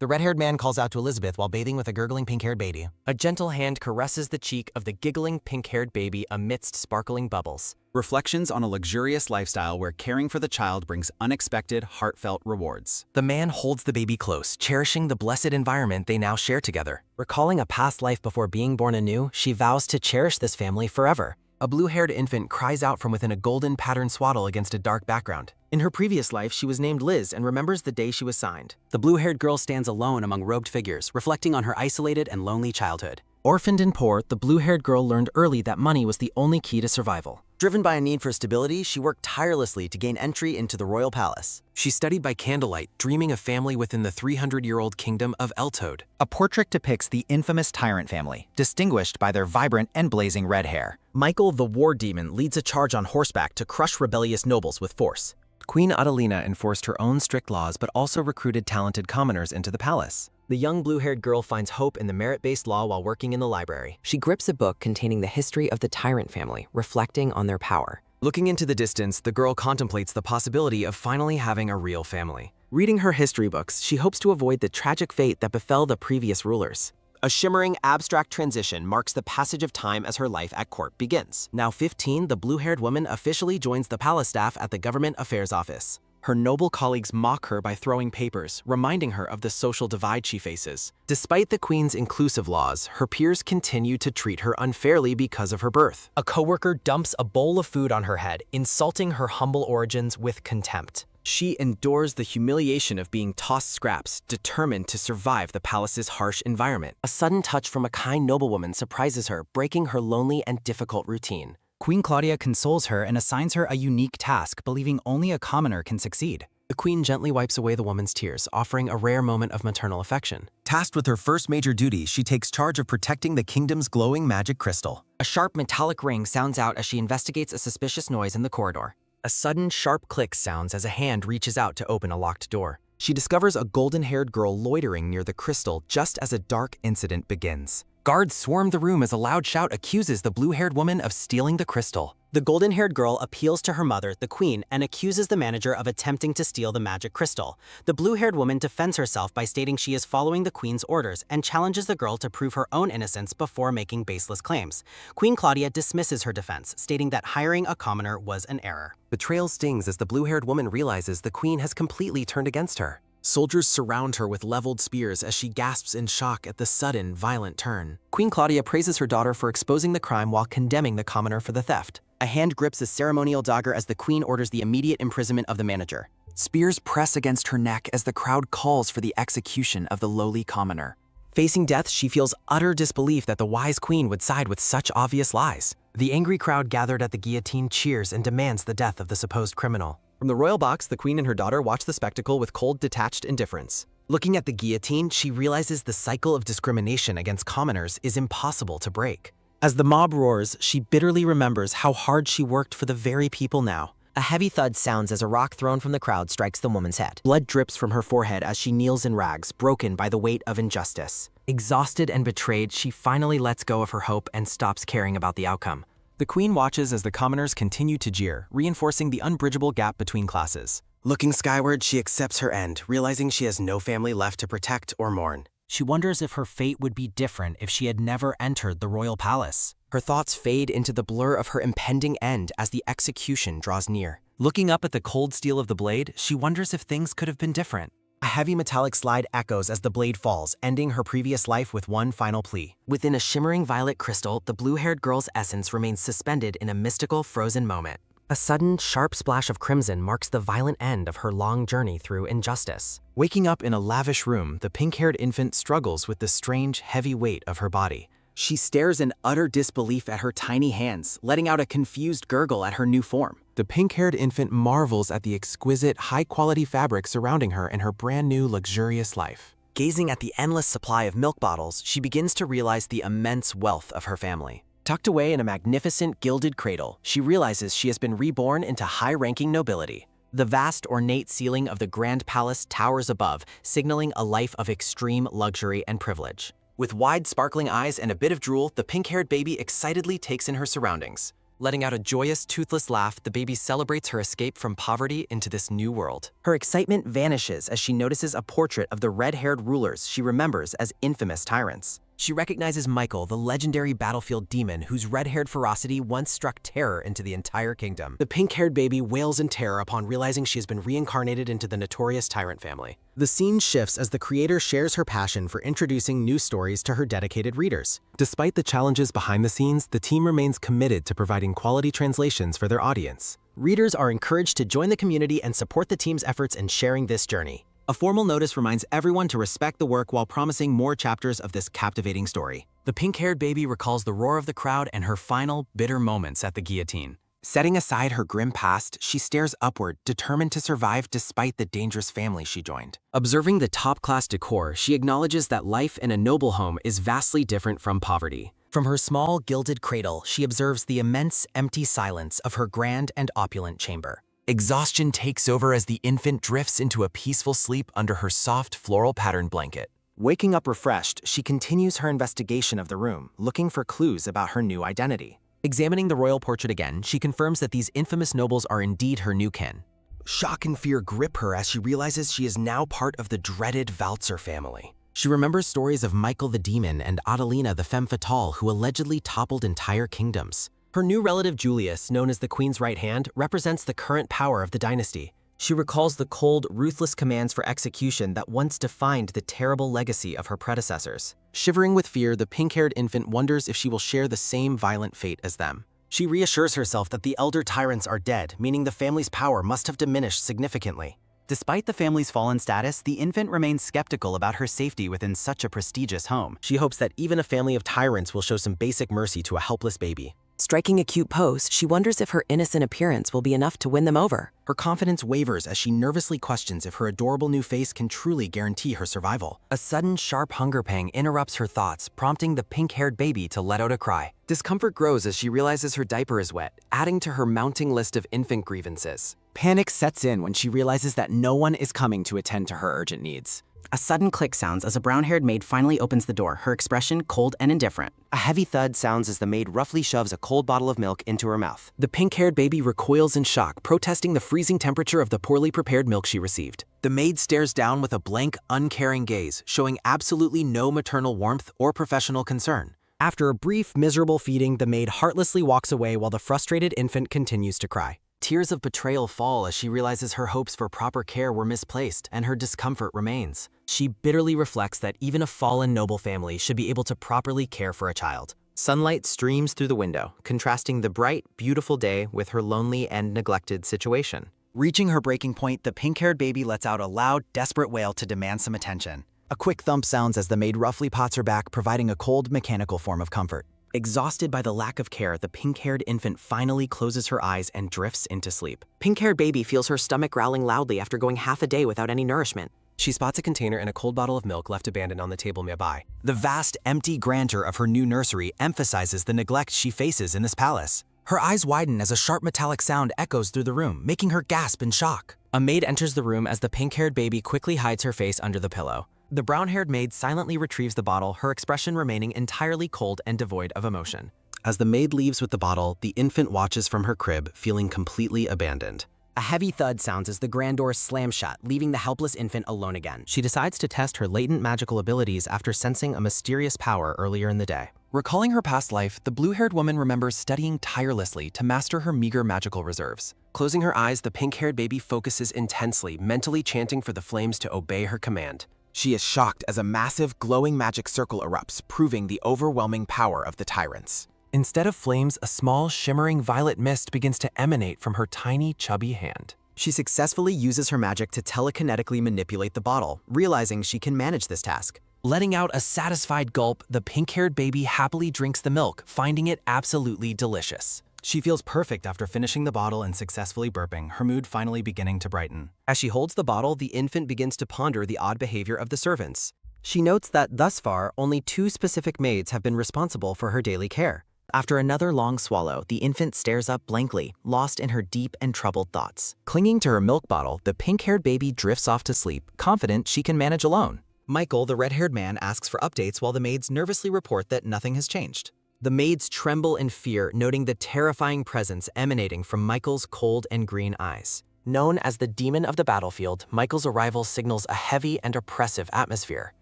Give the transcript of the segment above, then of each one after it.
The red-haired man calls out to Elizabeth while bathing with a gurgling pink-haired baby. A gentle hand caresses the cheek of the giggling pink-haired baby amidst sparkling bubbles. Reflections on a luxurious lifestyle where caring for the child brings unexpected, heartfelt rewards. The man holds the baby close, cherishing the blessed environment they now share together. Recalling a past life before being born anew, she vows to cherish this family forever. A blue-haired infant cries out from within a golden patterned swaddle against a dark background. In her previous life, she was named Liz and remembers the day she was signed. The blue-haired girl stands alone among robed figures, reflecting on her isolated and lonely childhood. Orphaned and poor, the blue-haired girl learned early that money was the only key to survival. Driven by a need for stability, she worked tirelessly to gain entry into the royal palace. She studied by candlelight, dreaming of family within the 300-year-old kingdom of Eltode. A portrait depicts the infamous Tyrant family, distinguished by their vibrant and blazing red hair. Michael, the war demon, leads a charge on horseback to crush rebellious nobles with force. Queen Adelina enforced her own strict laws but also recruited talented commoners into the palace. The young blue-haired girl finds hope in the merit-based law while working in the library. She grips a book containing the history of the Tyrant family, reflecting on their power. Looking into the distance, the girl contemplates the possibility of finally having a real family. Reading her history books, she hopes to avoid the tragic fate that befell the previous rulers. A shimmering, abstract transition marks the passage of time as her life at court begins. Now 15, the blue-haired woman officially joins the palace staff at the Government Affairs Office. Her noble colleagues mock her by throwing papers, reminding her of the social divide she faces. Despite the queen's inclusive laws, her peers continue to treat her unfairly because of her birth. A coworker dumps a bowl of food on her head, insulting her humble origins with contempt. She endures the humiliation of being tossed scraps, determined to survive the palace's harsh environment. A sudden touch from a kind noblewoman surprises her, breaking her lonely and difficult routine. Queen Claudia consoles her and assigns her a unique task, believing only a commoner can succeed. The queen gently wipes away the woman's tears, offering a rare moment of maternal affection. Tasked with her first major duty, she takes charge of protecting the kingdom's glowing magic crystal. A sharp metallic ring sounds out as she investigates a suspicious noise in the corridor. A sudden sharp click sounds as a hand reaches out to open a locked door. She discovers a golden-haired girl loitering near the crystal just as a dark incident begins. Guards swarm the room as a loud shout accuses the blue-haired woman of stealing the crystal. The golden-haired girl appeals to her mother, the queen, and accuses the manager of attempting to steal the magic crystal. The blue-haired woman defends herself by stating she is following the queen's orders and challenges the girl to prove her own innocence before making baseless claims. Queen Claudia dismisses her defense, stating that hiring a commoner was an error. Betrayal stings as the blue-haired woman realizes the queen has completely turned against her. Soldiers surround her with leveled spears as she gasps in shock at the sudden, violent turn. Queen Claudia praises her daughter for exposing the crime while condemning the commoner for the theft. A hand grips a ceremonial dagger as the queen orders the immediate imprisonment of the manager. Spears press against her neck as the crowd calls for the execution of the lowly commoner. Facing death, she feels utter disbelief that the wise queen would side with such obvious lies. The angry crowd gathered at the guillotine cheers and demands the death of the supposed criminal. From the royal box, the queen and her daughter watch the spectacle with cold, detached indifference. Looking at the guillotine, she realizes the cycle of discrimination against commoners is impossible to break. As the mob roars, she bitterly remembers how hard she worked for the very people now. A heavy thud sounds as a rock thrown from the crowd strikes the woman's head. Blood drips from her forehead as she kneels in rags, broken by the weight of injustice. Exhausted and betrayed, she finally lets go of her hope and stops caring about the outcome. The queen watches as the commoners continue to jeer, reinforcing the unbridgeable gap between classes. Looking skyward, she accepts her end, realizing she has no family left to protect or mourn. She wonders if her fate would be different if she had never entered the royal palace. Her thoughts fade into the blur of her impending end as the execution draws near. Looking up at the cold steel of the blade, she wonders if things could have been different. A heavy metallic slide echoes as the blade falls, ending her previous life with one final plea. Within a shimmering violet crystal, the blue-haired girl's essence remains suspended in a mystical, frozen moment. A sudden, sharp splash of crimson marks the violent end of her long journey through injustice. Waking up in a lavish room, the pink-haired infant struggles with the strange, heavy weight of her body. She stares in utter disbelief at her tiny hands, letting out a confused gurgle at her new form. The pink-haired infant marvels at the exquisite, high-quality fabric surrounding her in her brand-new, luxurious life. Gazing at the endless supply of milk bottles, she begins to realize the immense wealth of her family. Tucked away in a magnificent, gilded cradle, she realizes she has been reborn into high-ranking nobility. The vast, ornate ceiling of the Grand Palace towers above, signaling a life of extreme luxury and privilege. With wide, sparkling eyes and a bit of drool, the pink-haired baby excitedly takes in her surroundings. Letting out a joyous, toothless laugh, the baby celebrates her escape from poverty into this new world. Her excitement vanishes as she notices a portrait of the red-haired rulers she remembers as infamous tyrants. She recognizes Michael, the legendary battlefield demon whose red-haired ferocity once struck terror into the entire kingdom. The pink-haired baby wails in terror upon realizing she has been reincarnated into the notorious Tyrant family. The scene shifts as the creator shares her passion for introducing new stories to her dedicated readers. Despite the challenges behind the scenes, the team remains committed to providing quality translations for their audience. Readers are encouraged to join the community and support the team's efforts in sharing this journey. A formal notice reminds everyone to respect the work while promising more chapters of this captivating story. The pink-haired baby recalls the roar of the crowd and her final, bitter moments at the guillotine. Setting aside her grim past, she stares upward, determined to survive despite the dangerous family she joined. Observing the top-class decor, she acknowledges that life in a noble home is vastly different from poverty. From her small, gilded cradle, she observes the immense, empty silence of her grand and opulent chamber. Exhaustion takes over as the infant drifts into a peaceful sleep under her soft, floral-patterned blanket. Waking up refreshed, she continues her investigation of the room, looking for clues about her new identity. Examining the royal portrait again, she confirms that these infamous nobles are indeed her new kin. Shock and fear grip her as she realizes she is now part of the dreaded Valzer family. She remembers stories of Michael the demon and Adelina the femme fatale who allegedly toppled entire kingdoms. Her new relative Julius, known as the Queen's right hand, represents the current power of the dynasty. She recalls the cold, ruthless commands for execution that once defined the terrible legacy of her predecessors. Shivering with fear, the pink-haired infant wonders if she will share the same violent fate as them. She reassures herself that the elder tyrants are dead, meaning the family's power must have diminished significantly. Despite the family's fallen status, the infant remains skeptical about her safety within such a prestigious home. She hopes that even a family of tyrants will show some basic mercy to a helpless baby. Striking a cute pose, she wonders if her innocent appearance will be enough to win them over. Her confidence wavers as she nervously questions if her adorable new face can truly guarantee her survival. A sudden, sharp hunger pang interrupts her thoughts, prompting the pink-haired baby to let out a cry. Discomfort grows as she realizes her diaper is wet, adding to her mounting list of infant grievances. Panic sets in when she realizes that no one is coming to attend to her urgent needs. A sudden click sounds as a brown-haired maid finally opens the door, her expression cold and indifferent. A heavy thud sounds as the maid roughly shoves a cold bottle of milk into her mouth. The pink-haired baby recoils in shock, protesting the freezing temperature of the poorly prepared milk she received. The maid stares down with a blank, uncaring gaze, showing absolutely no maternal warmth or professional concern. After a brief, miserable feeding, the maid heartlessly walks away while the frustrated infant continues to cry. Tears of betrayal fall as she realizes her hopes for proper care were misplaced and her discomfort remains. She bitterly reflects that even a fallen noble family should be able to properly care for a child. Sunlight streams through the window, contrasting the bright, beautiful day with her lonely and neglected situation. Reaching her breaking point, the pink-haired baby lets out a loud, desperate wail to demand some attention. A quick thump sounds as the maid roughly pats her back, providing a cold, mechanical form of comfort. Exhausted by the lack of care, the pink-haired infant finally closes her eyes and drifts into sleep. Pink-haired baby feels her stomach growling loudly after going half a day without any nourishment. She spots a container and a cold bottle of milk left abandoned on the table nearby. The vast, empty grandeur of her new nursery emphasizes the neglect she faces in this palace. Her eyes widen as a sharp metallic sound echoes through the room, making her gasp in shock. A maid enters the room as the pink-haired baby quickly hides her face under the pillow. The brown-haired maid silently retrieves the bottle, her expression remaining entirely cold and devoid of emotion. As the maid leaves with the bottle, the infant watches from her crib, feeling completely abandoned. A heavy thud sounds as the grand door slams shut, leaving the helpless infant alone again. She decides to test her latent magical abilities after sensing a mysterious power earlier in the day. Recalling her past life, the blue-haired woman remembers studying tirelessly to master her meager magical reserves. Closing her eyes, the pink-haired baby focuses intensely, mentally chanting for the flames to obey her command. She is shocked as a massive, glowing magic circle erupts, proving the overwhelming power of the tyrants. Instead of flames, a small, shimmering violet mist begins to emanate from her tiny, chubby hand. She successfully uses her magic to telekinetically manipulate the bottle, realizing she can manage this task. Letting out a satisfied gulp, the pink-haired baby happily drinks the milk, finding it absolutely delicious. She feels perfect after finishing the bottle and successfully burping, her mood finally beginning to brighten. As she holds the bottle, the infant begins to ponder the odd behavior of the servants. She notes that, thus far, only 2 specific maids have been responsible for her daily care. After another long swallow, the infant stares up blankly, lost in her deep and troubled thoughts. Clinging to her milk bottle, the pink-haired baby drifts off to sleep, confident she can manage alone. Michael, the red-haired man, asks for updates while the maids nervously report that nothing has changed. The maids tremble in fear, noting the terrifying presence emanating from Michael's cold and green eyes. Known as the demon of the battlefield, Michael's arrival signals a heavy and oppressive atmosphere.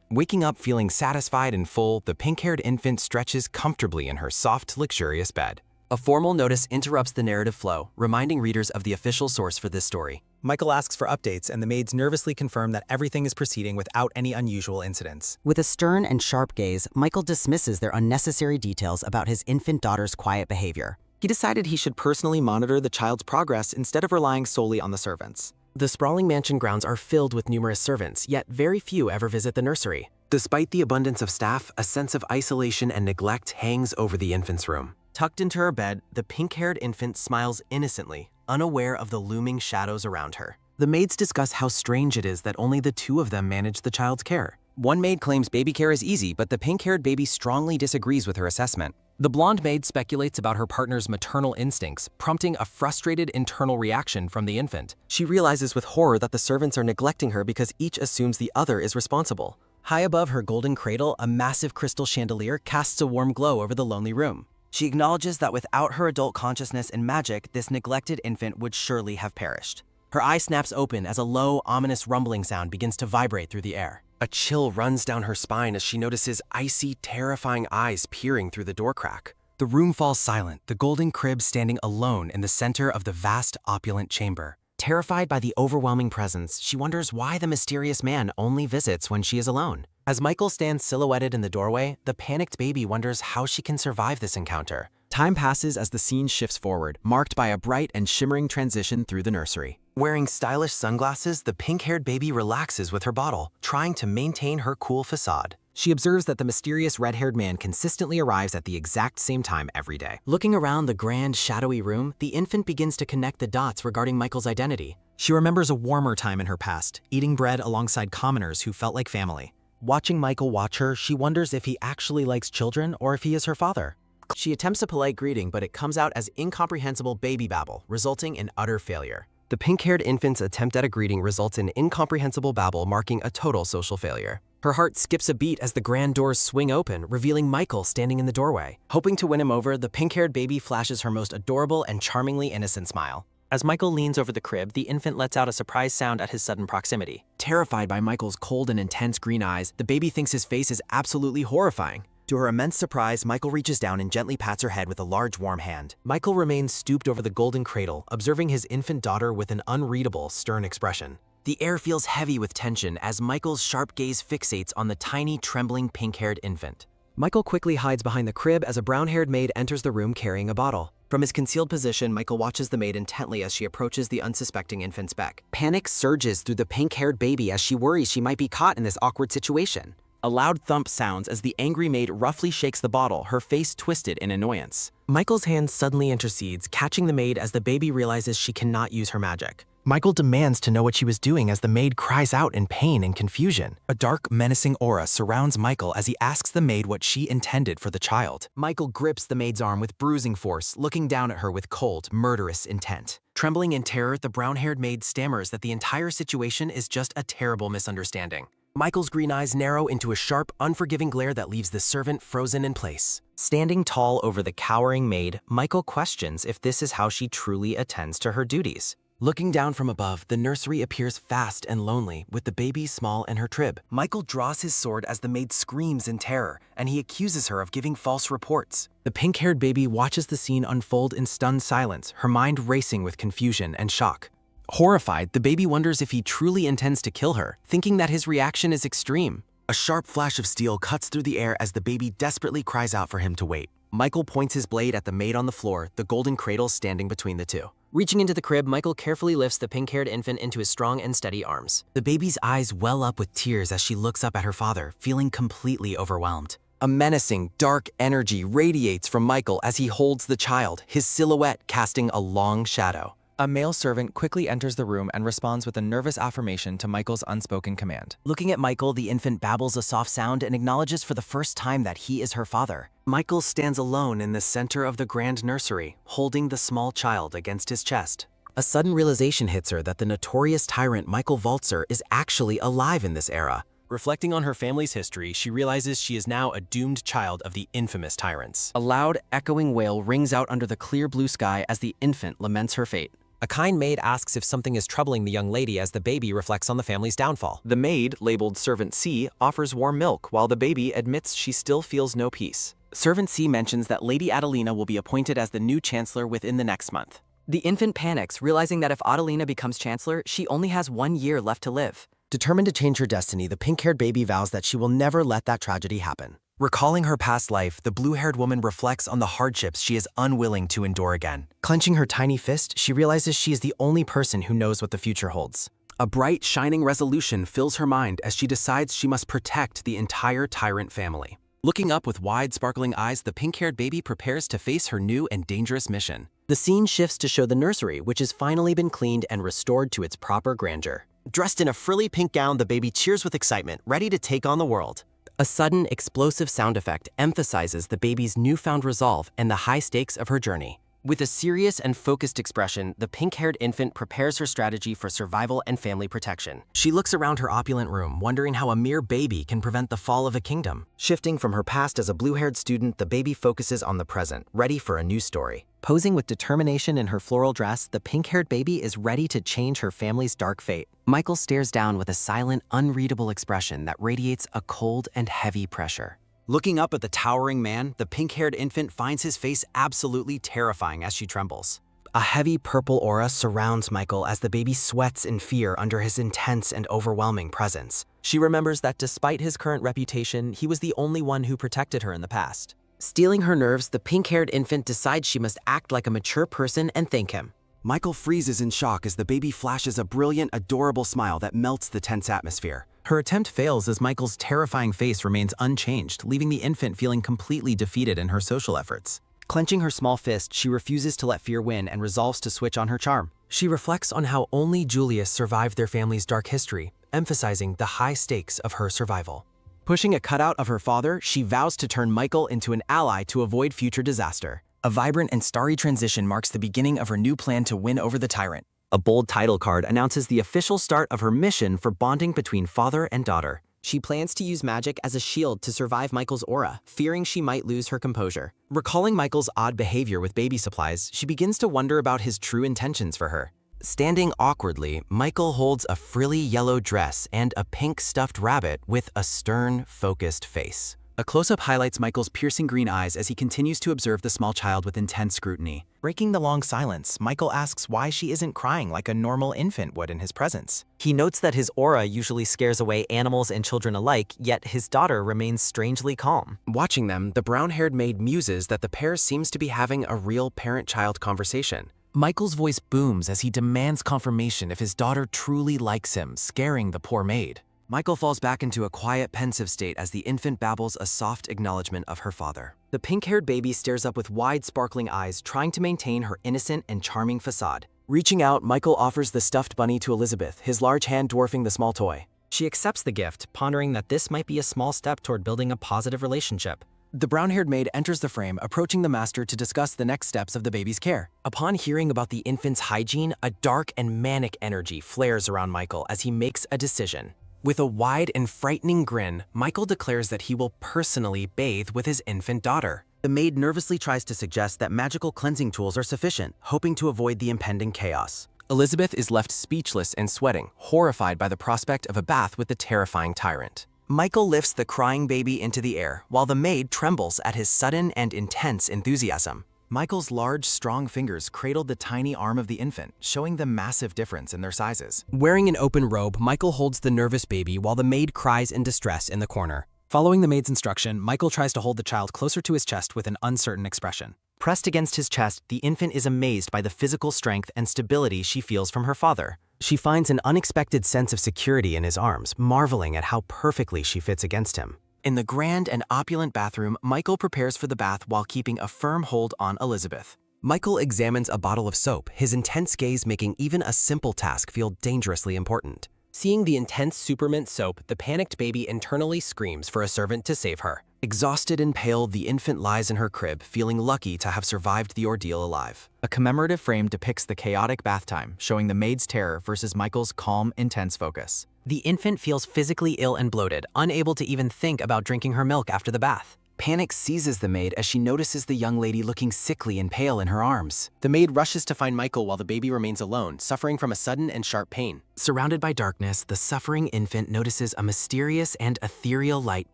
Waking up feeling satisfied and full, the pink-haired infant stretches comfortably in her soft, luxurious bed. A formal notice interrupts the narrative flow, reminding readers of the official source for this story. Michael asks for updates, and the maids nervously confirm that everything is proceeding without any unusual incidents. With a stern and sharp gaze, Michael dismisses their unnecessary details about his infant daughter's quiet behavior. He decided he should personally monitor the child's progress instead of relying solely on the servants. The sprawling mansion grounds are filled with numerous servants, yet very few ever visit the nursery. Despite the abundance of staff, a sense of isolation and neglect hangs over the infant's room. Tucked into her bed, the pink-haired infant smiles innocently, unaware of the looming shadows around her. The maids discuss how strange it is that only the two of them manage the child's care. One maid claims baby care is easy, but the pink-haired baby strongly disagrees with her assessment. The blonde maid speculates about her partner's maternal instincts, prompting a frustrated internal reaction from the infant. She realizes with horror that the servants are neglecting her because each assumes the other is responsible. High above her golden cradle, a massive crystal chandelier casts a warm glow over the lonely room. She acknowledges that without her adult consciousness and magic, this neglected infant would surely have perished. Her eye snaps open as a low, ominous rumbling sound begins to vibrate through the air. A chill runs down her spine as she notices icy, terrifying eyes peering through the door crack. The room falls silent, the golden crib standing alone in the center of the vast, opulent chamber. Terrified by the overwhelming presence, she wonders why the mysterious man only visits when she is alone. As Michael stands silhouetted in the doorway, the panicked baby wonders how she can survive this encounter. Time passes as the scene shifts forward, marked by a bright and shimmering transition through the nursery. Wearing stylish sunglasses, the pink-haired baby relaxes with her bottle, trying to maintain her cool facade. She observes that the mysterious red-haired man consistently arrives at the exact same time every day. Looking around the grand, shadowy room, the infant begins to connect the dots regarding Michael's identity. She remembers a warmer time in her past, eating bread alongside commoners who felt like family. Watching Michael watch her, she wonders if he actually likes children or if he is her father. She attempts a polite greeting, but it comes out as incomprehensible baby babble, resulting in utter failure. The pink-haired infant's attempt at a greeting results in incomprehensible babble, marking a total social failure. Her heart skips a beat as the grand doors swing open, revealing Michael standing in the doorway. Hoping to win him over, the pink-haired baby flashes her most adorable and charmingly innocent smile. As Michael leans over the crib, the infant lets out a surprise sound at his sudden proximity. Terrified by Michael's cold and intense green eyes, the baby thinks his face is absolutely horrifying. To her immense surprise, Michael reaches down and gently pats her head with a large, warm hand. Michael remains stooped over the golden cradle, observing his infant daughter with an unreadable, stern expression. The air feels heavy with tension as Michael's sharp gaze fixates on the tiny, trembling, pink-haired infant. Michael quickly hides behind the crib as a brown-haired maid enters the room carrying a bottle. From his concealed position, Michael watches the maid intently as she approaches the unsuspecting infant's beck. Panic surges through the pink-haired baby as she worries she might be caught in this awkward situation. A loud thump sounds as the angry maid roughly shakes the bottle, her face twisted in annoyance. Michael's hand suddenly intercedes, catching the maid as the baby realizes she cannot use her magic. Michael demands to know what she was doing as the maid cries out in pain and confusion. A dark, menacing aura surrounds Michael as he asks the maid what she intended for the child. Michael grips the maid's arm with bruising force, looking down at her with cold, murderous intent. Trembling in terror, the brown-haired maid stammers that the entire situation is just a terrible misunderstanding. Michael's green eyes narrow into a sharp, unforgiving glare that leaves the servant frozen in place. Standing tall over the cowering maid, Michael questions if this is how she truly attends to her duties. Looking down from above, the nursery appears vast and lonely, with the baby small in her trib. Michael draws his sword as the maid screams in terror, and he accuses her of giving false reports. The pink-haired baby watches the scene unfold in stunned silence, her mind racing with confusion and shock. Horrified, the baby wonders if he truly intends to kill her, thinking that his reaction is extreme. A sharp flash of steel cuts through the air as the baby desperately cries out for him to wait. Michael points his blade at the maid on the floor, the golden cradle standing between the two. Reaching into the crib, Michael carefully lifts the pink-haired infant into his strong and steady arms. The baby's eyes well up with tears as she looks up at her father, feeling completely overwhelmed. A menacing, dark energy radiates from Michael as he holds the child, his silhouette casting a long shadow. A male servant quickly enters the room and responds with a nervous affirmation to Michael's unspoken command. Looking at Michael, the infant babbles a soft sound and acknowledges for the first time that he is her father. Michael stands alone in the center of the grand nursery, holding the small child against his chest. A sudden realization hits her that the notorious tyrant Michael Walzer is actually alive in this era. Reflecting on her family's history, she realizes she is now a doomed child of the infamous tyrants. A loud, echoing wail rings out under the clear blue sky as the infant laments her fate. A kind maid asks if something is troubling the young lady as the baby reflects on the family's downfall. The maid, labeled Servant C, offers warm milk while the baby admits she still feels no peace. Servant C mentions that Lady Adelina will be appointed as the new chancellor within the next month. The infant panics, realizing that if Adelina becomes chancellor, she only has 1 year left to live. Determined to change her destiny, the pink-haired baby vows that she will never let that tragedy happen. Recalling her past life, the blue-haired woman reflects on the hardships she is unwilling to endure again. Clenching her tiny fist, she realizes she is the only person who knows what the future holds. A bright, shining resolution fills her mind as she decides she must protect the entire Tyrant family. Looking up with wide, sparkling eyes, the pink-haired baby prepares to face her new and dangerous mission. The scene shifts to show the nursery, which has finally been cleaned and restored to its proper grandeur. Dressed in a frilly pink gown, the baby cheers with excitement, ready to take on the world. A sudden, explosive sound effect emphasizes the baby's newfound resolve and the high stakes of her journey. With a serious and focused expression, the pink-haired infant prepares her strategy for survival and family protection. She looks around her opulent room, wondering how a mere baby can prevent the fall of a kingdom. Shifting from her past as a blue-haired student, the baby focuses on the present, ready for a new story. Posing with determination in her floral dress, the pink-haired baby is ready to change her family's dark fate. Michael stares down with a silent, unreadable expression that radiates a cold and heavy pressure. Looking up at the towering man, the pink-haired infant finds his face absolutely terrifying as she trembles. A heavy purple aura surrounds Michael as the baby sweats in fear under his intense and overwhelming presence. She remembers that despite his current reputation, he was the only one who protected her in the past. Stealing her nerves, the pink-haired infant decides she must act like a mature person and thank him. Michael freezes in shock as the baby flashes a brilliant, adorable smile that melts the tense atmosphere. Her attempt fails as Michael's terrifying face remains unchanged, leaving the infant feeling completely defeated in her social efforts. Clenching her small fist, she refuses to let fear win and resolves to switch on her charm. She reflects on how only Julius survived their family's dark history, emphasizing the high stakes of her survival. Pushing a cutout of her father, she vows to turn Michael into an ally to avoid future disaster. A vibrant and starry transition marks the beginning of her new plan to win over the tyrant. A bold title card announces the official start of her mission for bonding between father and daughter. She plans to use magic as a shield to survive Michael's aura, fearing she might lose her composure. Recalling Michael's odd behavior with baby supplies, she begins to wonder about his true intentions for her. Standing awkwardly, Michael holds a frilly yellow dress and a pink stuffed rabbit with a stern, focused face. A close-up highlights Michael's piercing green eyes as he continues to observe the small child with intense scrutiny. Breaking the long silence, Michael asks why she isn't crying like a normal infant would in his presence. He notes that his aura usually scares away animals and children alike, yet his daughter remains strangely calm. Watching them, the brown-haired maid muses that the pair seems to be having a real parent-child conversation. Michael's voice booms as he demands confirmation if his daughter truly likes him, scaring the poor maid. Michael falls back into a quiet, pensive state as the infant babbles a soft acknowledgement of her father. The pink-haired baby stares up with wide, sparkling eyes, trying to maintain her innocent and charming facade. Reaching out, Michael offers the stuffed bunny to Elizabeth, his large hand dwarfing the small toy. She accepts the gift, pondering that this might be a small step toward building a positive relationship. The brown-haired maid enters the frame, approaching the master to discuss the next steps of the baby's care. Upon hearing about the infant's hygiene, a dark and manic energy flares around Michael as he makes a decision. With a wide and frightening grin, Michael declares that he will personally bathe with his infant daughter. The maid nervously tries to suggest that magical cleansing tools are sufficient, hoping to avoid the impending chaos. Elizabeth is left speechless and sweating, horrified by the prospect of a bath with the terrifying tyrant. Michael lifts the crying baby into the air, while the maid trembles at his sudden and intense enthusiasm. Michael's large, strong fingers cradled the tiny arm of the infant, showing the massive difference in their sizes. Wearing an open robe, Michael holds the nervous baby while the maid cries in distress in the corner. Following the maid's instruction, Michael tries to hold the child closer to his chest with an uncertain expression. Pressed against his chest, the infant is amazed by the physical strength and stability she feels from her father. She finds an unexpected sense of security in his arms, marveling at how perfectly she fits against him. In the grand and opulent bathroom, Michael prepares for the bath while keeping a firm hold on Elizabeth. Michael examines a bottle of soap, his intense gaze making even a simple task feel dangerously important. Seeing the intense supermint soap, the panicked baby internally screams for a servant to save her. Exhausted and pale, the infant lies in her crib, feeling lucky to have survived the ordeal alive. A commemorative frame depicts the chaotic bath time, showing the maid's terror versus Michael's calm, intense focus. The infant feels physically ill and bloated, unable to even think about drinking her milk after the bath. Panic seizes the maid as she notices the young lady looking sickly and pale in her arms. The maid rushes to find Michael while the baby remains alone, suffering from a sudden and sharp pain. Surrounded by darkness, the suffering infant notices a mysterious and ethereal light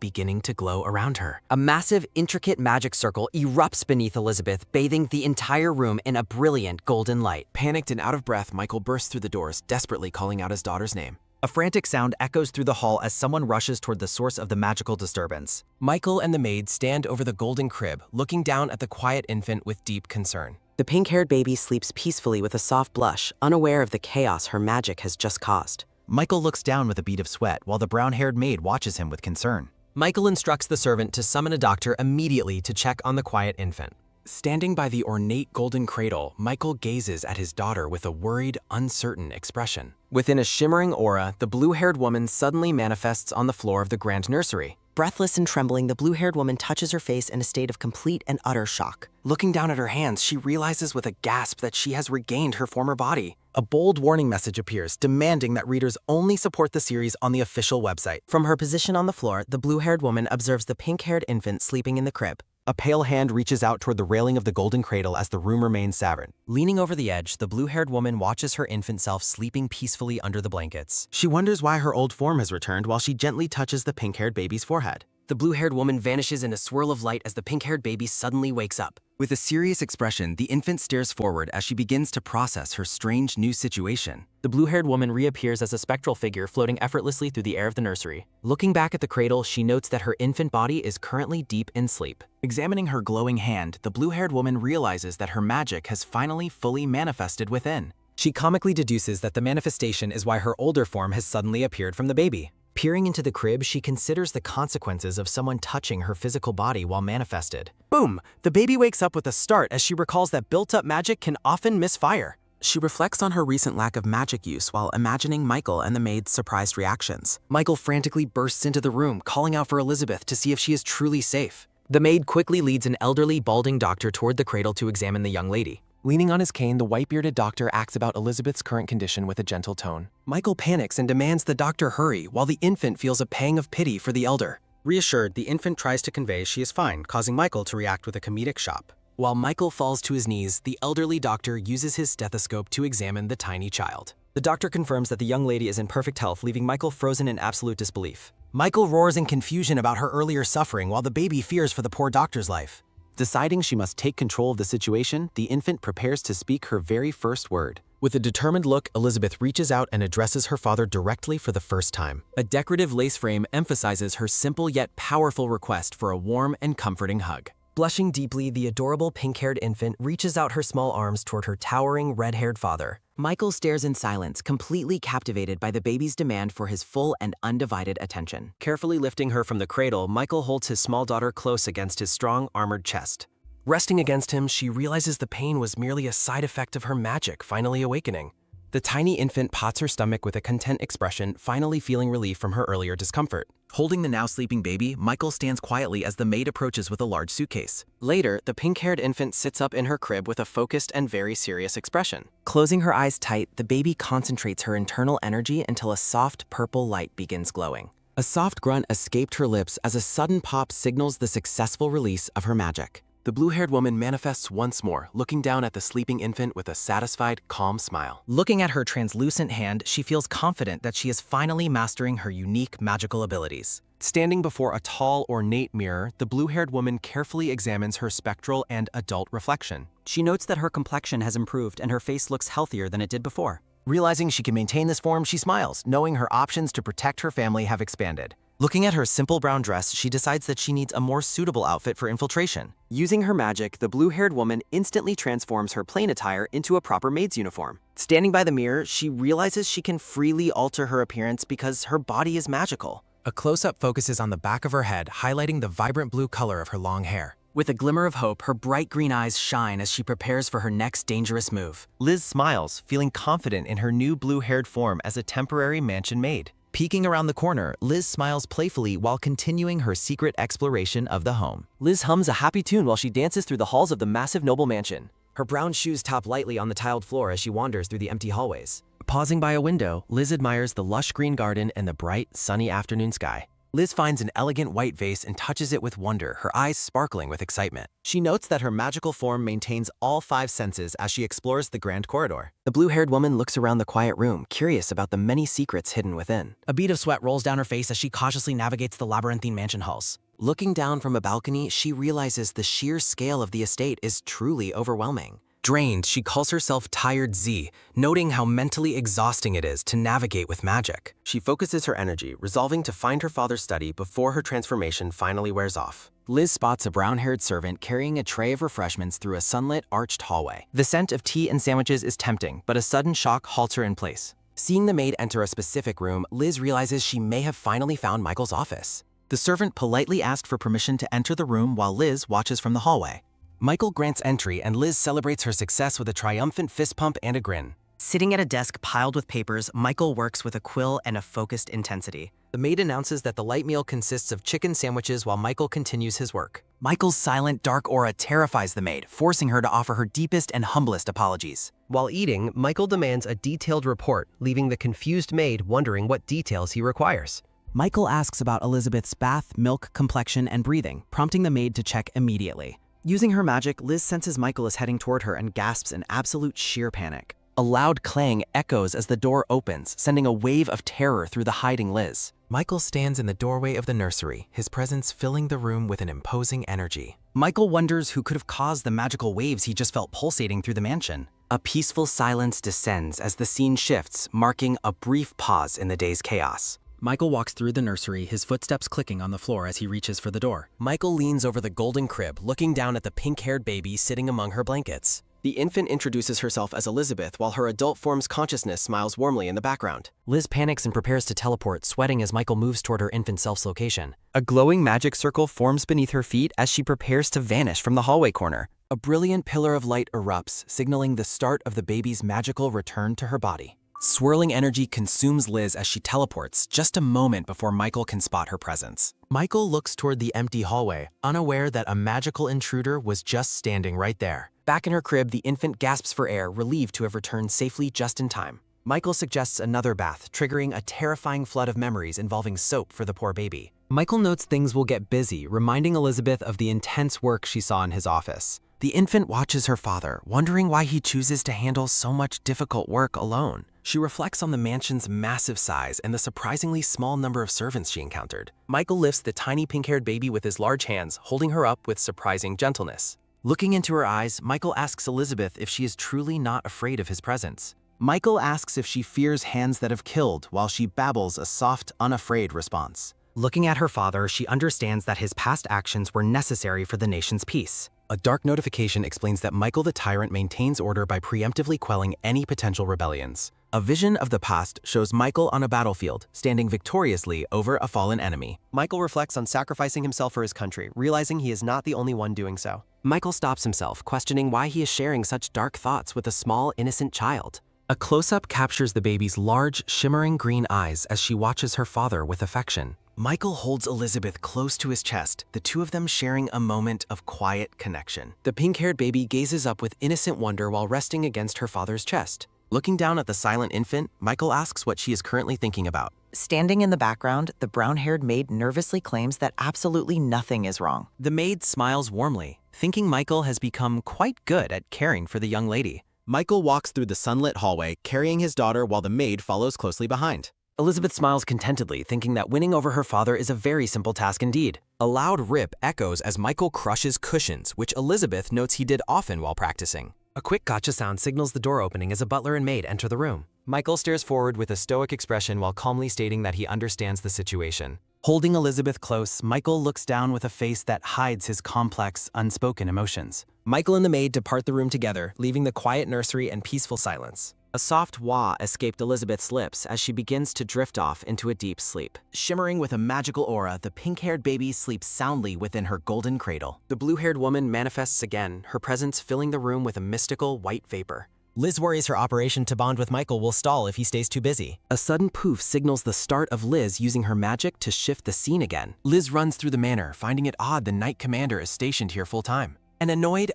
beginning to glow around her. A massive, intricate magic circle erupts beneath Elizabeth, bathing the entire room in a brilliant golden light. Panicked and out of breath, Michael bursts through the doors, desperately calling out his daughter's name. A frantic sound echoes through the hall as someone rushes toward the source of the magical disturbance. Michael and the maid stand over the golden crib, looking down at the quiet infant with deep concern. The pink-haired baby sleeps peacefully with a soft blush, unaware of the chaos her magic has just caused. Michael looks down with a bead of sweat while the brown-haired maid watches him with concern. Michael instructs the servant to summon a doctor immediately to check on the quiet infant. Standing by the ornate golden cradle, Michael gazes at his daughter with a worried, uncertain expression. Within a shimmering aura, the blue-haired woman suddenly manifests on the floor of the grand nursery. Breathless and trembling, the blue-haired woman touches her face in a state of complete and utter shock. Looking down at her hands, she realizes with a gasp that she has regained her former body. A bold warning message appears, demanding that readers only support the series on the official website. From her position on the floor, the blue-haired woman observes the pink-haired infant sleeping in the crib. A pale hand reaches out toward the railing of the golden cradle as the room remains silent. Leaning over the edge, the blue-haired woman watches her infant self sleeping peacefully under the blankets. She wonders why her old form has returned while she gently touches the pink-haired baby's forehead. The blue-haired woman vanishes in a swirl of light as the pink-haired baby suddenly wakes up. With a serious expression, the infant stares forward as she begins to process her strange new situation. The blue-haired woman reappears as a spectral figure floating effortlessly through the air of the nursery. Looking back at the cradle, she notes that her infant body is currently deep in sleep. Examining her glowing hand, the blue-haired woman realizes that her magic has finally fully manifested within. She comically deduces that the manifestation is why her older form has suddenly appeared from the baby. Peering into the crib, she considers the consequences of someone touching her physical body while manifested. Boom! The baby wakes up with a start as she recalls that built-up magic can often misfire. She reflects on her recent lack of magic use while imagining Michael and the maid's surprised reactions. Michael frantically bursts into the room, calling out for Elizabeth to see if she is truly safe. The maid quickly leads an elderly, balding doctor toward the cradle to examine the young lady. Leaning on his cane, the white-bearded doctor asks about Elizabeth's current condition with a gentle tone. Michael panics and demands the doctor hurry, while the infant feels a pang of pity for the elder. Reassured, the infant tries to convey she is fine, causing Michael to react with a comedic shock. While Michael falls to his knees, the elderly doctor uses his stethoscope to examine the tiny child. The doctor confirms that the young lady is in perfect health, leaving Michael frozen in absolute disbelief. Michael roars in confusion about her earlier suffering, while the baby fears for the poor doctor's life. Deciding she must take control of the situation, the infant prepares to speak her very first word. With a determined look, Elizabeth reaches out and addresses her father directly for the first time. A decorative lace frame emphasizes her simple yet powerful request for a warm and comforting hug. Blushing deeply, the adorable pink-haired infant reaches out her small arms toward her towering red-haired father. Michael stares in silence, completely captivated by the baby's demand for his full and undivided attention. Carefully lifting her from the cradle, Michael holds his small daughter close against his strong, armored chest. Resting against him, she realizes the pain was merely a side effect of her magic finally awakening. The tiny infant pats her stomach with a content expression, finally feeling relief from her earlier discomfort. Holding the now sleeping baby, Michael stands quietly as the maid approaches with a large suitcase. Later, the pink-haired infant sits up in her crib with a focused and very serious expression. Closing her eyes tight, the baby concentrates her internal energy until a soft purple light begins glowing. A soft grunt escaped her lips as a sudden pop signals the successful release of her magic. The blue-haired woman manifests once more, looking down at the sleeping infant with a satisfied, calm smile. Looking at her translucent hand, she feels confident that she is finally mastering her unique magical abilities. Standing before a tall, ornate mirror, the blue-haired woman carefully examines her spectral and adult reflection. She notes that her complexion has improved and her face looks healthier than it did before. Realizing she can maintain this form, she smiles, knowing her options to protect her family have expanded. Looking at her simple brown dress, she decides that she needs a more suitable outfit for infiltration. Using her magic, the blue-haired woman instantly transforms her plain attire into a proper maid's uniform. Standing by the mirror, she realizes she can freely alter her appearance because her body is magical. A close-up focuses on the back of her head, highlighting the vibrant blue color of her long hair. With a glimmer of hope, her bright green eyes shine as she prepares for her next dangerous move. Liz smiles, feeling confident in her new blue-haired form as a temporary mansion maid. Peeking around the corner, Liz smiles playfully while continuing her secret exploration of the home. Liz hums a happy tune while she dances through the halls of the massive noble mansion. Her brown shoes tap lightly on the tiled floor as she wanders through the empty hallways. Pausing by a window, Liz admires the lush green garden and the bright, sunny afternoon sky. Liz finds an elegant white vase and touches it with wonder, her eyes sparkling with excitement. She notes that her magical form maintains all 5 senses as she explores the grand corridor. The blue-haired woman looks around the quiet room, curious about the many secrets hidden within. A bead of sweat rolls down her face as she cautiously navigates the labyrinthine mansion halls. Looking down from a balcony, she realizes the sheer scale of the estate is truly overwhelming. Drained, she calls herself Tired Z, noting how mentally exhausting it is to navigate with magic. She focuses her energy, resolving to find her father's study before her transformation finally wears off. Liz spots a brown-haired servant carrying a tray of refreshments through a sunlit, arched hallway. The scent of tea and sandwiches is tempting, but a sudden shock halts her in place. Seeing the maid enter a specific room, Liz realizes she may have finally found Michael's office. The servant politely asked for permission to enter the room while Liz watches from the hallway. Michael grants entry and Liz celebrates her success with a triumphant fist pump and a grin. Sitting at a desk piled with papers, Michael works with a quill and a focused intensity. The maid announces that the light meal consists of chicken sandwiches while Michael continues his work. Michael's silent, dark aura terrifies the maid, forcing her to offer her deepest and humblest apologies. While eating, Michael demands a detailed report, leaving the confused maid wondering what details he requires. Michael asks about Elizabeth's bath, milk, complexion, and breathing, prompting the maid to check immediately. Using her magic, Liz senses Michael is heading toward her and gasps in absolute sheer panic. A loud clang echoes as the door opens, sending a wave of terror through the hiding Liz. Michael stands in the doorway of the nursery, his presence filling the room with an imposing energy. Michael wonders who could have caused the magical waves he just felt pulsating through the mansion. A peaceful silence descends as the scene shifts, marking a brief pause in the day's chaos. Michael walks through the nursery, his footsteps clicking on the floor as he reaches for the door. Michael leans over the golden crib, looking down at the pink-haired baby sitting among her blankets. The infant introduces herself as Elizabeth while her adult form's consciousness smiles warmly in the background. Liz panics and prepares to teleport, sweating as Michael moves toward her infant self's location. A glowing magic circle forms beneath her feet as she prepares to vanish from the hallway corner. A brilliant pillar of light erupts, signaling the start of the baby's magical return to her body. Swirling energy consumes Liz as she teleports, just a moment before Michael can spot her presence. Michael looks toward the empty hallway, unaware that a magical intruder was just standing right there. Back in her crib, the infant gasps for air, relieved to have returned safely just in time. Michael suggests another bath, triggering a terrifying flood of memories involving soap for the poor baby. Michael notes things will get busy, reminding Elizabeth of the intense work she saw in his office. The infant watches her father, wondering why he chooses to handle so much difficult work alone. She reflects on the mansion's massive size and the surprisingly small number of servants she encountered. Michael lifts the tiny pink-haired baby with his large hands, holding her up with surprising gentleness. Looking into her eyes, Michael asks Elizabeth if she is truly not afraid of his presence. Michael asks if she fears hands that have killed, while she babbles a soft, unafraid response. Looking at her father, she understands that his past actions were necessary for the nation's peace. A dark notification explains that Michael the Tyrant maintains order by preemptively quelling any potential rebellions. A vision of the past shows Michael on a battlefield, standing victoriously over a fallen enemy. Michael reflects on sacrificing himself for his country, realizing he is not the only one doing so. Michael stops himself, questioning why he is sharing such dark thoughts with a small, innocent child. A close-up captures the baby's large, shimmering green eyes as she watches her father with affection. Michael holds Elizabeth close to his chest, the two of them sharing a moment of quiet connection. The pink-haired baby gazes up with innocent wonder while resting against her father's chest. Looking down at the silent infant, Michael asks what she is currently thinking about. Standing in the background, the brown-haired maid nervously claims that absolutely nothing is wrong. The maid smiles warmly, thinking Michael has become quite good at caring for the young lady. Michael walks through the sunlit hallway, carrying his daughter while the maid follows closely behind. Elizabeth smiles contentedly, thinking that winning over her father is a very simple task indeed. A loud rip echoes as Michael crushes cushions, which Elizabeth notes he did often while practicing. A quick gotcha sound signals the door opening as a butler and maid enter the room. Michael stares forward with a stoic expression while calmly stating that he understands the situation. Holding Elizabeth close, Michael looks down with a face that hides his complex, unspoken emotions. Michael and the maid depart the room together, leaving the quiet nursery and peaceful silence. A soft wah escaped Elizabeth's lips as she begins to drift off into a deep sleep. Shimmering with a magical aura, the pink-haired baby sleeps soundly within her golden cradle. The blue-haired woman manifests again, her presence filling the room with a mystical white vapor. Liz worries her operation to bond with Michael will stall if he stays too busy. A sudden poof signals the start of Liz using her magic to shift the scene again. Liz runs through the manor, finding it odd the Knight Commander is stationed here full-time. An annoyed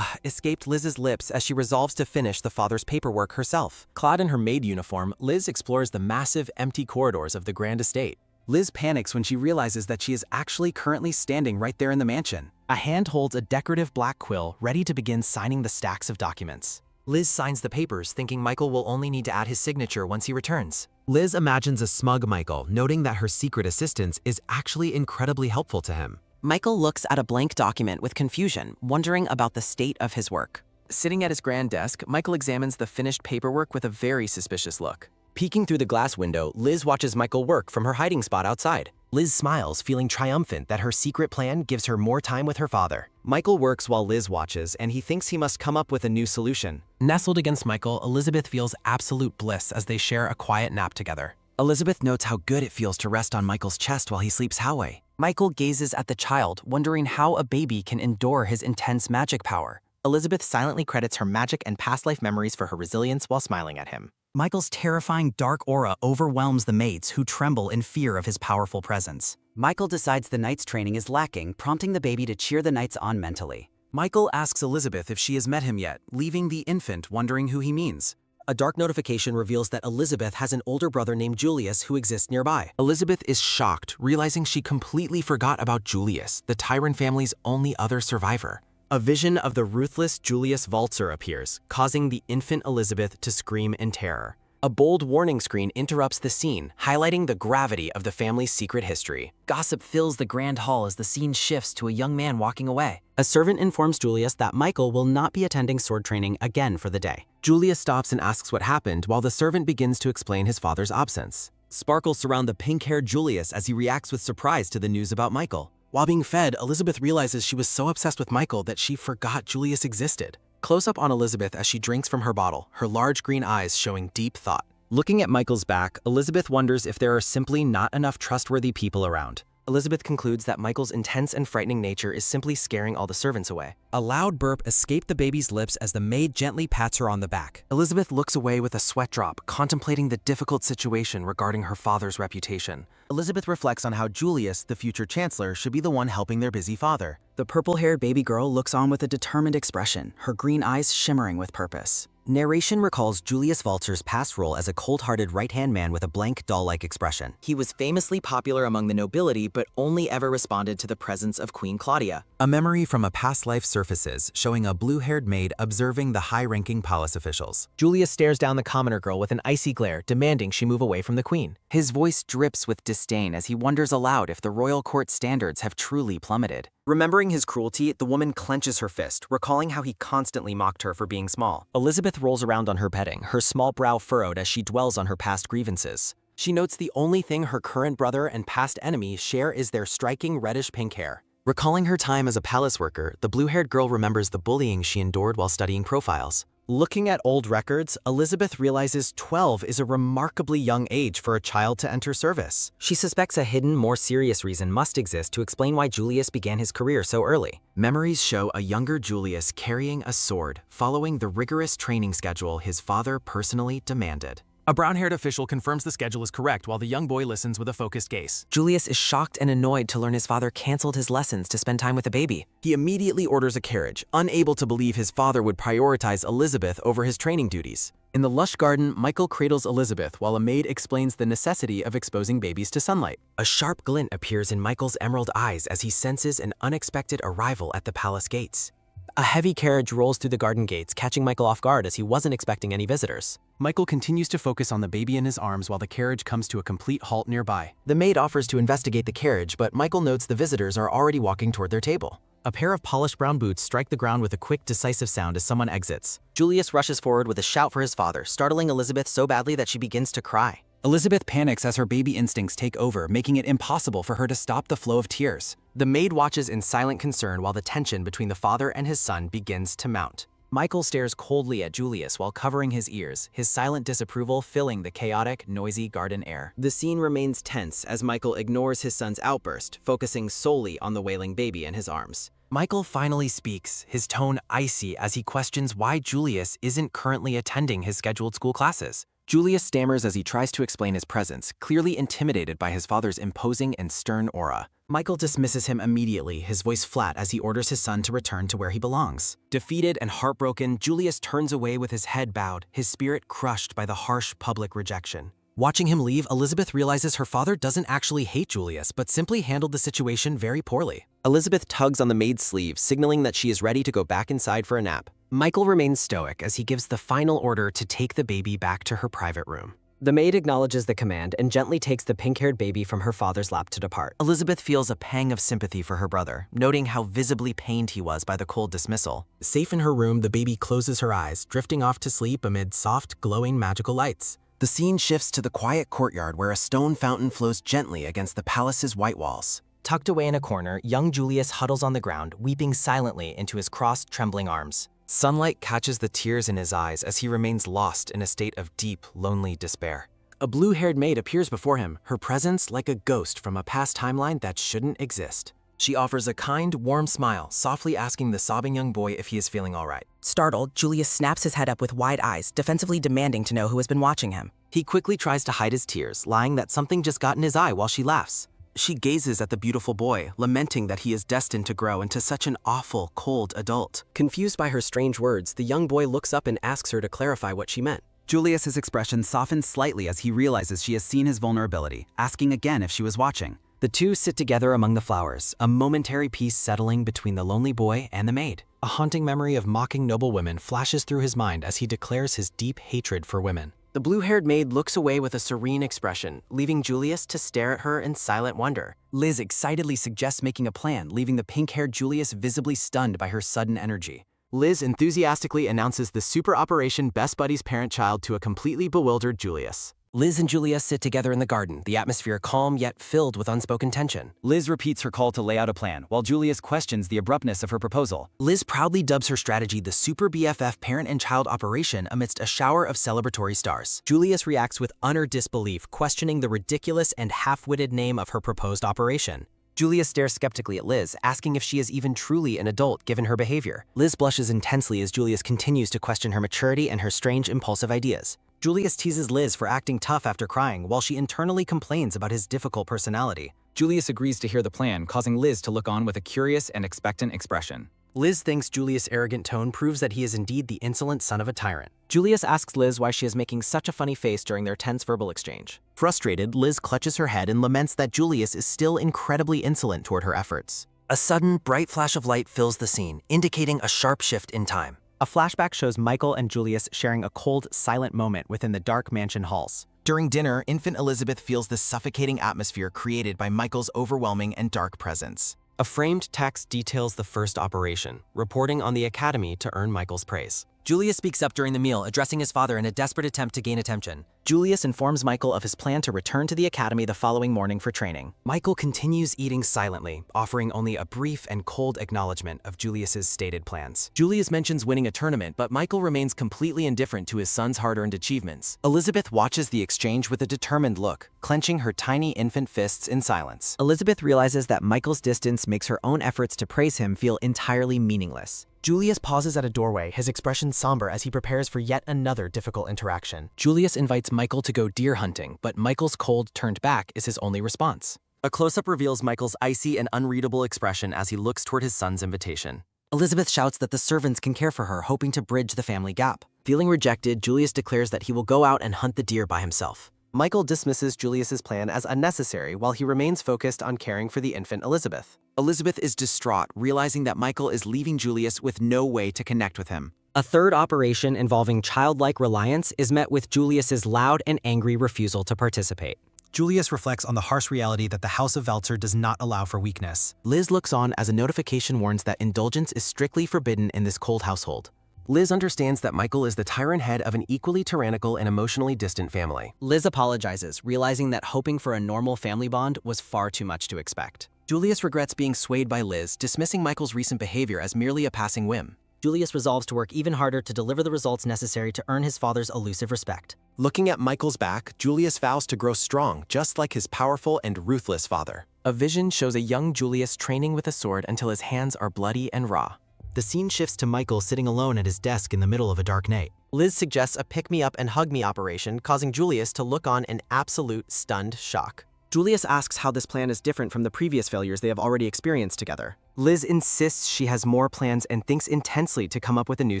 escaped Liz's lips as she resolves to finish the father's paperwork herself. Clad in her maid uniform, Liz explores the massive, empty corridors of the grand estate. Liz panics when she realizes that she is actually currently standing right there in the mansion. A hand holds a decorative black quill, ready to begin signing the stacks of documents. Liz signs the papers, thinking Michael will only need to add his signature once he returns. Liz imagines a smug Michael, noting that her secret assistance is actually incredibly helpful to him. Michael looks at a blank document with confusion, wondering about the state of his work. Sitting at his grand desk, Michael examines the finished paperwork with a very suspicious look. Peeking through the glass window, Liz watches Michael work from her hiding spot outside. Liz smiles, feeling triumphant that her secret plan gives her more time with her father. Michael works while Liz watches, and he thinks he must come up with a new solution. Nestled against Michael, Elizabeth feels absolute bliss as they share a quiet nap together. Elizabeth notes how good it feels to rest on Michael's chest while he sleeps Howay. Michael gazes at the child, wondering how a baby can endure his intense magic power. Elizabeth silently credits her magic and past life memories for her resilience while smiling at him. Michael's terrifying dark aura overwhelms the maids, who tremble in fear of his powerful presence. Michael decides the knight's training is lacking, prompting the baby to cheer the knights on mentally. Michael asks Elizabeth if she has met him yet, leaving the infant wondering who he means. A dark notification reveals that Elizabeth has an older brother named Julius who exists nearby. Elizabeth is shocked, realizing she completely forgot about Julius, the Tyrant family's only other survivor. A vision of the ruthless Julius Waltzer appears, causing the infant Elizabeth to scream in terror. A bold warning screen interrupts the scene, highlighting the gravity of the family's secret history. Gossip fills the grand hall as the scene shifts to a young man walking away. A servant informs Julius that Michael will not be attending sword training again for the day. Julius stops and asks what happened while the servant begins to explain his father's absence. Sparkles surround the pink-haired Julius as he reacts with surprise to the news about Michael. While being fed, Elizabeth realizes she was so obsessed with Michael that she forgot Julius existed. Close up on Elizabeth as she drinks from her bottle, her large green eyes showing deep thought. Looking at Michael's back, Elizabeth wonders if there are simply not enough trustworthy people around. Elizabeth concludes that Michael's intense and frightening nature is simply scaring all the servants away. A loud burp escaped the baby's lips as the maid gently pats her on the back. Elizabeth looks away with a sweat drop, contemplating the difficult situation regarding her father's reputation. Elizabeth reflects on how Julius, the future chancellor, should be the one helping their busy father. The purple-haired baby girl looks on with a determined expression, her green eyes shimmering with purpose. Narration recalls Julius Waltzer's past role as a cold-hearted right-hand man with a blank, doll-like expression. He was famously popular among the nobility, but only ever responded to the presence of Queen Claudia. A memory from a past life surfaces, showing a blue-haired maid observing the high-ranking palace officials. Julius stares down the commoner girl with an icy glare, demanding she move away from the queen. His voice drips with disdain as he wonders aloud if the royal court standards have truly plummeted. Remembering his cruelty, the woman clenches her fist, recalling how he constantly mocked her for being small. Elizabeth rolls around on her bedding, her small brow furrowed as she dwells on her past grievances. She notes the only thing her current brother and past enemy share is their striking reddish-pink hair. Recalling her time as a palace worker, the blue-haired girl remembers the bullying she endured while studying profiles. Looking at old records, Elizabeth realizes 12 is a remarkably young age for a child to enter service. She suspects a hidden, more serious reason must exist to explain why Julius began his career so early. Memories show a younger Julius carrying a sword, following the rigorous training schedule his father personally demanded. A brown-haired official confirms the schedule is correct while the young boy listens with a focused gaze. Julius is shocked and annoyed to learn his father canceled his lessons to spend time with the baby. He immediately orders a carriage, unable to believe his father would prioritize Elizabeth over his training duties. In the lush garden, Michael cradles Elizabeth while a maid explains the necessity of exposing babies to sunlight. A sharp glint appears in Michael's emerald eyes as he senses an unexpected arrival at the palace gates. A heavy carriage rolls through the garden gates, catching Michael off guard as he wasn't expecting any visitors. Michael continues to focus on the baby in his arms while the carriage comes to a complete halt nearby. The maid offers to investigate the carriage, but Michael notes the visitors are already walking toward their table. A pair of polished brown boots strike the ground with a quick, decisive sound as someone exits. Julius rushes forward with a shout for his father, startling Elizabeth so badly that she begins to cry. Elizabeth panics as her baby instincts take over, making it impossible for her to stop the flow of tears. The maid watches in silent concern while the tension between the father and his son begins to mount. Michael stares coldly at Julius while covering his ears, his silent disapproval filling the chaotic, noisy garden air. The scene remains tense as Michael ignores his son's outburst, focusing solely on the wailing baby in his arms. Michael finally speaks, his tone icy as he questions why Julius isn't currently attending his scheduled school classes. Julius stammers as he tries to explain his presence, clearly intimidated by his father's imposing and stern aura. Michael dismisses him immediately, his voice flat as he orders his son to return to where he belongs. Defeated and heartbroken, Julius turns away with his head bowed, his spirit crushed by the harsh public rejection. Watching him leave, Elizabeth realizes her father doesn't actually hate Julius, but simply handled the situation very poorly. Elizabeth tugs on the maid's sleeve, signaling that she is ready to go back inside for a nap. Michael remains stoic as he gives the final order to take the baby back to her private room. The maid acknowledges the command and gently takes the pink-haired baby from her father's lap to depart. Elizabeth feels a pang of sympathy for her brother, noting how visibly pained he was by the cold dismissal. Safe in her room, the baby closes her eyes, drifting off to sleep amid soft, glowing magical lights. The scene shifts to the quiet courtyard where a stone fountain flows gently against the palace's white walls. Tucked away in a corner, young Julius huddles on the ground, weeping silently into his crossed, trembling arms. Sunlight catches the tears in his eyes as he remains lost in a state of deep, lonely despair. A blue-haired maid appears before him, her presence like a ghost from a past timeline that shouldn't exist. She offers a kind, warm smile, softly asking the sobbing young boy if he is feeling all right. Startled, Julius snaps his head up with wide eyes, defensively demanding to know who has been watching him. He quickly tries to hide his tears, lying that something just got in his eye while she laughs. She gazes at the beautiful boy, lamenting that he is destined to grow into such an awful, cold adult. Confused by her strange words, the young boy looks up and asks her to clarify what she meant. Julius's expression softens slightly as he realizes she has seen his vulnerability, asking again if she was watching. The two sit together among the flowers, a momentary peace settling between the lonely boy and the maid. A haunting memory of mocking noble women flashes through his mind as he declares his deep hatred for women. The blue-haired maid looks away with a serene expression, leaving Julius to stare at her in silent wonder. Liz excitedly suggests making a plan, leaving the pink-haired Julius visibly stunned by her sudden energy. Liz enthusiastically announces the super Operation Best Buddies parent-child to a completely bewildered Julius. Liz and Julius sit together in the garden, the atmosphere calm yet filled with unspoken tension. Liz repeats her call to lay out a plan, while Julius questions the abruptness of her proposal. Liz proudly dubs her strategy the Super BFF Parent and Child Operation amidst a shower of celebratory stars. Julius reacts with utter disbelief, questioning the ridiculous and half-witted name of her proposed operation. Julius stares skeptically at Liz, asking if she is even truly an adult given her behavior. Liz blushes intensely as Julius continues to question her maturity and her strange, impulsive ideas. Julius teases Liz for acting tough after crying, while she internally complains about his difficult personality. Julius agrees to hear the plan, causing Liz to look on with a curious and expectant expression. Liz thinks Julius' arrogant tone proves that he is indeed the insolent son of a tyrant. Julius asks Liz why she is making such a funny face during their tense verbal exchange. Frustrated, Liz clutches her head and laments that Julius is still incredibly insolent toward her efforts. A sudden, bright flash of light fills the scene, indicating a sharp shift in time. A flashback shows Michael and Julius sharing a cold, silent moment within the dark mansion halls. During dinner, infant Elizabeth feels the suffocating atmosphere created by Michael's overwhelming and dark presence. A framed text details the first operation, reporting on the academy to earn Michael's praise. Julius speaks up during the meal, addressing his father in a desperate attempt to gain attention. Julius informs Michael of his plan to return to the academy the following morning for training. Michael continues eating silently, offering only a brief and cold acknowledgement of Julius's stated plans. Julius mentions winning a tournament, but Michael remains completely indifferent to his son's hard-earned achievements. Elizabeth watches the exchange with a determined look, clenching her tiny infant fists in silence. Elizabeth realizes that Michael's distance makes her own efforts to praise him feel entirely meaningless. Julius pauses at a doorway, his expression somber as he prepares for yet another difficult interaction. Julius invites Michael to go deer hunting, but Michael's cold turned back is his only response. A close-up reveals Michael's icy and unreadable expression as he looks toward his son's invitation. Elizabeth shouts that the servants can care for her, hoping to bridge the family gap. Feeling rejected, Julius declares that he will go out and hunt the deer by himself. Michael dismisses Julius's plan as unnecessary while he remains focused on caring for the infant Elizabeth. Elizabeth is distraught, realizing that Michael is leaving Julius with no way to connect with him. A third operation involving childlike reliance is met with Julius's loud and angry refusal to participate. Julius reflects on the harsh reality that the House of Veltzer does not allow for weakness. Liz looks on as a notification warns that indulgence is strictly forbidden in this cold household. Liz understands that Michael is the tyrant head of an equally tyrannical and emotionally distant family. Liz apologizes, realizing that hoping for a normal family bond was far too much to expect. Julius regrets being swayed by Liz, dismissing Michael's recent behavior as merely a passing whim. Julius resolves to work even harder to deliver the results necessary to earn his father's elusive respect. Looking at Michael's back, Julius vows to grow strong, just like his powerful and ruthless father. A vision shows a young Julius training with a sword until his hands are bloody and raw. The scene shifts to Michael sitting alone at his desk in the middle of a dark night. Liz suggests a pick-me-up and hug-me operation, causing Julius to look on in absolute stunned shock. Julius asks how this plan is different from the previous failures they have already experienced together. Liz insists she has more plans and thinks intensely to come up with a new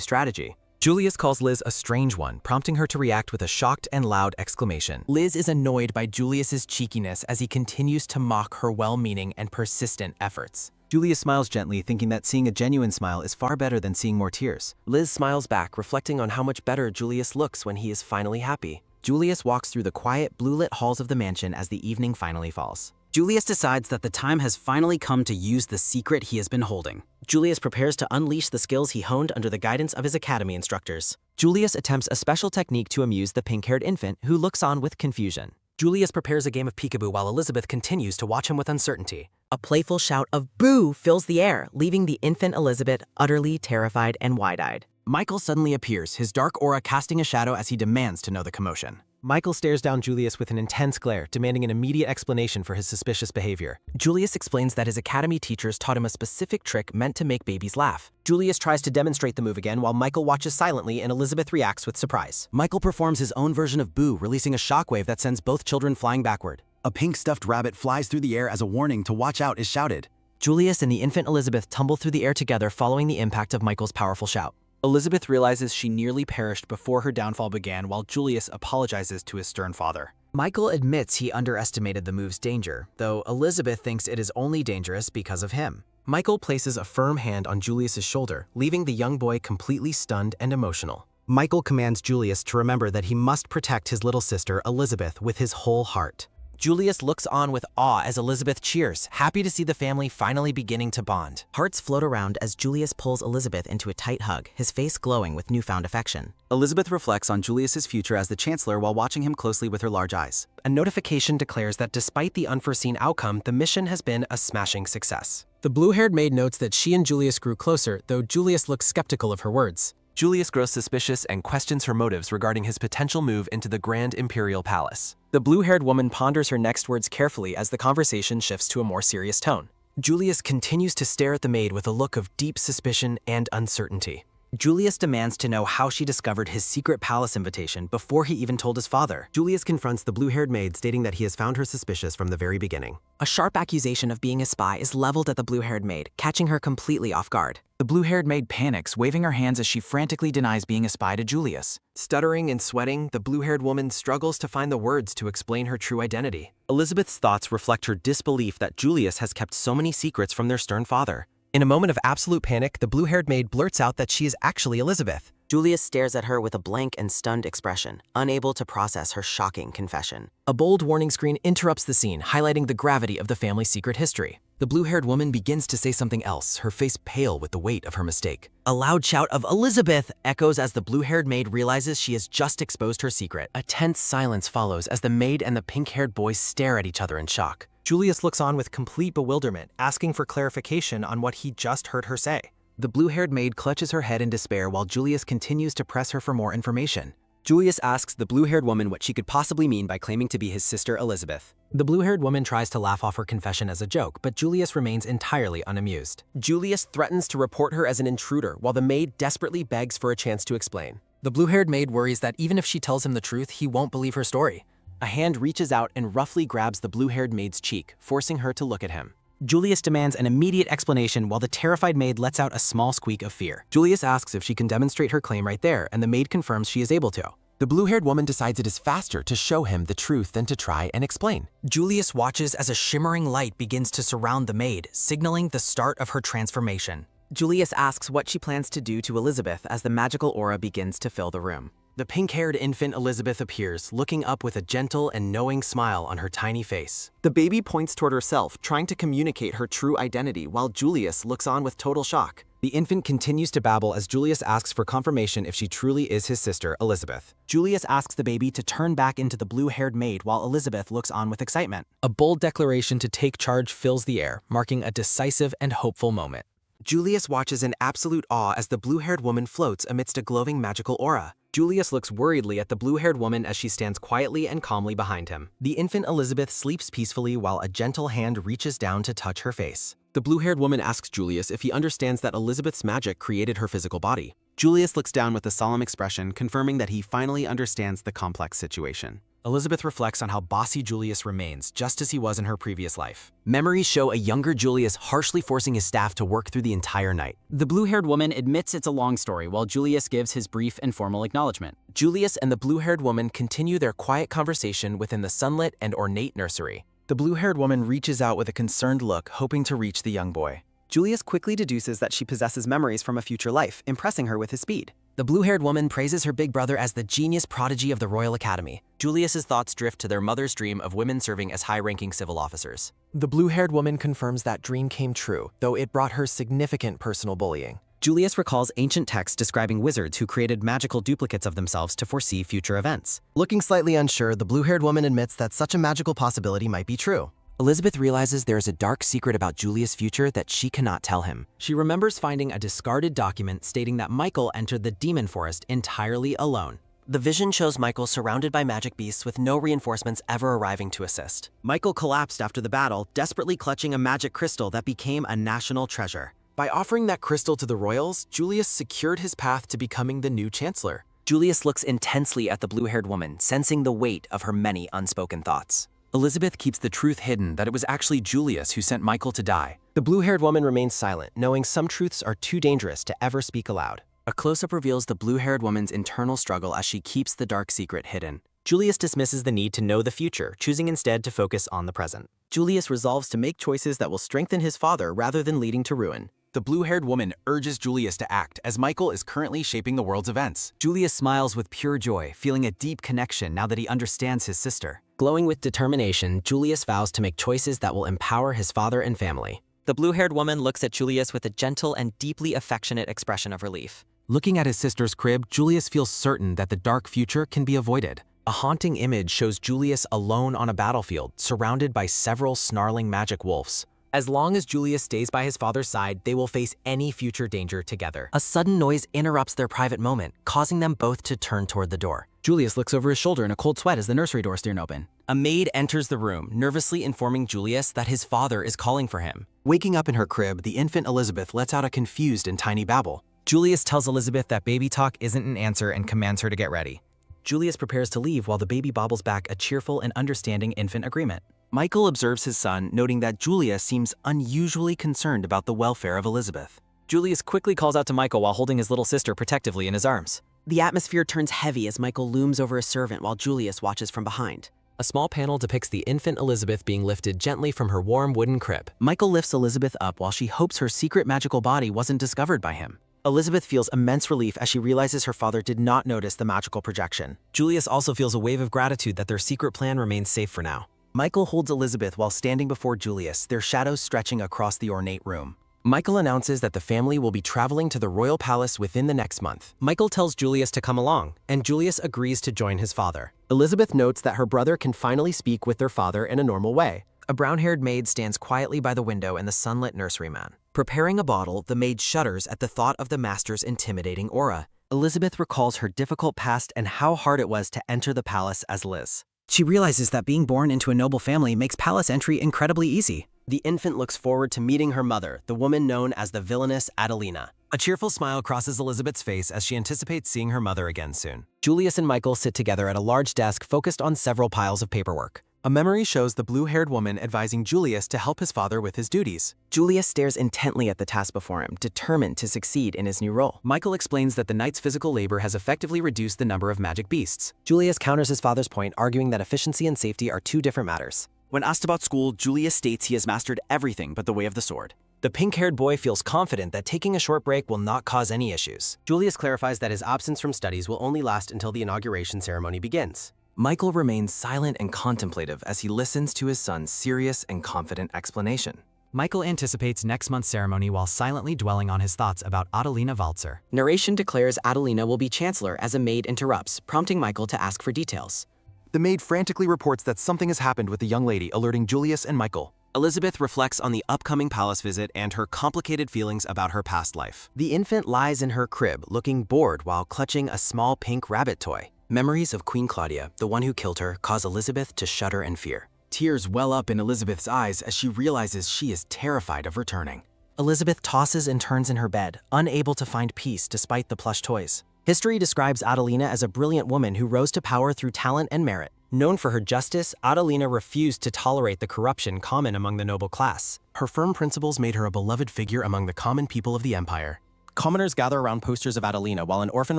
strategy. Julius calls Liz a strange one, prompting her to react with a shocked and loud exclamation. Liz is annoyed by Julius's cheekiness as he continues to mock her well-meaning and persistent efforts. Julius smiles gently, thinking that seeing a genuine smile is far better than seeing more tears. Liz smiles back, reflecting on how much better Julius looks when he is finally happy. Julius walks through the quiet, blue-lit halls of the mansion as the evening finally falls. Julius decides that the time has finally come to use the secret he has been holding. Julius prepares to unleash the skills he honed under the guidance of his academy instructors. Julius attempts a special technique to amuse the pink-haired infant, who looks on with confusion. Julius prepares a game of peekaboo while Elizabeth continues to watch him with uncertainty. A playful shout of "boo" fills the air, leaving the infant Elizabeth utterly terrified and wide-eyed. Michael suddenly appears, his dark aura casting a shadow as he demands to know the commotion. Michael stares down Julius with an intense glare, demanding an immediate explanation for his suspicious behavior. Julius explains that his academy teachers taught him a specific trick meant to make babies laugh. Julius tries to demonstrate the move again while Michael watches silently and Elizabeth reacts with surprise. Michael performs his own version of boo, releasing a shockwave that sends both children flying backward. A pink stuffed rabbit flies through the air as a warning to watch out is shouted. Julius and the infant Elizabeth tumble through the air together following the impact of Michael's powerful shout. Elizabeth realizes she nearly perished before her downfall began, while Julius apologizes to his stern father. Michael admits he underestimated the move's danger, though Elizabeth thinks it is only dangerous because of him. Michael places a firm hand on Julius's shoulder, leaving the young boy completely stunned and emotional. Michael commands Julius to remember that he must protect his little sister, Elizabeth, with his whole heart. Julius looks on with awe as Elizabeth cheers, happy to see the family finally beginning to bond. Hearts float around as Julius pulls Elizabeth into a tight hug, his face glowing with newfound affection. Elizabeth reflects on Julius's future as the Chancellor while watching him closely with her large eyes. A notification declares that despite the unforeseen outcome, the mission has been a smashing success. The blue-haired maid notes that she and Julius grew closer, though Julius looks skeptical of her words. Julius grows suspicious and questions her motives regarding his potential move into the Grand Imperial Palace. The blue-haired woman ponders her next words carefully as the conversation shifts to a more serious tone. Julius continues to stare at the maid with a look of deep suspicion and uncertainty. Julius demands to know how she discovered his secret palace invitation before he even told his father. Julius confronts the blue-haired maid, stating that he has found her suspicious from the very beginning. A sharp accusation of being a spy is leveled at the blue-haired maid, catching her completely off guard. The blue-haired maid panics, waving her hands as she frantically denies being a spy to Julius. Stuttering and sweating, the blue-haired woman struggles to find the words to explain her true identity. Elizabeth's thoughts reflect her disbelief that Julius has kept so many secrets from their stern father. In a moment of absolute panic, the blue-haired maid blurts out that she is actually Elizabeth. Julius stares at her with a blank and stunned expression, unable to process her shocking confession. A bold warning screen interrupts the scene, highlighting the gravity of the family's secret history. The blue-haired woman begins to say something else, her face pale with the weight of her mistake. A loud shout of "Elizabeth" echoes as the blue-haired maid realizes she has just exposed her secret. A tense silence follows as the maid and the pink-haired boy stare at each other in shock. Julius looks on with complete bewilderment, asking for clarification on what he just heard her say. The blue-haired maid clutches her head in despair while Julius continues to press her for more information. Julius asks the blue-haired woman what she could possibly mean by claiming to be his sister Elizabeth. The blue-haired woman tries to laugh off her confession as a joke, but Julius remains entirely unamused. Julius threatens to report her as an intruder while the maid desperately begs for a chance to explain. The blue-haired maid worries that even if she tells him the truth, he won't believe her story. A hand reaches out and roughly grabs the blue-haired maid's cheek, forcing her to look at him. Julius demands an immediate explanation while the terrified maid lets out a small squeak of fear. Julius asks if she can demonstrate her claim right there, and the maid confirms she is able to. The blue-haired woman decides it is faster to show him the truth than to try and explain. Julius watches as a shimmering light begins to surround the maid, signaling the start of her transformation. Julius asks what she plans to do to Elizabeth as the magical aura begins to fill the room. The pink-haired infant Elizabeth appears, looking up with a gentle and knowing smile on her tiny face. The baby points toward herself, trying to communicate her true identity, while Julius looks on with total shock. The infant continues to babble as Julius asks for confirmation if she truly is his sister, Elizabeth. Julius asks the baby to turn back into the blue-haired maid while Elizabeth looks on with excitement. A bold declaration to take charge fills the air, marking a decisive and hopeful moment. Julius watches in absolute awe as the blue-haired woman floats amidst a glowing magical aura. Julius looks worriedly at the blue-haired woman as she stands quietly and calmly behind him. The infant Elizabeth sleeps peacefully while a gentle hand reaches down to touch her face. The blue-haired woman asks Julius if he understands that Elizabeth's magic created her physical body. Julius looks down with a solemn expression, confirming that he finally understands the complex situation. Elizabeth reflects on how bossy Julius remains, just as he was in her previous life. Memories show a younger Julius harshly forcing his staff to work through the entire night. The blue-haired woman admits it's a long story, while Julius gives his brief and formal acknowledgement. Julius and the blue-haired woman continue their quiet conversation within the sunlit and ornate nursery. The blue-haired woman reaches out with a concerned look, hoping to reach the young boy. Julius quickly deduces that she possesses memories from a future life, impressing her with his speed. The blue-haired woman praises her big brother as the genius prodigy of the Royal Academy. Julius's thoughts drift to their mother's dream of women serving as high-ranking civil officers. The blue-haired woman confirms that dream came true, though it brought her significant personal bullying. Julius recalls ancient texts describing wizards who created magical duplicates of themselves to foresee future events. Looking slightly unsure, the blue-haired woman admits that such a magical possibility might be true. Elizabeth realizes there is a dark secret about Julius' future that she cannot tell him. She remembers finding a discarded document stating that Michael entered the demon forest entirely alone. The vision shows Michael surrounded by magic beasts with no reinforcements ever arriving to assist. Michael collapsed after the battle, desperately clutching a magic crystal that became a national treasure. By offering that crystal to the royals, Julius secured his path to becoming the new chancellor. Julius looks intensely at the blue-haired woman, sensing the weight of her many unspoken thoughts. Elizabeth keeps the truth hidden that it was actually Julius who sent Michael to die. The blue-haired woman remains silent, knowing some truths are too dangerous to ever speak aloud. A close-up reveals the blue-haired woman's internal struggle as she keeps the dark secret hidden. Julius dismisses the need to know the future, choosing instead to focus on the present. Julius resolves to make choices that will strengthen his father rather than leading to ruin. The blue-haired woman urges Julius to act, as Michael is currently shaping the world's events. Julius smiles with pure joy, feeling a deep connection now that he understands his sister. Glowing with determination, Julius vows to make choices that will empower his father and family. The blue-haired woman looks at Julius with a gentle and deeply affectionate expression of relief. Looking at his sister's crib, Julius feels certain that the dark future can be avoided. A haunting image shows Julius alone on a battlefield, surrounded by several snarling magic wolves. As long as Julius stays by his father's side, they will face any future danger together. A sudden noise interrupts their private moment, causing them both to turn toward the door. Julius looks over his shoulder in a cold sweat as the nursery doors stand open. A maid enters the room, nervously informing Julius that his father is calling for him. Waking up in her crib, the infant Elizabeth lets out a confused and tiny babble. Julius tells Elizabeth that baby talk isn't an answer and commands her to get ready. Julius prepares to leave while the baby bobbles back a cheerful and understanding infant agreement. Michael observes his son, noting that Julia seems unusually concerned about the welfare of Elizabeth. Julius quickly calls out to Michael while holding his little sister protectively in his arms. The atmosphere turns heavy as Michael looms over a servant while Julius watches from behind. A small panel depicts the infant Elizabeth being lifted gently from her warm wooden crib. Michael lifts Elizabeth up while she hopes her secret magical body wasn't discovered by him. Elizabeth feels immense relief as she realizes her father did not notice the magical projection. Julius also feels a wave of gratitude that their secret plan remains safe for now. Michael holds Elizabeth while standing before Julius, their shadows stretching across the ornate room. Michael announces that the family will be traveling to the royal palace within the next month. Michael tells Julius to come along, and Julius agrees to join his father. Elizabeth notes that her brother can finally speak with their father in a normal way. A brown-haired maid stands quietly by the window in the sunlit nurseryman. Preparing a bottle, the maid shudders at the thought of the master's intimidating aura. Elizabeth recalls her difficult past and how hard it was to enter the palace as Liz. She realizes that being born into a noble family makes palace entry incredibly easy. The infant looks forward to meeting her mother, the woman known as the villainous Adelina. A cheerful smile crosses Elizabeth's face as she anticipates seeing her mother again soon. Julius and Michael sit together at a large desk focused on several piles of paperwork. A memory shows the blue-haired woman advising Julius to help his father with his duties. Julius stares intently at the task before him, determined to succeed in his new role. Michael explains that the knight's physical labor has effectively reduced the number of magic beasts. Julius counters his father's point, arguing that efficiency and safety are two different matters. When asked about school, Julius states he has mastered everything but the way of the sword. The pink-haired boy feels confident that taking a short break will not cause any issues. Julius clarifies that his absence from studies will only last until the inauguration ceremony begins. Michael remains silent and contemplative as he listens to his son's serious and confident explanation. Michael anticipates next month's ceremony while silently dwelling on his thoughts about Adelina Walzer. Narration declares Adelina will be chancellor as a maid interrupts, prompting Michael to ask for details. The maid frantically reports that something has happened with the young lady, alerting Julius and Michael. Elizabeth reflects on the upcoming palace visit and her complicated feelings about her past life. The infant lies in her crib, looking bored while clutching a small pink rabbit toy. Memories of Queen Claudia, the one who killed her, cause Elizabeth to shudder in fear. Tears well up in Elizabeth's eyes as she realizes she is terrified of returning. Elizabeth tosses and turns in her bed, unable to find peace despite the plush toys. History describes Adelina as a brilliant woman who rose to power through talent and merit. Known for her justice, Adelina refused to tolerate the corruption common among the noble class. Her firm principles made her a beloved figure among the common people of the empire. Commoners gather around posters of Adelina while an orphan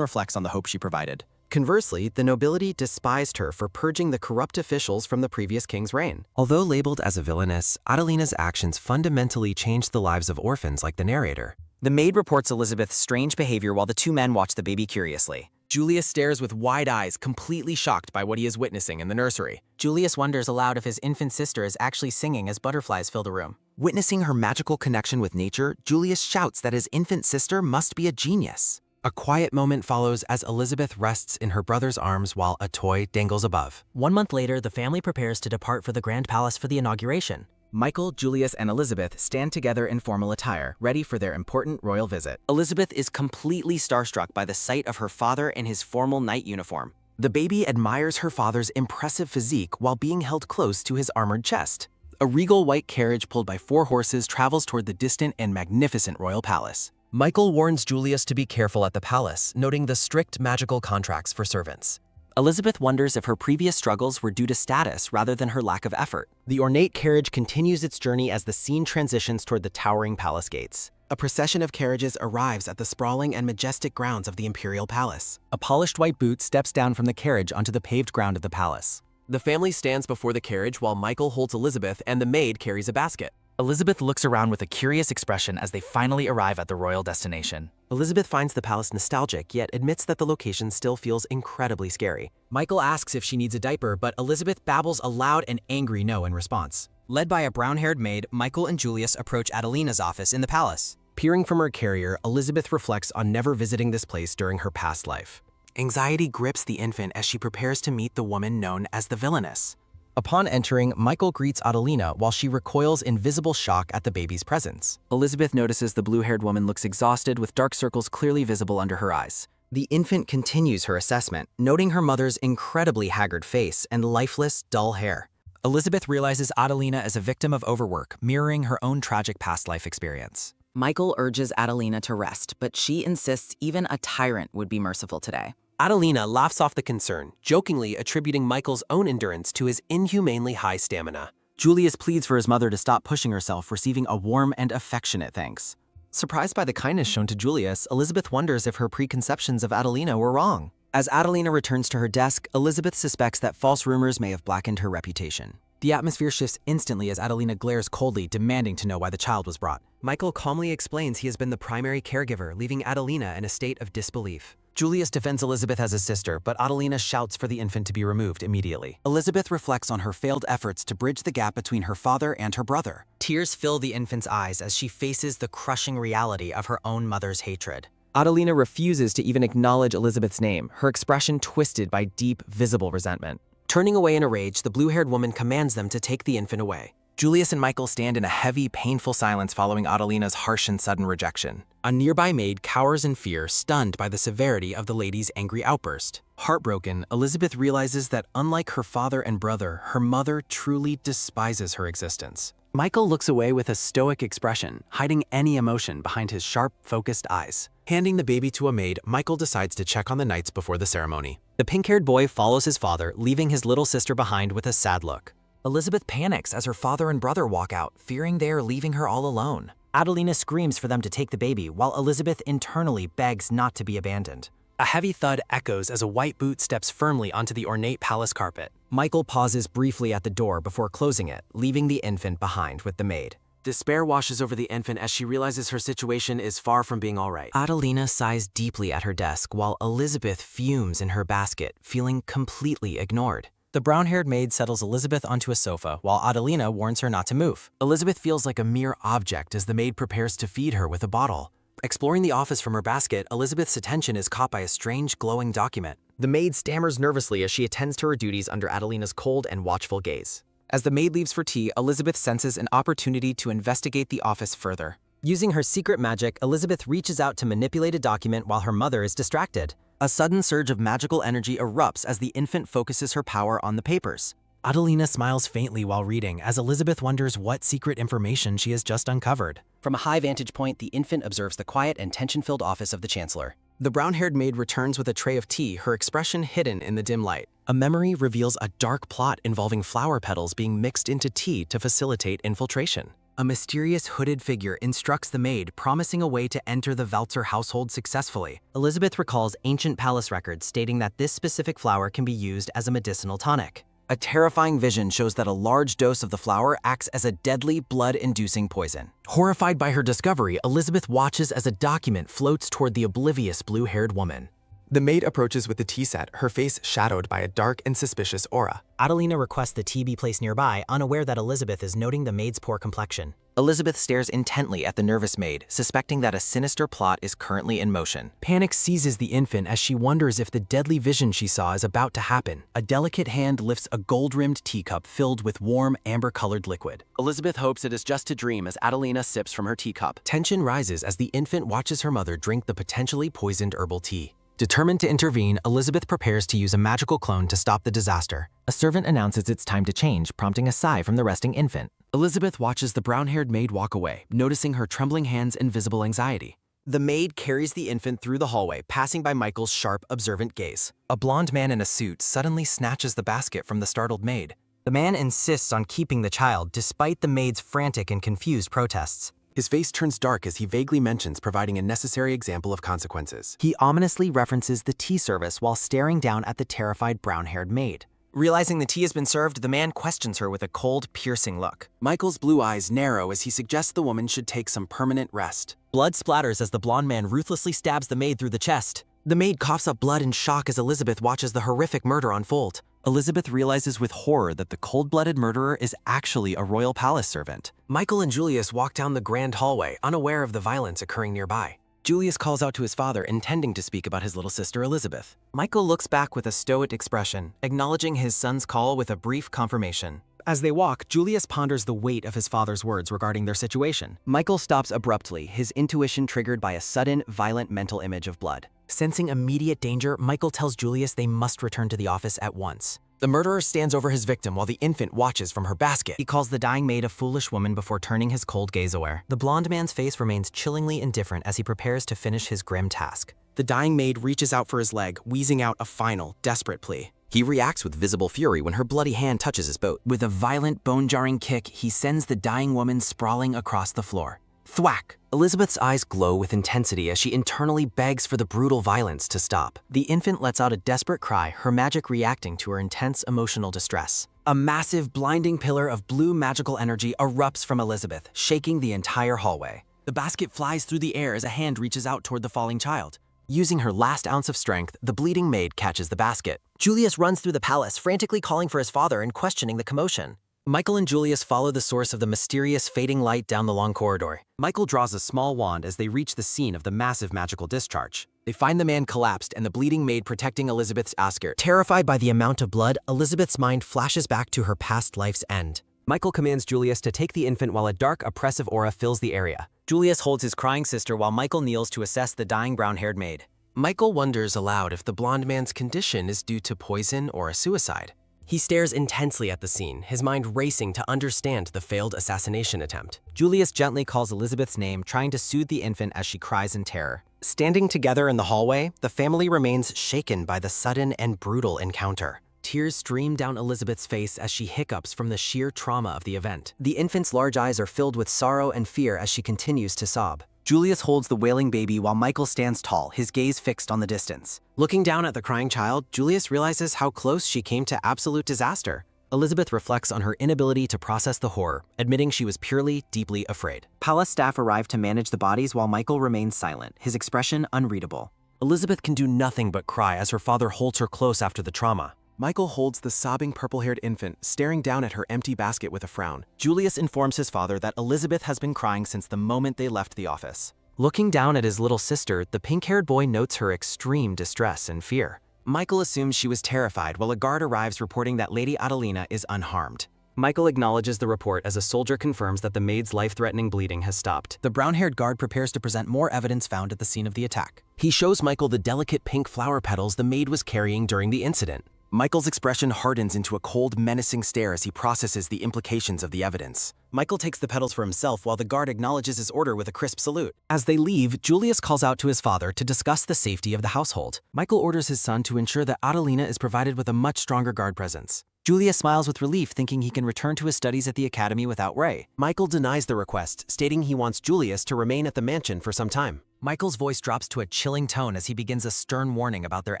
reflects on the hope she provided. Conversely, the nobility despised her for purging the corrupt officials from the previous king's reign. Although labeled as a villainess, Adelina's actions fundamentally changed the lives of orphans like the narrator. The maid reports Elizabeth's strange behavior while the two men watch the baby curiously. Julius stares with wide eyes, completely shocked by what he is witnessing in the nursery. Julius wonders aloud if his infant sister is actually singing as butterflies fill the room. Witnessing her magical connection with nature, Julius shouts that his infant sister must be a genius. A quiet moment follows as Elizabeth rests in her brother's arms while a toy dangles above. 1 month later, the family prepares to depart for the Grand Palace for the inauguration. Michael, Julius, and Elizabeth stand together in formal attire, ready for their important royal visit. Elizabeth is completely starstruck by the sight of her father in his formal knight uniform. The baby admires her father's impressive physique while being held close to his armored chest. A regal white carriage pulled by 4 horses travels toward the distant and magnificent royal palace. Michael warns Julius to be careful at the palace, noting the strict magical contracts for servants. Elizabeth wonders if her previous struggles were due to status rather than her lack of effort. The ornate carriage continues its journey as the scene transitions toward the towering palace gates. A procession of carriages arrives at the sprawling and majestic grounds of the imperial palace. A polished white boot steps down from the carriage onto the paved ground of the palace. The family stands before the carriage while Michael holds Elizabeth and the maid carries a basket. Elizabeth looks around with a curious expression as they finally arrive at the royal destination. Elizabeth finds the palace nostalgic, yet admits that the location still feels incredibly scary. Michael asks if she needs a diaper, but Elizabeth babbles a loud and angry no in response. Led by a brown-haired maid, Michael and Julius approach Adelina's office in the palace. Peering from her carrier, Elizabeth reflects on never visiting this place during her past life. Anxiety grips the infant as she prepares to meet the woman known as the villainess. Upon entering, Michael greets Adelina while she recoils in visible shock at the baby's presence. Elizabeth notices the blue-haired woman looks exhausted with dark circles clearly visible under her eyes. The infant continues her assessment, noting her mother's incredibly haggard face and lifeless, dull hair. Elizabeth realizes Adelina is a victim of overwork, mirroring her own tragic past life experience. Michael urges Adelina to rest, but she insists even a tyrant would be merciful today. Adelina laughs off the concern, jokingly attributing Michael's own endurance to his inhumanely high stamina. Julius pleads for his mother to stop pushing herself, receiving a warm and affectionate thanks. Surprised by the kindness shown to Julius, Elizabeth wonders if her preconceptions of Adelina were wrong. As Adelina returns to her desk, Elizabeth suspects that false rumors may have blackened her reputation. The atmosphere shifts instantly as Adelina glares coldly, demanding to know why the child was brought. Michael calmly explains he has been the primary caregiver, leaving Adelina in a state of disbelief. Julius defends Elizabeth as his sister, but Adelina shouts for the infant to be removed immediately. Elizabeth reflects on her failed efforts to bridge the gap between her father and her brother. Tears fill the infant's eyes as she faces the crushing reality of her own mother's hatred. Adelina refuses to even acknowledge Elizabeth's name, her expression twisted by deep, visible resentment. Turning away in a rage, the blue-haired woman commands them to take the infant away. Julius and Michael stand in a heavy, painful silence following Adelina's harsh and sudden rejection. A nearby maid cowers in fear, stunned by the severity of the lady's angry outburst. Heartbroken, Elizabeth realizes that unlike her father and brother, her mother truly despises her existence. Michael looks away with a stoic expression, hiding any emotion behind his sharp, focused eyes. Handing the baby to a maid, Michael decides to check on the knights before the ceremony. The pink-haired boy follows his father, leaving his little sister behind with a sad look. Elizabeth panics as her father and brother walk out, fearing they are leaving her all alone. Adelina screams for them to take the baby, while Elizabeth internally begs not to be abandoned. A heavy thud echoes as a white boot steps firmly onto the ornate palace carpet. Michael pauses briefly at the door before closing it, leaving the infant behind with the maid. Despair washes over the infant as she realizes her situation is far from being all right. Adelina sighs deeply at her desk while Elizabeth fumes in her basket, feeling completely ignored. The brown-haired maid settles Elizabeth onto a sofa, while Adelina warns her not to move. Elizabeth feels like a mere object as the maid prepares to feed her with a bottle. Exploring the office from her basket, Elizabeth's attention is caught by a strange, glowing document. The maid stammers nervously as she attends to her duties under Adelina's cold and watchful gaze. As the maid leaves for tea, Elizabeth senses an opportunity to investigate the office further. Using her secret magic, Elizabeth reaches out to manipulate a document while her mother is distracted. A sudden surge of magical energy erupts as the infant focuses her power on the papers. Adelina smiles faintly while reading as Elizabeth wonders what secret information she has just uncovered. From a high vantage point, the infant observes the quiet and tension-filled office of the Chancellor. The brown-haired maid returns with a tray of tea, her expression hidden in the dim light. A memory reveals a dark plot involving flower petals being mixed into tea to facilitate infiltration. A mysterious hooded figure instructs the maid, promising a way to enter the Walzer household successfully. Elizabeth recalls ancient palace records stating that this specific flower can be used as a medicinal tonic. A terrifying vision shows that a large dose of the flower acts as a deadly, blood-inducing poison. Horrified by her discovery, Elizabeth watches as a document floats toward the oblivious blue-haired woman. The maid approaches with the tea set, her face shadowed by a dark and suspicious aura. Adelina requests the tea be placed nearby, unaware that Elizabeth is noting the maid's poor complexion. Elizabeth stares intently at the nervous maid, suspecting that a sinister plot is currently in motion. Panic seizes the infant as she wonders if the deadly vision she saw is about to happen. A delicate hand lifts a gold-rimmed teacup filled with warm, amber-colored liquid. Elizabeth hopes it is just a dream as Adelina sips from her teacup. Tension rises as the infant watches her mother drink the potentially poisoned herbal tea. Determined to intervene, Elizabeth prepares to use a magical clone to stop the disaster. A servant announces it's time to change, prompting a sigh from the resting infant. Elizabeth watches the brown-haired maid walk away, noticing her trembling hands and visible anxiety. The maid carries the infant through the hallway, passing by Michael's sharp, observant gaze. A blond man in a suit suddenly snatches the basket from the startled maid. The man insists on keeping the child despite the maid's frantic and confused protests. His face turns dark as he vaguely mentions providing a necessary example of consequences. He ominously references the tea service while staring down at the terrified brown-haired maid. Realizing the tea has been served, the man questions her with a cold, piercing look. Michael's blue eyes narrow as he suggests the woman should take some permanent rest. Blood splatters as the blonde man ruthlessly stabs the maid through the chest. The maid coughs up blood in shock as Elizabeth watches the horrific murder unfold. Elizabeth realizes with horror that the cold-blooded murderer is actually a royal palace servant. Michael and Julius walk down the grand hallway, unaware of the violence occurring nearby. Julius calls out to his father, intending to speak about his little sister Elizabeth. Michael looks back with a stoic expression, acknowledging his son's call with a brief confirmation. As they walk, Julius ponders the weight of his father's words regarding their situation. Michael stops abruptly, his intuition triggered by a sudden, violent mental image of blood. Sensing immediate danger, Michael tells Julius they must return to the office at once. The murderer stands over his victim while the infant watches from her basket. He calls the dying maid a foolish woman before turning his cold gaze away. The blonde man's face remains chillingly indifferent as he prepares to finish his grim task. The dying maid reaches out for his leg, wheezing out a final, desperate plea. He reacts with visible fury when her bloody hand touches his boat. With a violent, bone-jarring kick, he sends the dying woman sprawling across the floor. Thwack! Elizabeth's eyes glow with intensity as she internally begs for the brutal violence to stop. The infant lets out a desperate cry, her magic reacting to her intense emotional distress. A massive, blinding pillar of blue magical energy erupts from Elizabeth, shaking the entire hallway. The basket flies through the air as a hand reaches out toward the falling child. Using her last ounce of strength, the bleeding maid catches the basket. Julius runs through the palace, frantically calling for his father and questioning the commotion. Michael and Julius follow the source of the mysterious fading light down the long corridor. Michael draws a small wand as they reach the scene of the massive magical discharge. They find the man collapsed and the bleeding maid protecting Elizabeth's skirt. Terrified by the amount of blood, Elizabeth's mind flashes back to her past life's end. Michael commands Julius to take the infant while a dark, oppressive aura fills the area. Julius holds his crying sister while Michael kneels to assess the dying brown-haired maid. Michael wonders aloud if the blonde man's condition is due to poison or a suicide. He stares intensely at the scene, his mind racing to understand the failed assassination attempt. Julius gently calls Elizabeth's name, trying to soothe the infant as she cries in terror. Standing together in the hallway, the family remains shaken by the sudden and brutal encounter. Tears stream down Elizabeth's face as she hiccups from the sheer trauma of the event. The infant's large eyes are filled with sorrow and fear as she continues to sob. Julius holds the wailing baby while Michael stands tall, his gaze fixed on the distance. Looking down at the crying child, Julius realizes how close she came to absolute disaster. Elizabeth reflects on her inability to process the horror, admitting she was purely, deeply afraid. Palace staff arrive to manage the bodies while Michael remains silent, his expression unreadable. Elizabeth can do nothing but cry as her father holds her close after the trauma. Michael holds the sobbing purple-haired infant, staring down at her empty basket with a frown. Julius informs his father that Elizabeth has been crying since the moment they left the office. Looking down at his little sister, the pink-haired boy notes her extreme distress and fear. Michael assumes she was terrified while a guard arrives reporting that Lady Adelina is unharmed. Michael acknowledges the report as a soldier confirms that the maid's life-threatening bleeding has stopped. The brown-haired guard prepares to present more evidence found at the scene of the attack. He shows Michael the delicate pink flower petals the maid was carrying during the incident. Michael's expression hardens into a cold, menacing stare as he processes the implications of the evidence. Michael takes the petals for himself while the guard acknowledges his order with a crisp salute. As they leave, Julius calls out to his father to discuss the safety of the household. Michael orders his son to ensure that Adelina is provided with a much stronger guard presence. Julius smiles with relief, thinking he can return to his studies at the academy without Ray. Michael denies the request, stating he wants Julius to remain at the mansion for some time. Michael's voice drops to a chilling tone as he begins a stern warning about their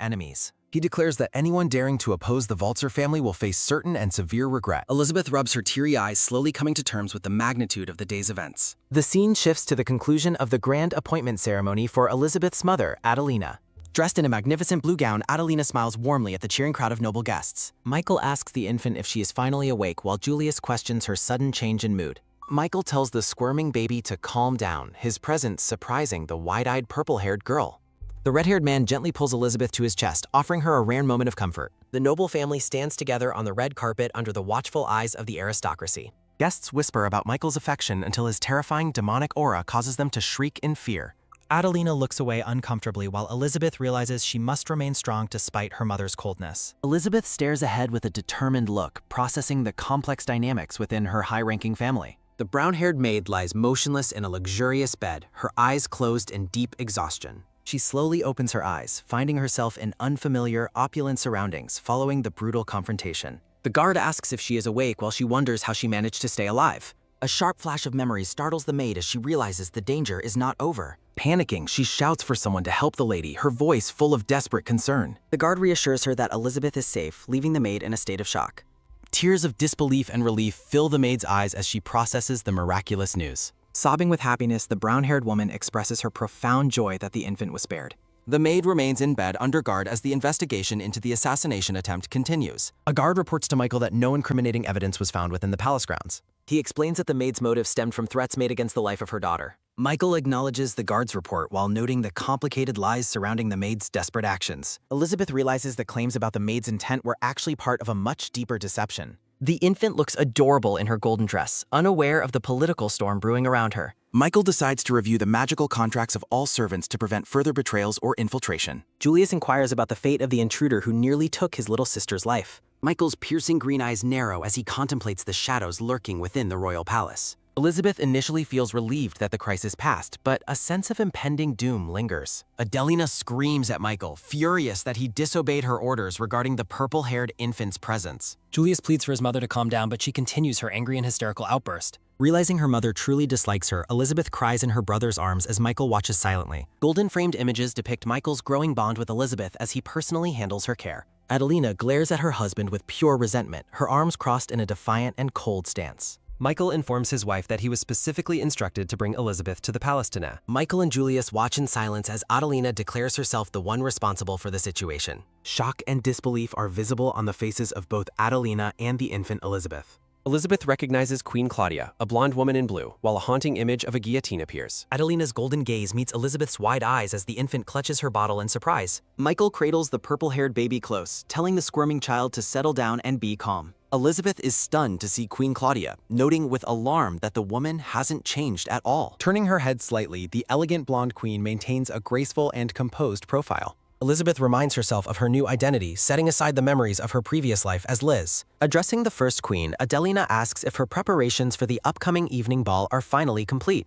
enemies. He declares that anyone daring to oppose the Walzer family will face certain and severe regret. Elizabeth rubs her teary eyes, slowly coming to terms with the magnitude of the day's events. The scene shifts to the conclusion of the grand appointment ceremony for Elizabeth's mother, Adelina. Dressed in a magnificent blue gown, Adelina smiles warmly at the cheering crowd of noble guests. Michael asks the infant if she is finally awake, while Julius questions her sudden change in mood. Michael tells the squirming baby to calm down, his presence surprising the wide-eyed purple-haired girl. The red-haired man gently pulls Elizabeth to his chest, offering her a rare moment of comfort. The noble family stands together on the red carpet under the watchful eyes of the aristocracy. Guests whisper about Michael's affection until his terrifying demonic aura causes them to shriek in fear. Adelina looks away uncomfortably while Elizabeth realizes she must remain strong despite her mother's coldness. Elizabeth stares ahead with a determined look, processing the complex dynamics within her high-ranking family. The brown-haired maid lies motionless in a luxurious bed, her eyes closed in deep exhaustion. She slowly opens her eyes, finding herself in unfamiliar, opulent surroundings following the brutal confrontation. The guard asks if she is awake while she wonders how she managed to stay alive. A sharp flash of memory startles the maid as she realizes the danger is not over. Panicking, she shouts for someone to help the lady, her voice full of desperate concern. The guard reassures her that Elizabeth is safe, leaving the maid in a state of shock. Tears of disbelief and relief fill the maid's eyes as she processes the miraculous news. Sobbing with happiness, the brown-haired woman expresses her profound joy that the infant was spared. The maid remains in bed under guard as the investigation into the assassination attempt continues. A guard reports to Michael that no incriminating evidence was found within the palace grounds. He explains that the maid's motive stemmed from threats made against the life of her daughter. Michael acknowledges the guard's report while noting the complicated lies surrounding the maid's desperate actions. Elizabeth realizes the claims about the maid's intent were actually part of a much deeper deception. The infant looks adorable in her golden dress, unaware of the political storm brewing around her. Michael decides to review the magical contracts of all servants to prevent further betrayals or infiltration. Julius inquires about the fate of the intruder who nearly took his little sister's life. Michael's piercing green eyes narrow as he contemplates the shadows lurking within the royal palace. Elizabeth initially feels relieved that the crisis passed, but a sense of impending doom lingers. Adelina screams at Michael, furious that he disobeyed her orders regarding the purple-haired infant's presence. Julius pleads for his mother to calm down, but she continues her angry and hysterical outburst. Realizing her mother truly dislikes her, Elizabeth cries in her brother's arms as Michael watches silently. Golden-framed images depict Michael's growing bond with Elizabeth as he personally handles her care. Adelina glares at her husband with pure resentment, her arms crossed in a defiant and cold stance. Michael informs his wife that he was specifically instructed to bring Elizabeth to the palace tonight. Michael and Julius watch in silence as Adelina declares herself the one responsible for the situation. Shock and disbelief are visible on the faces of both Adelina and the infant Elizabeth. Elizabeth recognizes Queen Claudia, a blonde woman in blue, while a haunting image of a guillotine appears. Adelina's golden gaze meets Elizabeth's wide eyes as the infant clutches her bottle in surprise. Michael cradles the purple-haired baby close, telling the squirming child to settle down and be calm. Elizabeth is stunned to see Queen Claudia, noting with alarm that the woman hasn't changed at all. Turning her head slightly, the elegant blonde queen maintains a graceful and composed profile. Elizabeth reminds herself of her new identity, setting aside the memories of her previous life as Liz. Addressing the first queen, Adelina asks if her preparations for the upcoming evening ball are finally complete.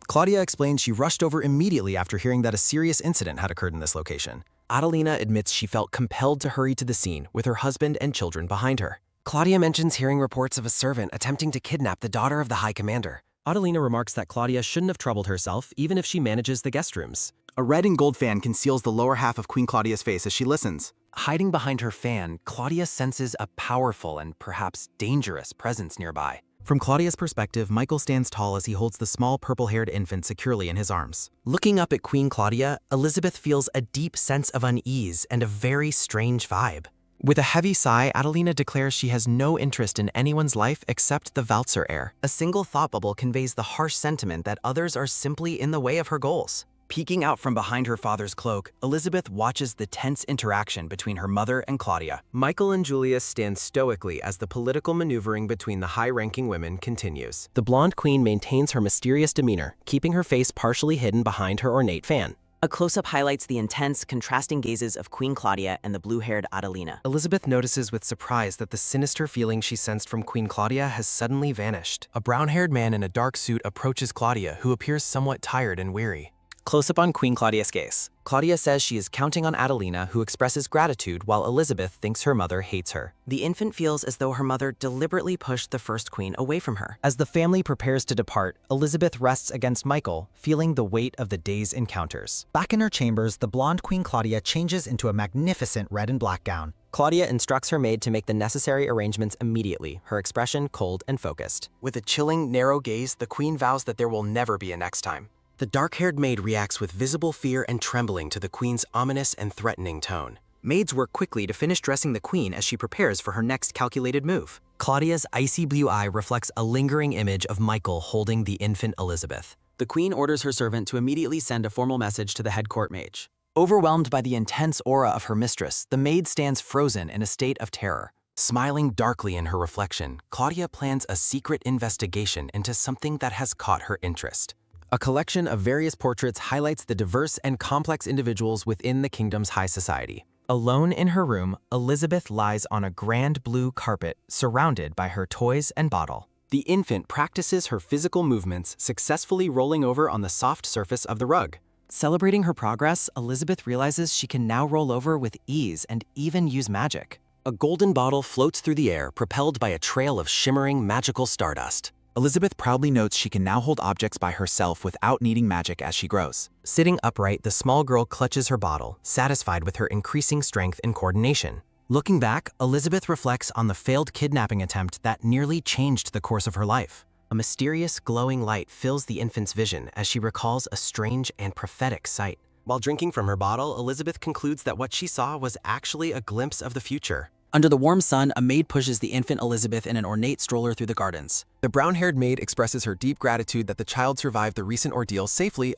Claudia explains she rushed over immediately after hearing that a serious incident had occurred in this location. Adelina admits she felt compelled to hurry to the scene with her husband and children behind her. Claudia mentions hearing reports of a servant attempting to kidnap the daughter of the High Commander. Adelina remarks that Claudia shouldn't have troubled herself, even if she manages the guest rooms. A red and gold fan conceals the lower half of Queen Claudia's face as she listens. Hiding behind her fan, Claudia senses a powerful and perhaps dangerous presence nearby. From Claudia's perspective, Michael stands tall as he holds the small purple-haired infant securely in his arms. Looking up at Queen Claudia, Elizabeth feels a deep sense of unease and a very strange vibe. With a heavy sigh, Adelina declares she has no interest in anyone's life except the Walzer heir. A single thought bubble conveys the harsh sentiment that others are simply in the way of her goals. Peeking out from behind her father's cloak, Elizabeth watches the tense interaction between her mother and Claudia. Michael and Julius stand stoically as the political maneuvering between the high-ranking women continues. The blonde queen maintains her mysterious demeanor, keeping her face partially hidden behind her ornate fan. A close-up highlights the intense, contrasting gazes of Queen Claudia and the blue-haired Adelina. Elizabeth notices with surprise that the sinister feeling she sensed from Queen Claudia has suddenly vanished. A brown-haired man in a dark suit approaches Claudia, who appears somewhat tired and weary. Close-up on Queen Claudia's gaze. Claudia says she is counting on Adelina, who expresses gratitude while Elizabeth thinks her mother hates her. The infant feels as though her mother deliberately pushed the first queen away from her. As the family prepares to depart, Elizabeth rests against Michael, feeling the weight of the day's encounters. Back in her chambers, the blonde Queen Claudia changes into a magnificent red and black gown. Claudia instructs her maid to make the necessary arrangements immediately, her expression cold and focused. With a chilling, narrow gaze, the queen vows that there will never be a next time. The dark-haired maid reacts with visible fear and trembling to the queen's ominous and threatening tone. Maids work quickly to finish dressing the queen as she prepares for her next calculated move. Claudia's icy blue eye reflects a lingering image of Michael holding the infant Elizabeth. The queen orders her servant to immediately send a formal message to the head court mage. Overwhelmed by the intense aura of her mistress, the maid stands frozen in a state of terror. Smiling darkly in her reflection, Claudia plans a secret investigation into something that has caught her interest. A collection of various portraits highlights the diverse and complex individuals within the kingdom's high society. Alone in her room, Elizabeth lies on a grand blue carpet, surrounded by her toys and bottle. The infant practices her physical movements, successfully rolling over on the soft surface of the rug. Celebrating her progress, Elizabeth realizes she can now roll over with ease and even use magic. A golden bottle floats through the air, propelled by a trail of shimmering magical stardust. Elizabeth proudly notes she can now hold objects by herself without needing magic as she grows. Sitting upright, the small girl clutches her bottle, satisfied with her increasing strength and coordination. Looking back, Elizabeth reflects on the failed kidnapping attempt that nearly changed the course of her life. A mysterious, glowing light fills the infant's vision as she recalls a strange and prophetic sight. While drinking from her bottle, Elizabeth concludes that what she saw was actually a glimpse of the future. Under the warm sun, a maid pushes the infant Elizabeth in an ornate stroller through the gardens. The brown-haired maid expresses her deep gratitude that the child survived the recent ordeal safely.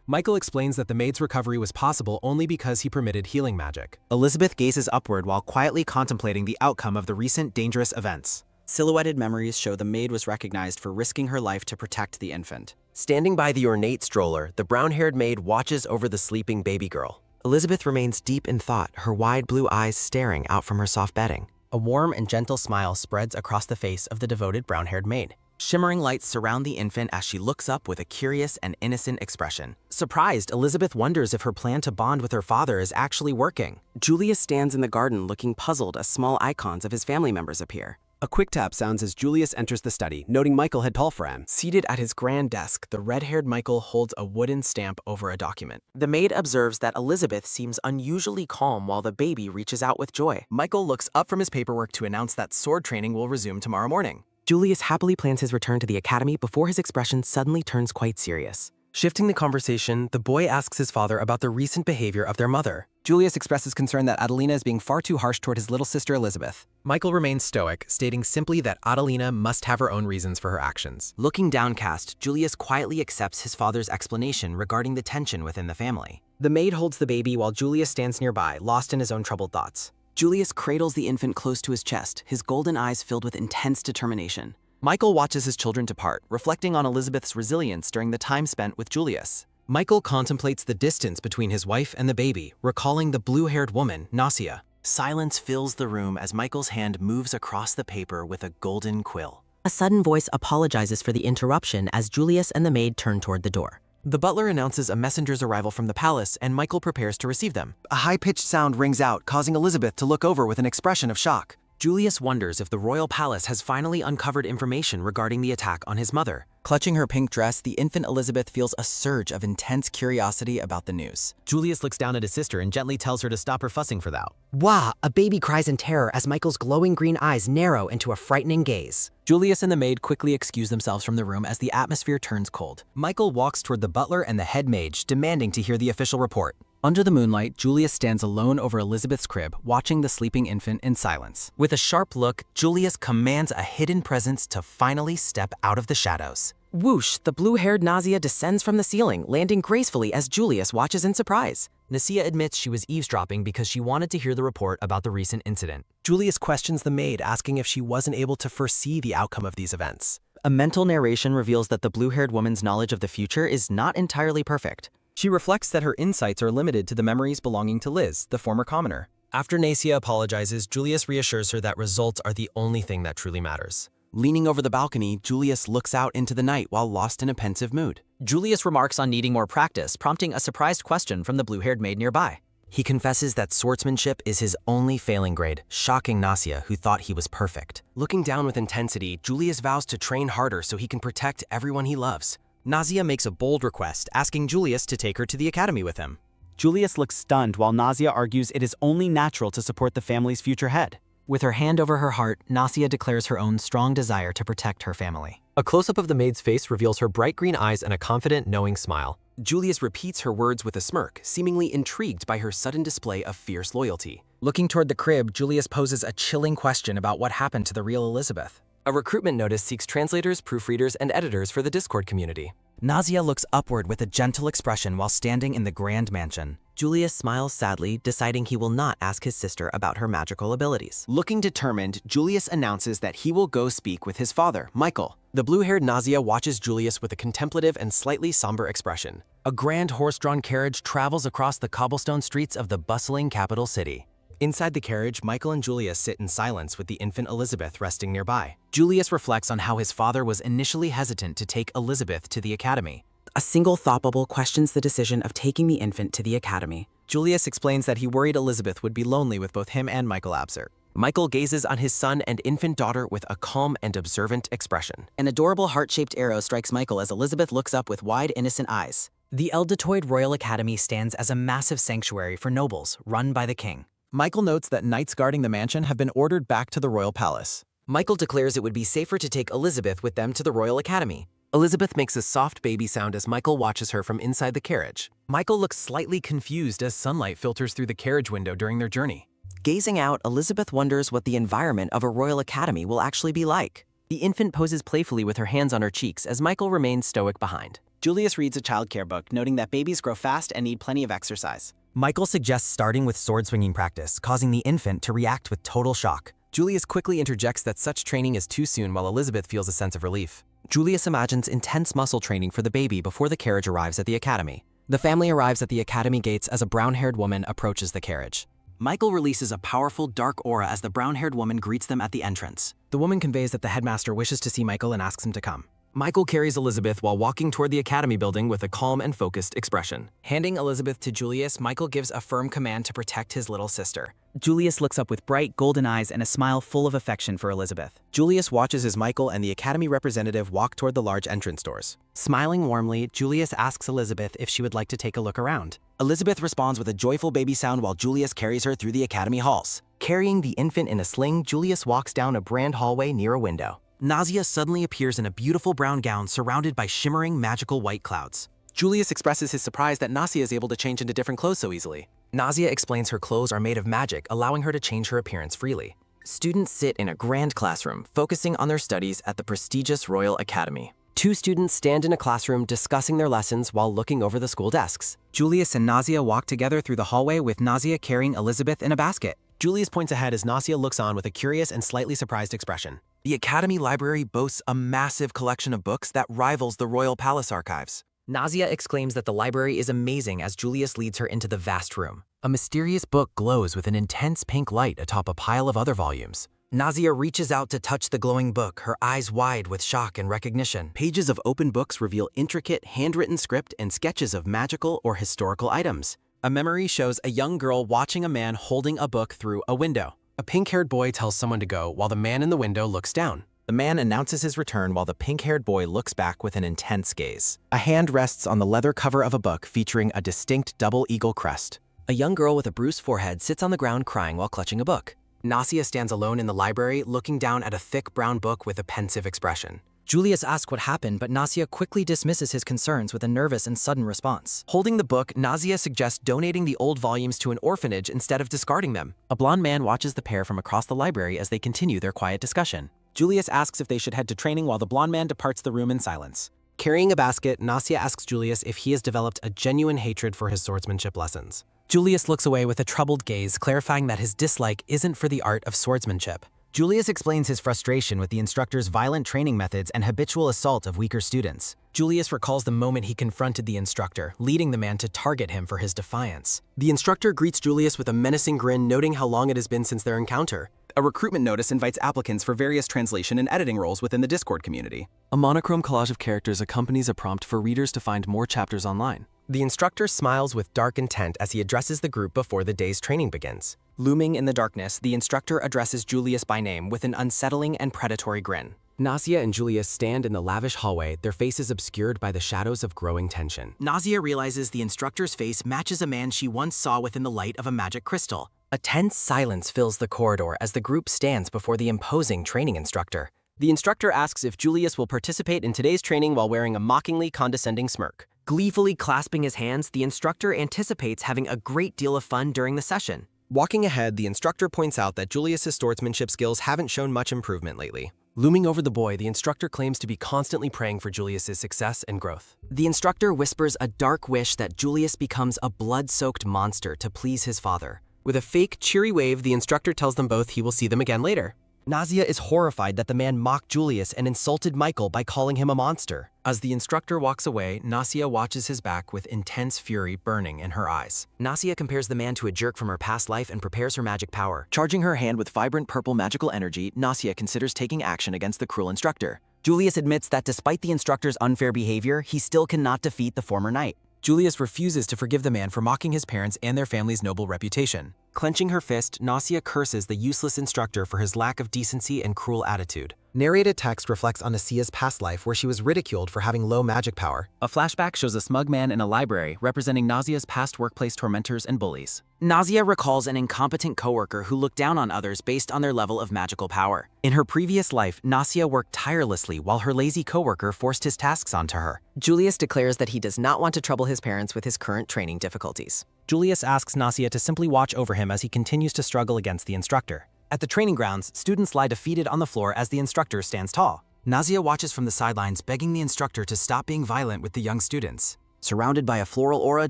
Michael explains that the maid's recovery was possible only because he permitted healing magic. Elizabeth gazes upward while quietly contemplating the outcome of the recent dangerous events. Silhouetted memories show the maid was recognized for risking her life to protect the infant. Standing by the ornate stroller, the brown-haired maid watches over the sleeping baby girl. Elizabeth remains deep in thought, her wide blue eyes staring out from her soft bedding. A warm and gentle smile spreads across the face of the devoted brown-haired maid. Shimmering lights surround the infant as she looks up with a curious and innocent expression. Surprised, Elizabeth wonders if her plan to bond with her father is actually working. Julius stands in the garden looking puzzled as small icons of his family members appear. A quick tap sounds as Julius enters the study, noting Michael had called for him. Seated at his grand desk, the red-haired Michael holds a wooden stamp over a document. The maid observes that Elizabeth seems unusually calm while the baby reaches out with joy. Michael looks up from his paperwork to announce that sword training will resume tomorrow morning. Julius happily plans his return to the academy before his expression suddenly turns quite serious. Shifting the conversation, the boy asks his father about the recent behavior of their mother. Julius expresses concern that Adelina is being far too harsh toward his little sister Elizabeth. Michael remains stoic, stating simply that Adelina must have her own reasons for her actions. Looking downcast, Julius quietly accepts his father's explanation regarding the tension within the family. The maid holds the baby while Julius stands nearby, lost in his own troubled thoughts. Julius cradles the infant close to his chest, his golden eyes filled with intense determination. Michael watches his children depart, reflecting on Elizabeth's resilience during the time spent with Julius. Michael contemplates the distance between his wife and the baby, recalling the blue-haired woman, Nausea. Silence fills the room as Michael's hand moves across the paper with a golden quill. A sudden voice apologizes for the interruption as Julius and the maid turn toward the door. The butler announces a messenger's arrival from the palace, and Michael prepares to receive them. A high-pitched sound rings out, causing Elizabeth to look over with an expression of shock. Julius wonders if the royal palace has finally uncovered information regarding the attack on his mother. Clutching her pink dress, the infant Elizabeth feels a surge of intense curiosity about the news. Julius looks down at his sister and gently tells her to stop her fussing for that. Wah! A baby cries in terror as Michael's glowing green eyes narrow into a frightening gaze. Julius and the maid quickly excuse themselves from the room as the atmosphere turns cold. Michael walks toward the butler and the head mage, demanding to hear the official report. Under the moonlight, Julius stands alone over Elizabeth's crib, watching the sleeping infant in silence. With a sharp look, Julius commands a hidden presence to finally step out of the shadows. Whoosh, the blue-haired Nausea descends from the ceiling, landing gracefully as Julius watches in surprise. Nasia admits she was eavesdropping because she wanted to hear the report about the recent incident. Julius questions the maid, asking if she wasn't able to foresee the outcome of these events. A mental narration reveals that the blue-haired woman's knowledge of the future is not entirely perfect. She reflects that her insights are limited to the memories belonging to Liz, the former commoner. After Nasia apologizes, Julius reassures her that results are the only thing that truly matters. Leaning over the balcony, Julius looks out into the night while lost in a pensive mood. Julius remarks on needing more practice, prompting a surprised question from the blue-haired maid nearby. He confesses that swordsmanship is his only failing grade, shocking Nasia, who thought he was perfect. Looking down with intensity, Julius vows to train harder so he can protect everyone he loves. Nasia makes a bold request, asking Julius to take her to the academy with him. Julius looks stunned while Nasia argues it is only natural to support the family's future head. With her hand over her heart, Nasia declares her own strong desire to protect her family. A close-up of the maid's face reveals her bright green eyes and a confident, knowing smile. Julius repeats her words with a smirk, seemingly intrigued by her sudden display of fierce loyalty. Looking toward the crib, Julius poses a chilling question about what happened to the real Elizabeth. A recruitment notice seeks translators, proofreaders, and editors for the Discord community. Nasia looks upward with a gentle expression while standing in the grand mansion. Julius smiles sadly, deciding he will not ask his sister about her magical abilities. Looking determined, Julius announces that he will go speak with his father, Michael. The blue-haired Nasia watches Julius with a contemplative and slightly somber expression. A grand horse-drawn carriage travels across the cobblestone streets of the bustling capital city. Inside the carriage, Michael and Julius sit in silence with the infant Elizabeth resting nearby. Julius reflects on how his father was initially hesitant to take Elizabeth to the academy. A single thought bubble questions the decision of taking the infant to the academy. Julius explains that he worried Elizabeth would be lonely with both him and Michael absent. Michael gazes on his son and infant daughter with a calm and observant expression. An adorable heart-shaped arrow strikes Michael as Elizabeth looks up with wide, innocent eyes. The Eldetoid Royal Academy stands as a massive sanctuary for nobles, run by the king. Michael notes that knights guarding the mansion have been ordered back to the royal palace. Michael declares it would be safer to take Elizabeth with them to the Royal Academy. Elizabeth makes a soft baby sound as Michael watches her from inside the carriage. Michael looks slightly confused as sunlight filters through the carriage window during their journey. Gazing out, Elizabeth wonders what the environment of a royal academy will actually be like. The infant poses playfully with her hands on her cheeks as Michael remains stoic behind. Julius reads a childcare book, noting that babies grow fast and need plenty of exercise. Michael suggests starting with sword-swinging practice, causing the infant to react with total shock. Julius quickly interjects that such training is too soon while Elizabeth feels a sense of relief. Julius imagines intense muscle training for the baby before the carriage arrives at the academy. The family arrives at the academy gates as a brown-haired woman approaches the carriage. Michael releases a powerful dark aura as the brown-haired woman greets them at the entrance. The woman conveys that the headmaster wishes to see Michael and asks him to come. Michael carries Elizabeth while walking toward the academy building with a calm and focused expression. Handing Elizabeth to Julius, Michael gives a firm command to protect his little sister. Julius looks up with bright golden eyes and a smile full of affection for Elizabeth. Julius watches as Michael and the academy representative walk toward the large entrance doors. Smiling warmly, Julius asks Elizabeth if she would like to take a look around. Elizabeth responds with a joyful baby sound while Julius carries her through the academy halls. Carrying the infant in a sling, Julius walks down a grand hallway near a window. Nasia suddenly appears in a beautiful brown gown surrounded by shimmering magical white clouds. Julius expresses his surprise that Nasia is able to change into different clothes so easily. Nasia explains her clothes are made of magic, allowing her to change her appearance freely. Students sit in a grand classroom, focusing on their studies at the prestigious Royal Academy. 2 students stand in a classroom discussing their lessons while looking over the school desks. Julius and Nasia walk together through the hallway with Nasia carrying Elizabeth in a basket. Julius points ahead as Nasia looks on with a curious and slightly surprised expression. The Academy Library boasts a massive collection of books that rivals the Royal Palace archives. Nasia exclaims that the library is amazing as Julius leads her into the vast room. A mysterious book glows with an intense pink light atop a pile of other volumes. Nasia reaches out to touch the glowing book, her eyes wide with shock and recognition. Pages of open books reveal intricate, handwritten script and sketches of magical or historical items. A memory shows a young girl watching a man holding a book through a window. A pink-haired boy tells someone to go while the man in the window looks down. The man announces his return while the pink-haired boy looks back with an intense gaze. A hand rests on the leather cover of a book featuring a distinct double eagle crest. A young girl with a bruised forehead sits on the ground crying while clutching a book. Nasia stands alone in the library, looking down at a thick brown book with a pensive expression. Julius asks what happened, but Nasia quickly dismisses his concerns with a nervous and sudden response. Holding the book, Nasia suggests donating the old volumes to an orphanage instead of discarding them. A blonde man watches the pair from across the library as they continue their quiet discussion. Julius asks if they should head to training while the blonde man departs the room in silence. Carrying a basket, Nasia asks Julius if he has developed a genuine hatred for his swordsmanship lessons. Julius looks away with a troubled gaze, clarifying that his dislike isn't for the art of swordsmanship. Julius explains his frustration with the instructor's violent training methods and habitual assault of weaker students. Julius recalls the moment he confronted the instructor, leading the man to target him for his defiance. The instructor greets Julius with a menacing grin, noting how long it has been since their encounter. A recruitment notice invites applicants for various translation and editing roles within the Discord community. A monochrome collage of characters accompanies a prompt for readers to find more chapters online. The instructor smiles with dark intent as he addresses the group before the day's training begins. Looming in the darkness, the instructor addresses Julius by name with an unsettling and predatory grin. Nasia and Julius stand in the lavish hallway, their faces obscured by the shadows of growing tension. Nasia realizes the instructor's face matches a man she once saw within the light of a magic crystal. A tense silence fills the corridor as the group stands before the imposing training instructor. The instructor asks if Julius will participate in today's training while wearing a mockingly condescending smirk. Gleefully clasping his hands, the instructor anticipates having a great deal of fun during the session. Walking ahead, the instructor points out that Julius's swordsmanship skills haven't shown much improvement lately. Looming over the boy, the instructor claims to be constantly praying for Julius's success and growth. The instructor whispers a dark wish that Julius becomes a blood-soaked monster to please his father. With a fake, cheery wave, the instructor tells them both he will see them again later. Nasia is horrified that the man mocked Julius and insulted Michael by calling him a monster. As the instructor walks away, Nasia watches his back with intense fury burning in her eyes. Nasia compares the man to a jerk from her past life and prepares her magic power. Charging her hand with vibrant purple magical energy, Nasia considers taking action against the cruel instructor. Julius admits that despite the instructor's unfair behavior, he still cannot defeat the former knight. Julius refuses to forgive the man for mocking his parents and their family's noble reputation. Clenching her fist, Nasia curses the useless instructor for his lack of decency and cruel attitude. Narrated text reflects on Nasia's past life where she was ridiculed for having low magic power. A flashback shows a smug man in a library representing Nasia's past workplace tormentors and bullies. Nasia recalls an incompetent coworker who looked down on others based on their level of magical power. In her previous life, Nasia worked tirelessly while her lazy coworker forced his tasks onto her. Julius declares that he does not want to trouble his parents with his current training difficulties. Julius asks Nasia to simply watch over him as he continues to struggle against the instructor. At the training grounds, students lie defeated on the floor as the instructor stands tall. Nasia watches from the sidelines, begging the instructor to stop being violent with the young students. Surrounded by a floral aura,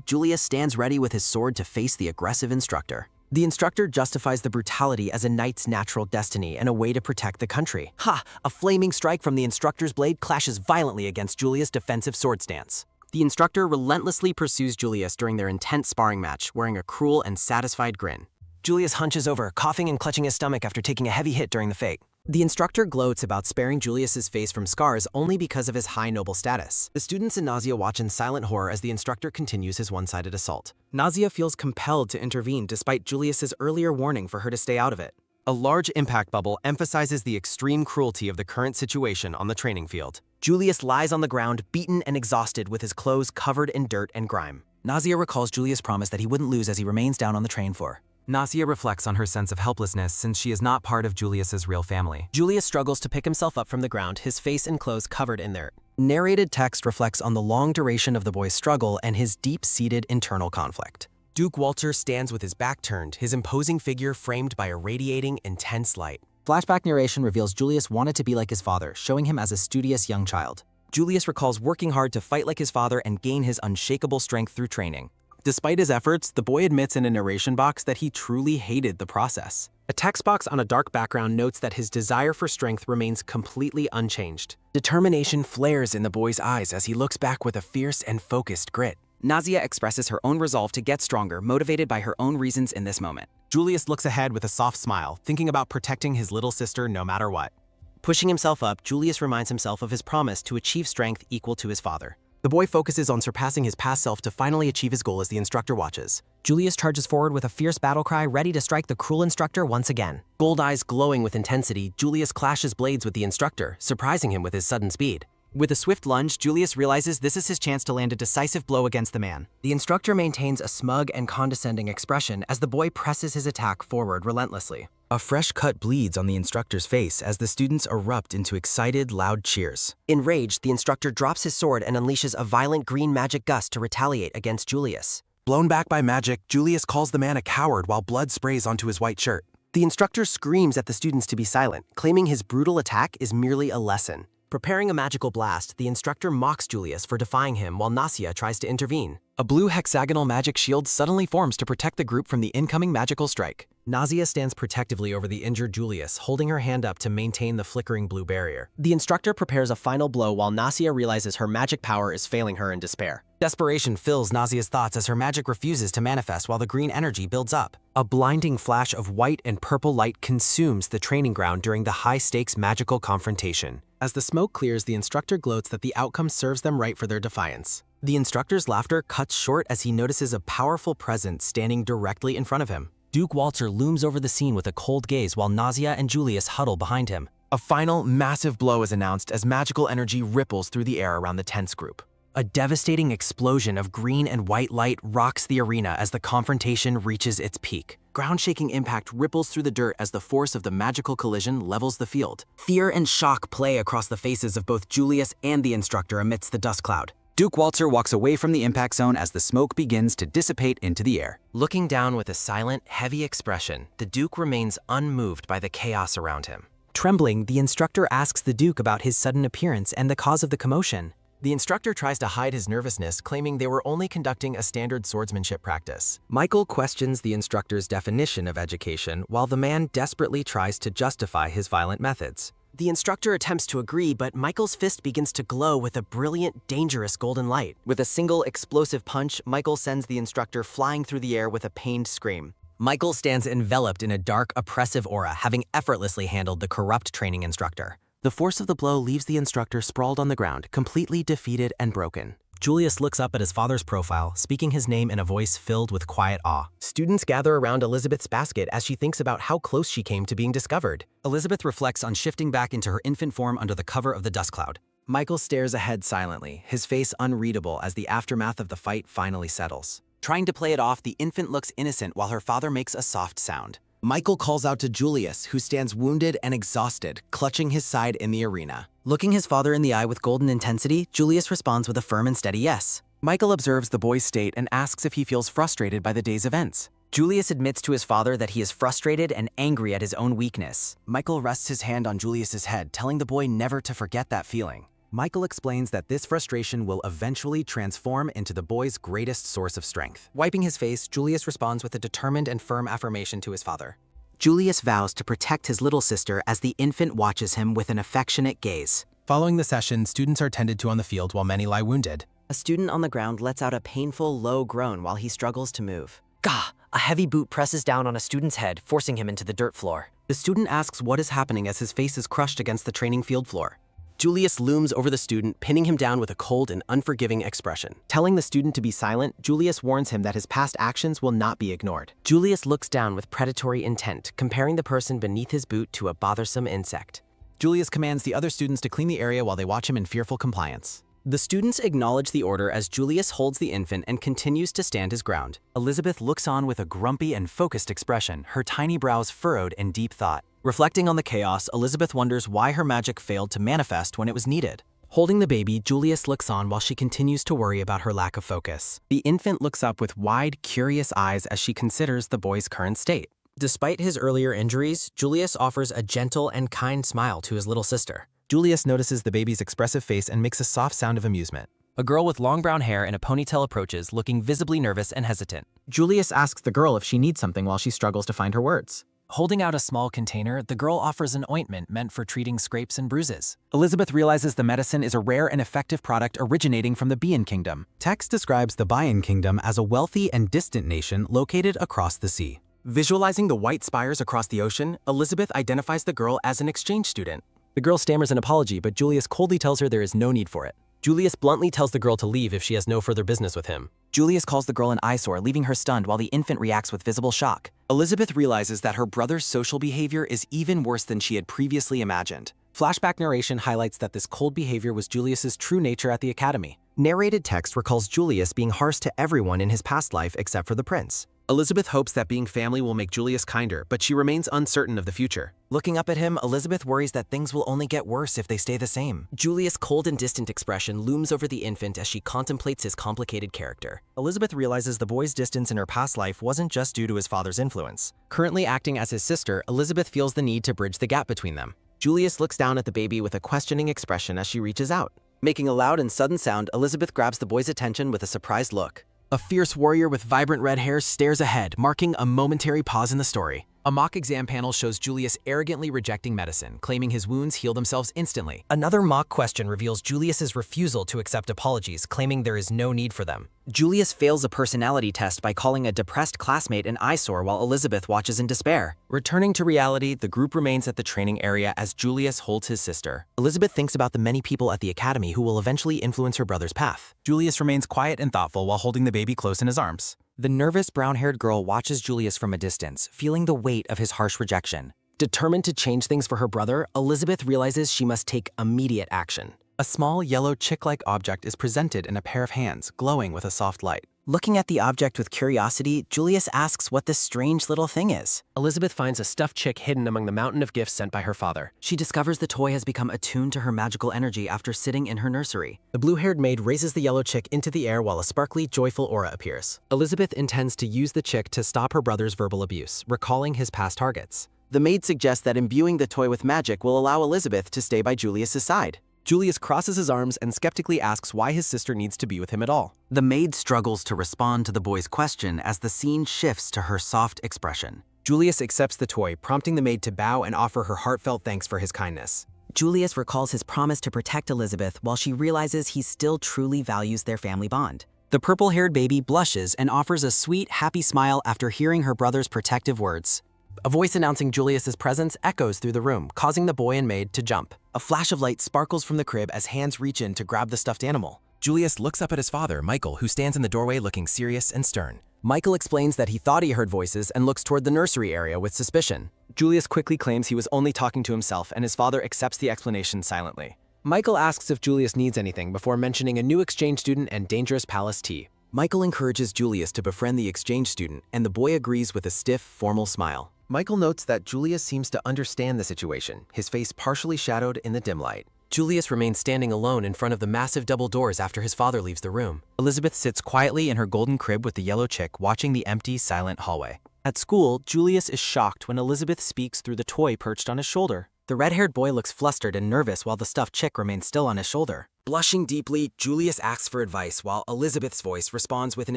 Julius stands ready with his sword to face the aggressive instructor. The instructor justifies the brutality as a knight's natural destiny and a way to protect the country. Ha! A flaming strike from the instructor's blade clashes violently against Julius' defensive sword stance. The instructor relentlessly pursues Julius during their intense sparring match, wearing a cruel and satisfied grin. Julius hunches over, coughing and clutching his stomach after taking a heavy hit during the fight. The instructor gloats about sparing Julius's face from scars only because of his high noble status. The students and Nasia watch in silent horror as the instructor continues his one-sided assault. Nasia feels compelled to intervene despite Julius's earlier warning for her to stay out of it. A large impact bubble emphasizes the extreme cruelty of the current situation on the training field. Julius lies on the ground, beaten and exhausted with his clothes covered in dirt and grime. Nasia recalls Julius' promise that he wouldn't lose as he remains down on the train floor. Nasia reflects on her sense of helplessness since she is not part of Julius's real family. Julius struggles to pick himself up from the ground, his face and clothes covered in dirt. Narrated text reflects on the long duration of the boy's struggle and his deep-seated internal conflict. Duke Walter stands with his back turned, his imposing figure framed by a radiating, intense light. Flashback narration reveals Julius wanted to be like his father, showing him as a studious young child. Julius recalls working hard to fight like his father and gain his unshakable strength through training. Despite his efforts, the boy admits in a narration box that he truly hated the process. A text box on a dark background notes that his desire for strength remains completely unchanged. Determination flares in the boy's eyes as he looks back with a fierce and focused grit. Nasia expresses her own resolve to get stronger, motivated by her own reasons in this moment. Julius looks ahead with a soft smile, thinking about protecting his little sister no matter what. Pushing himself up, Julius reminds himself of his promise to achieve strength equal to his father. The boy focuses on surpassing his past self to finally achieve his goal as the instructor watches. Julius charges forward with a fierce battle cry, ready to strike the cruel instructor once again. Gold eyes glowing with intensity, Julius clashes blades with the instructor, surprising him with his sudden speed. With a swift lunge, Julius realizes this is his chance to land a decisive blow against the man. The instructor maintains a smug and condescending expression as the boy presses his attack forward relentlessly. A fresh cut bleeds on the instructor's face as the students erupt into excited, loud cheers. Enraged, the instructor drops his sword and unleashes a violent green magic gust to retaliate against Julius. Blown back by magic, Julius calls the man a coward while blood sprays onto his white shirt. The instructor screams at the students to be silent, claiming his brutal attack is merely a lesson. Preparing a magical blast, the instructor mocks Julius for defying him while Nasia tries to intervene. A blue hexagonal magic shield suddenly forms to protect the group from the incoming magical strike. Nasia stands protectively over the injured Julius, holding her hand up to maintain the flickering blue barrier. The instructor prepares a final blow while Nasia realizes her magic power is failing her in despair. Desperation fills Nasia's thoughts as her magic refuses to manifest while the green energy builds up. A blinding flash of white and purple light consumes the training ground during the high-stakes magical confrontation. As the smoke clears, the instructor gloats that the outcome serves them right for their defiance. The instructor's laughter cuts short as he notices a powerful presence standing directly in front of him. Duke Walter looms over the scene with a cold gaze while Nasia and Julius huddle behind him. A final, massive blow is announced as magical energy ripples through the air around the tense group. A devastating explosion of green and white light rocks the arena as the confrontation reaches its peak. Ground-shaking impact ripples through the dirt as the force of the magical collision levels the field. Fear and shock play across the faces of both Julius and the instructor amidst the dust cloud. Duke Walter walks away from the impact zone as the smoke begins to dissipate into the air. Looking down with a silent, heavy expression, the Duke remains unmoved by the chaos around him. Trembling, the instructor asks the Duke about his sudden appearance and the cause of the commotion. The instructor tries to hide his nervousness, claiming they were only conducting a standard swordsmanship practice. Michael questions the instructor's definition of education, while the man desperately tries to justify his violent methods. The instructor attempts to agree, but Michael's fist begins to glow with a brilliant, dangerous golden light. With a single explosive punch, Michael sends the instructor flying through the air with a pained scream. Michael stands enveloped in a dark, oppressive aura, having effortlessly handled the corrupt training instructor. The force of the blow leaves the instructor sprawled on the ground, completely defeated and broken. Julius looks up at his father's profile, speaking his name in a voice filled with quiet awe. Students gather around Elizabeth's basket as she thinks about how close she came to being discovered. Elizabeth reflects on shifting back into her infant form under the cover of the dust cloud. Michael stares ahead silently, his face unreadable as the aftermath of the fight finally settles. Trying to play it off, the infant looks innocent while her father makes a soft sound. Michael calls out to Julius, who stands wounded and exhausted, clutching his side in the arena. Looking his father in the eye with golden intensity, Julius responds with a firm and steady yes. Michael observes the boy's state and asks if he feels frustrated by the day's events. Julius admits to his father that he is frustrated and angry at his own weakness. Michael rests his hand on Julius's head, telling the boy never to forget that feeling. Michael explains that this frustration will eventually transform into the boy's greatest source of strength. Wiping his face, Julius responds with a determined and firm affirmation to his father. Julius vows to protect his little sister as the infant watches him with an affectionate gaze. Following the session, students are tended to on the field while many lie wounded. A student on the ground lets out a painful, low groan while he struggles to move. Gah! A heavy boot presses down on a student's head, forcing him into the dirt floor. The student asks what is happening as his face is crushed against the training field floor. Julius looms over the student, pinning him down with a cold and unforgiving expression. Telling the student to be silent, Julius warns him that his past actions will not be ignored. Julius looks down with predatory intent, comparing the person beneath his boot to a bothersome insect. Julius commands the other students to clean the area while they watch him in fearful compliance. The students acknowledge the order as Julius holds the infant and continues to stand his ground. Elizabeth looks on with a grumpy and focused expression, her tiny brows furrowed in deep thought. Reflecting on the chaos, Elizabeth wonders why her magic failed to manifest when it was needed. Holding the baby, Julius looks on while she continues to worry about her lack of focus. The infant looks up with wide, curious eyes as she considers the boy's current state. Despite his earlier injuries, Julius offers a gentle and kind smile to his little sister. Julius notices the baby's expressive face and makes a soft sound of amusement. A girl with long brown hair and a ponytail approaches, looking visibly nervous and hesitant. Julius asks the girl if she needs something while she struggles to find her words. Holding out a small container, the girl offers an ointment meant for treating scrapes and bruises. Elizabeth realizes the medicine is a rare and effective product originating from the Bian Kingdom. Text describes the Bian Kingdom as a wealthy and distant nation located across the sea. Visualizing the white spires across the ocean, Elizabeth identifies the girl as an exchange student. The girl stammers an apology, but Julius coldly tells her there is no need for it. Julius bluntly tells the girl to leave if she has no further business with him. Julius calls the girl an eyesore, leaving her stunned while the infant reacts with visible shock. Elizabeth realizes that her brother's social behavior is even worse than she had previously imagined. Flashback narration highlights that this cold behavior was Julius's true nature at the academy. Narrated text recalls Julius being harsh to everyone in his past life except for the prince. Elizabeth hopes that being family will make Julius kinder, but she remains uncertain of the future. Looking up at him, Elizabeth worries that things will only get worse if they stay the same. Julius' cold and distant expression looms over the infant as she contemplates his complicated character. Elizabeth realizes the boy's distance in her past life wasn't just due to his father's influence. Currently acting as his sister, Elizabeth feels the need to bridge the gap between them. Julius looks down at the baby with a questioning expression as she reaches out. Making a loud and sudden sound, Elizabeth grabs the boy's attention with a surprised look. A fierce warrior with vibrant red hair stares ahead, marking a momentary pause in the story. A mock exam panel shows Julius arrogantly rejecting medicine, claiming his wounds heal themselves instantly. Another mock question reveals Julius's refusal to accept apologies, claiming there is no need for them. Julius fails a personality test by calling a depressed classmate an eyesore while Elizabeth watches in despair. Returning to reality, the group remains at the training area as Julius holds his sister. Elizabeth thinks about the many people at the academy who will eventually influence her brother's path. Julius remains quiet and thoughtful while holding the baby close in his arms. The nervous brown-haired girl watches Julius from a distance, feeling the weight of his harsh rejection. Determined to change things for her brother, Elizabeth realizes she must take immediate action. A small yellow chick-like object is presented in a pair of hands, glowing with a soft light. Looking at the object with curiosity, Julius asks what this strange little thing is. Elizabeth finds a stuffed chick hidden among the mountain of gifts sent by her father. She discovers the toy has become attuned to her magical energy after sitting in her nursery. The blue-haired maid raises the yellow chick into the air while a sparkly, joyful aura appears. Elizabeth intends to use the chick to stop her brother's verbal abuse, recalling his past targets. The maid suggests that imbuing the toy with magic will allow Elizabeth to stay by Julius's side. Julius crosses his arms and skeptically asks why his sister needs to be with him at all. The maid struggles to respond to the boy's question as the scene shifts to her soft expression. Julius accepts the toy, prompting the maid to bow and offer her heartfelt thanks for his kindness. Julius recalls his promise to protect Elizabeth while she realizes he still truly values their family bond. The purple-haired baby blushes and offers a sweet, happy smile after hearing her brother's protective words. A voice announcing Julius's presence echoes through the room, causing the boy and maid to jump. A flash of light sparkles from the crib as hands reach in to grab the stuffed animal. Julius looks up at his father, Michael, who stands in the doorway looking serious and stern. Michael explains that he thought he heard voices and looks toward the nursery area with suspicion. Julius quickly claims he was only talking to himself, and his father accepts the explanation silently. Michael asks if Julius needs anything before mentioning a new exchange student and dangerous palace tea. Michael encourages Julius to befriend the exchange student, and the boy agrees with a stiff, formal smile. Michael notes that Julius seems to understand the situation, his face partially shadowed in the dim light. Julius remains standing alone in front of the massive double doors after his father leaves the room. Elizabeth sits quietly in her golden crib with the yellow chick, watching the empty, silent hallway. At school, Julius is shocked when Elizabeth speaks through the toy perched on his shoulder. The red-haired boy looks flustered and nervous while the stuffed chick remains still on his shoulder. Blushing deeply, Julius asks for advice while Elizabeth's voice responds with an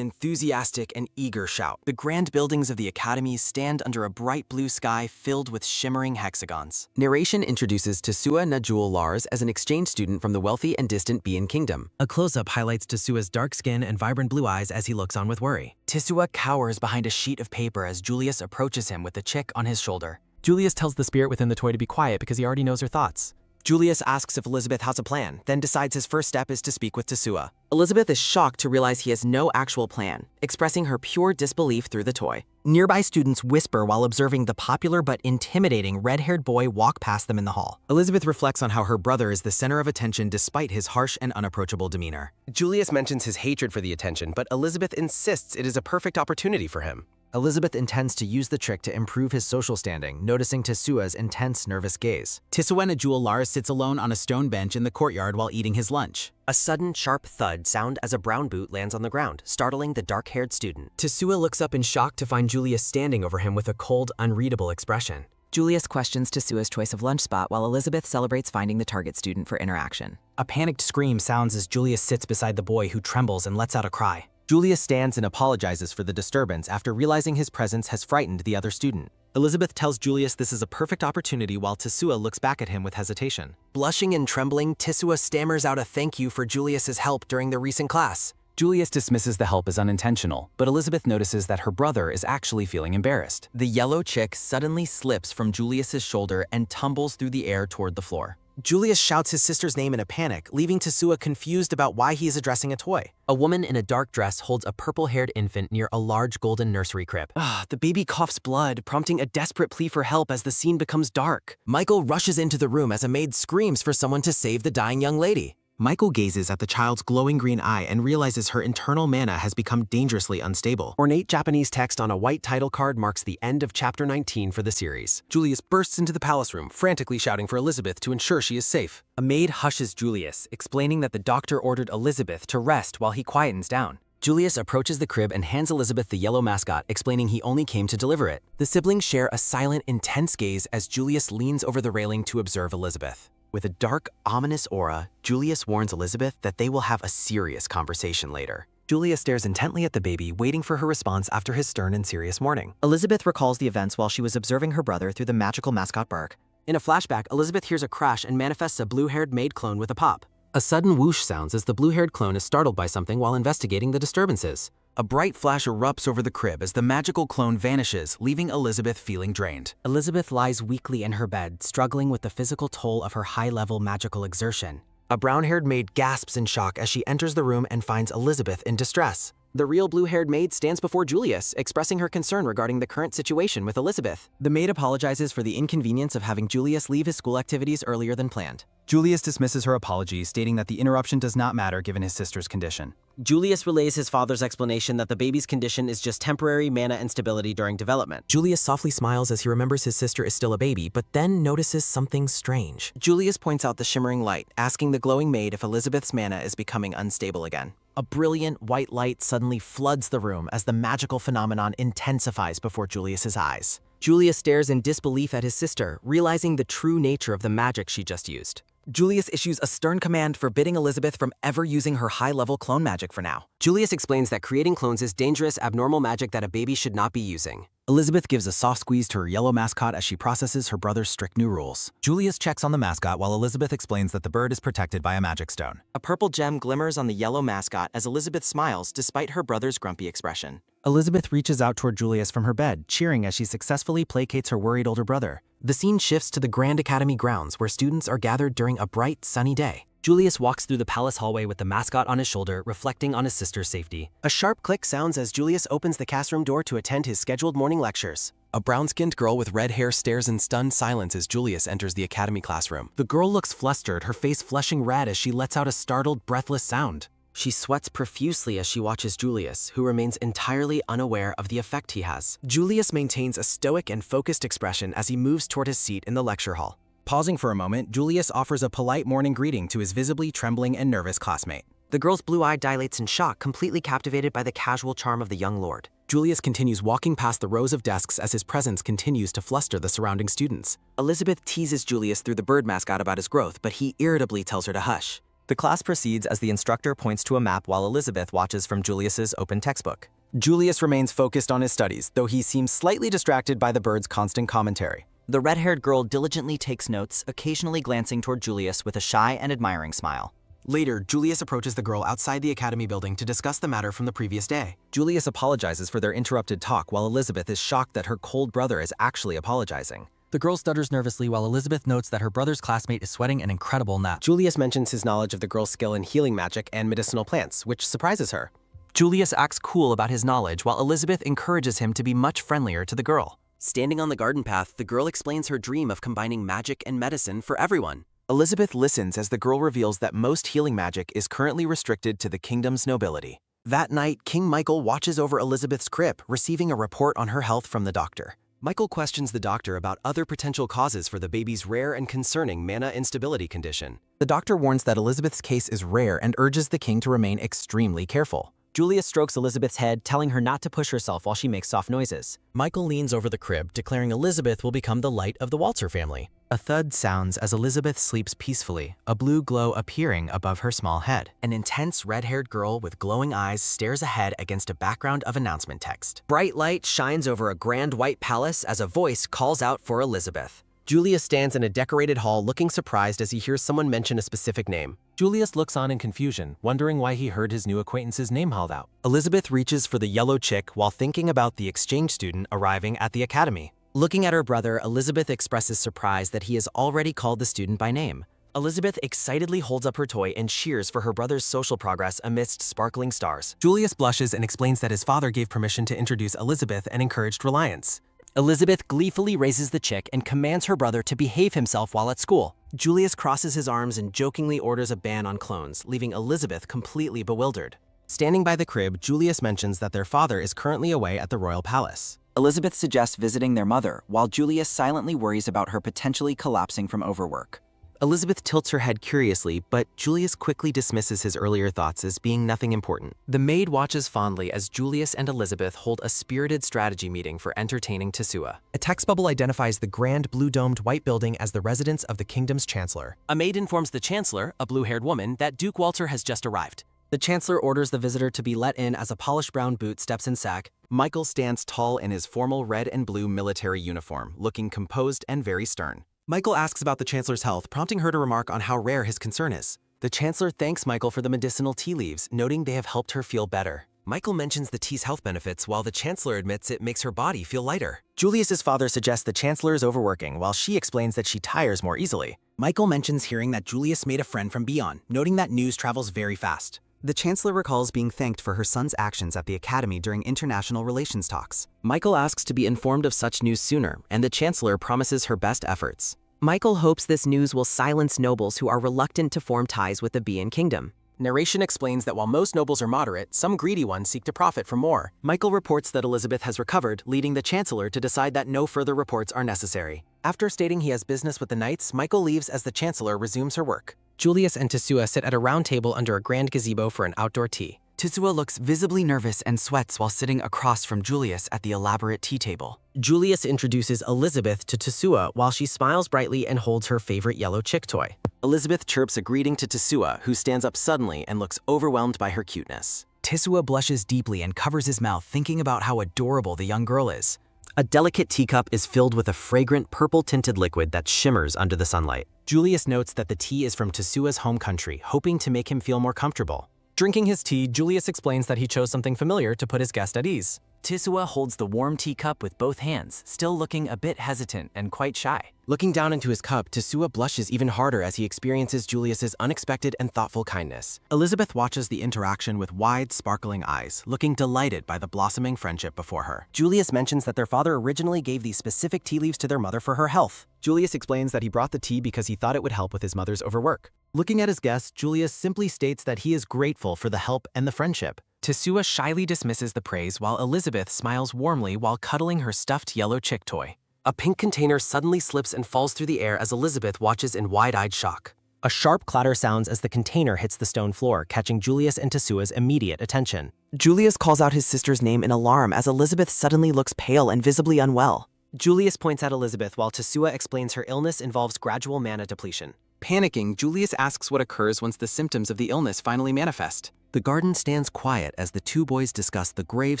enthusiastic and eager shout. The grand buildings of the academy stand under a bright blue sky filled with shimmering hexagons. Narration introduces Tesua Najul Lars as an exchange student from the wealthy and distant Bian Kingdom. A close-up highlights Tesua's dark skin and vibrant blue eyes as he looks on with worry. Tesua cowers behind a sheet of paper as Julius approaches him with the chick on his shoulder. Julius tells the spirit within the toy to be quiet because he already knows her thoughts. Julius asks if Elizabeth has a plan, then decides his first step is to speak with Tesua. Elizabeth is shocked to realize he has no actual plan, expressing her pure disbelief through the toy. Nearby students whisper while observing the popular but intimidating red-haired boy walk past them in the hall. Elizabeth reflects on how her brother is the center of attention despite his harsh and unapproachable demeanor. Julius mentions his hatred for the attention, but Elizabeth insists it is a perfect opportunity for him. Elizabeth intends to use the trick to improve his social standing, noticing Tesua's intense, nervous gaze. Tesua Najul Lars sits alone on a stone bench in the courtyard while eating his lunch. A sudden, sharp thud sounds as a brown boot lands on the ground, startling the dark-haired student. Tesua looks up in shock to find Julius standing over him with a cold, unreadable expression. Julius questions Tesua's choice of lunch spot while Elizabeth celebrates finding the target student for interaction. A panicked scream sounds as Julius sits beside the boy who trembles and lets out a cry. Julius stands and apologizes for the disturbance after realizing his presence has frightened the other student. Elizabeth tells Julius this is a perfect opportunity while Tesua looks back at him with hesitation. Blushing and trembling, Tesua stammers out a thank you for Julius's help during the recent class. Julius dismisses the help as unintentional, but Elizabeth notices that her brother is actually feeling embarrassed. The yellow chick suddenly slips from Julius's shoulder and tumbles through the air toward the floor. Julius shouts his sister's name in a panic, leaving Tesua confused about why he is addressing a toy. A woman in a dark dress holds a purple-haired infant near a large golden nursery crib. The baby coughs blood, prompting a desperate plea for help as the scene becomes dark. Michael rushes into the room as a maid screams for someone to save the dying young lady. Michael gazes at the child's glowing green eye and realizes her internal mana has become dangerously unstable. Ornate Japanese text on a white title card marks the end of Chapter 19 for the series. Julius bursts into the palace room, frantically shouting for Elizabeth to ensure she is safe. A maid hushes Julius, explaining that the doctor ordered Elizabeth to rest while he quietens down. Julius approaches the crib and hands Elizabeth the yellow mascot, explaining he only came to deliver it. The siblings share a silent, intense gaze as Julius leans over the railing to observe Elizabeth. With a dark, ominous aura, Julius warns Elizabeth that they will have a serious conversation later. Julius stares intently at the baby, waiting for her response after his stern and serious warning. Elizabeth recalls the events while she was observing her brother through the magical mascot Bark. In a flashback, Elizabeth hears a crash and manifests a blue-haired maid clone with a pop. A sudden whoosh sounds as the blue-haired clone is startled by something while investigating the disturbances. A bright flash erupts over the crib as the magical clone vanishes, leaving Elizabeth feeling drained. Elizabeth lies weakly in her bed, struggling with the physical toll of her high-level magical exertion. A brown-haired maid gasps in shock as she enters the room and finds Elizabeth in distress. The real blue-haired maid stands before Julius, expressing her concern regarding the current situation with Elizabeth. The maid apologizes for the inconvenience of having Julius leave his school activities earlier than planned. Julius dismisses her apology, stating that the interruption does not matter given his sister's condition. Julius relays his father's explanation that the baby's condition is just temporary mana instability during development. Julius softly smiles as he remembers his sister is still a baby, but then notices something strange. Julius points out the shimmering light, asking the glowing maid if Elizabeth's mana is becoming unstable again. A brilliant white light suddenly floods the room as the magical phenomenon intensifies before Julius's eyes. Julius stares in disbelief at his sister, realizing the true nature of the magic she just used. Julius issues a stern command forbidding Elizabeth from ever using her high-level clone magic for now. Julius explains that creating clones is dangerous, abnormal magic that a baby should not be using. Elizabeth gives a soft squeeze to her yellow mascot as she processes her brother's strict new rules. Julius checks on the mascot while Elizabeth explains that the bird is protected by a magic stone. A purple gem glimmers on the yellow mascot as Elizabeth smiles despite her brother's grumpy expression. Elizabeth reaches out toward Julius from her bed, cheering as she successfully placates her worried older brother. The scene shifts to the Grand Academy grounds where students are gathered during a bright, sunny day. Julius walks through the palace hallway with the mascot on his shoulder, reflecting on his sister's safety. A sharp click sounds as Julius opens the classroom door to attend his scheduled morning lectures. A brown-skinned girl with red hair stares in stunned silence as Julius enters the academy classroom. The girl looks flustered, her face flushing red as she lets out a startled, breathless sound. She sweats profusely as she watches Julius, who remains entirely unaware of the effect he has. Julius maintains a stoic and focused expression as he moves toward his seat in the lecture hall. Pausing for a moment, Julius offers a polite morning greeting to his visibly trembling and nervous classmate. The girl's blue eye dilates in shock, completely captivated by the casual charm of the young lord. Julius continues walking past the rows of desks as his presence continues to fluster the surrounding students. Elizabeth teases Julius through the bird mascot about his growth, but he irritably tells her to hush. The class proceeds as the instructor points to a map while Elizabeth watches from Julius's open textbook. Julius remains focused on his studies, though he seems slightly distracted by the bird's constant commentary. The red-haired girl diligently takes notes, occasionally glancing toward Julius with a shy and admiring smile. Later, Julius approaches the girl outside the academy building to discuss the matter from the previous day. Julius apologizes for their interrupted talk while Elizabeth is shocked that her cold brother is actually apologizing. The girl stutters nervously while Elizabeth notes that her brother's classmate is sweating an incredible nap. Julius mentions his knowledge of the girl's skill in healing magic and medicinal plants, which surprises her. Julius acts cool about his knowledge while Elizabeth encourages him to be much friendlier to the girl. Standing on the garden path, the girl explains her dream of combining magic and medicine for everyone. Elizabeth listens as the girl reveals that most healing magic is currently restricted to the kingdom's nobility. That night, King Michael watches over Elizabeth's crib, receiving a report on her health from the doctor. Michael questions the doctor about other potential causes for the baby's rare and concerning mana instability condition. The doctor warns that Elizabeth's case is rare and urges the king to remain extremely careful. Julius strokes Elizabeth's head, telling her not to push herself while she makes soft noises. Michael leans over the crib, declaring Elizabeth will become the light of the Walter family. A thud sounds as Elizabeth sleeps peacefully, a blue glow appearing above her small head. An intense red-haired girl with glowing eyes stares ahead against a background of announcement text. Bright light shines over a grand white palace as a voice calls out for Elizabeth. Julius stands in a decorated hall looking surprised as he hears someone mention a specific name. Julius looks on in confusion, wondering why he heard his new acquaintance's name hauled out. Elizabeth reaches for the yellow chick while thinking about the exchange student arriving at the academy. Looking at her brother, Elizabeth expresses surprise that he has already called the student by name. Elizabeth excitedly holds up her toy and cheers for her brother's social progress amidst sparkling stars. Julius blushes and explains that his father gave permission to introduce Elizabeth and encouraged reliance. Elizabeth gleefully raises the chick and commands her brother to behave himself while at school. Julius crosses his arms and jokingly orders a ban on clones, leaving Elizabeth completely bewildered. Standing by the crib, Julius mentions that their father is currently away at the royal palace. Elizabeth suggests visiting their mother, while Julius silently worries about her potentially collapsing from overwork. Elizabeth tilts her head curiously, but Julius quickly dismisses his earlier thoughts as being nothing important. The maid watches fondly as Julius and Elizabeth hold a spirited strategy meeting for entertaining Tesua. A text bubble identifies the grand blue-domed white building as the residence of the kingdom's chancellor. A maid informs the chancellor, a blue-haired woman, that Duke Walter has just arrived. The chancellor orders the visitor to be let in as a polished brown boot steps in sack. Michael stands tall in his formal red and blue military uniform, looking composed and very stern. Michael asks about the Chancellor's health, prompting her to remark on how rare his concern is. The chancellor thanks Michael for the medicinal tea leaves, noting they have helped her feel better. Michael mentions the tea's health benefits while the chancellor admits it makes her body feel lighter. Julius's father suggests the chancellor is overworking, while she explains that she tires more easily. Michael mentions hearing that Julius made a friend from beyond, noting that news travels very fast. The chancellor recalls being thanked for her son's actions at the academy during international relations talks. Michael asks to be informed of such news sooner, and the chancellor promises her best efforts. Michael hopes this news will silence nobles who are reluctant to form ties with the Bian kingdom. Narration explains that while most nobles are moderate, some greedy ones seek to profit from more. Michael reports that Elizabeth has recovered, leading the chancellor to decide that no further reports are necessary. After stating he has business with the knights, Michael leaves as the chancellor resumes her work. Julius and Tesua sit at a round table under a grand gazebo for an outdoor tea. Tesua looks visibly nervous and sweats while sitting across from Julius at the elaborate tea table. Julius introduces Elizabeth to Tesua while she smiles brightly and holds her favorite yellow chick toy. Elizabeth chirps a greeting to Tesua, who stands up suddenly and looks overwhelmed by her cuteness. Tesua blushes deeply and covers his mouth, thinking about how adorable the young girl is. A delicate teacup is filled with a fragrant purple-tinted liquid that shimmers under the sunlight. Julius notes that the tea is from Tesua's home country, hoping to make him feel more comfortable. Drinking his tea, Julius explains that he chose something familiar to put his guest at ease. Tesua holds the warm teacup with both hands, still looking a bit hesitant and quite shy. Looking down into his cup, Tesua blushes even harder as he experiences Julius's unexpected and thoughtful kindness. Elizabeth watches the interaction with wide, sparkling eyes, looking delighted by the blossoming friendship before her. Julius mentions that their father originally gave these specific tea leaves to their mother for her health. Julius explains that he brought the tea because he thought it would help with his mother's overwork. Looking at his guest, Julius simply states that he is grateful for the help and the friendship. Tesua shyly dismisses the praise while Elizabeth smiles warmly while cuddling her stuffed yellow chick toy. A pink container suddenly slips and falls through the air as Elizabeth watches in wide-eyed shock. A sharp clatter sounds as the container hits the stone floor, catching Julius and Tesua's immediate attention. Julius calls out his sister's name in alarm as Elizabeth suddenly looks pale and visibly unwell. Julius points at Elizabeth while Tesua explains her illness involves gradual mana depletion. Panicking, Julius asks what occurs once the symptoms of the illness finally manifest. The garden stands quiet as the two boys discuss the grave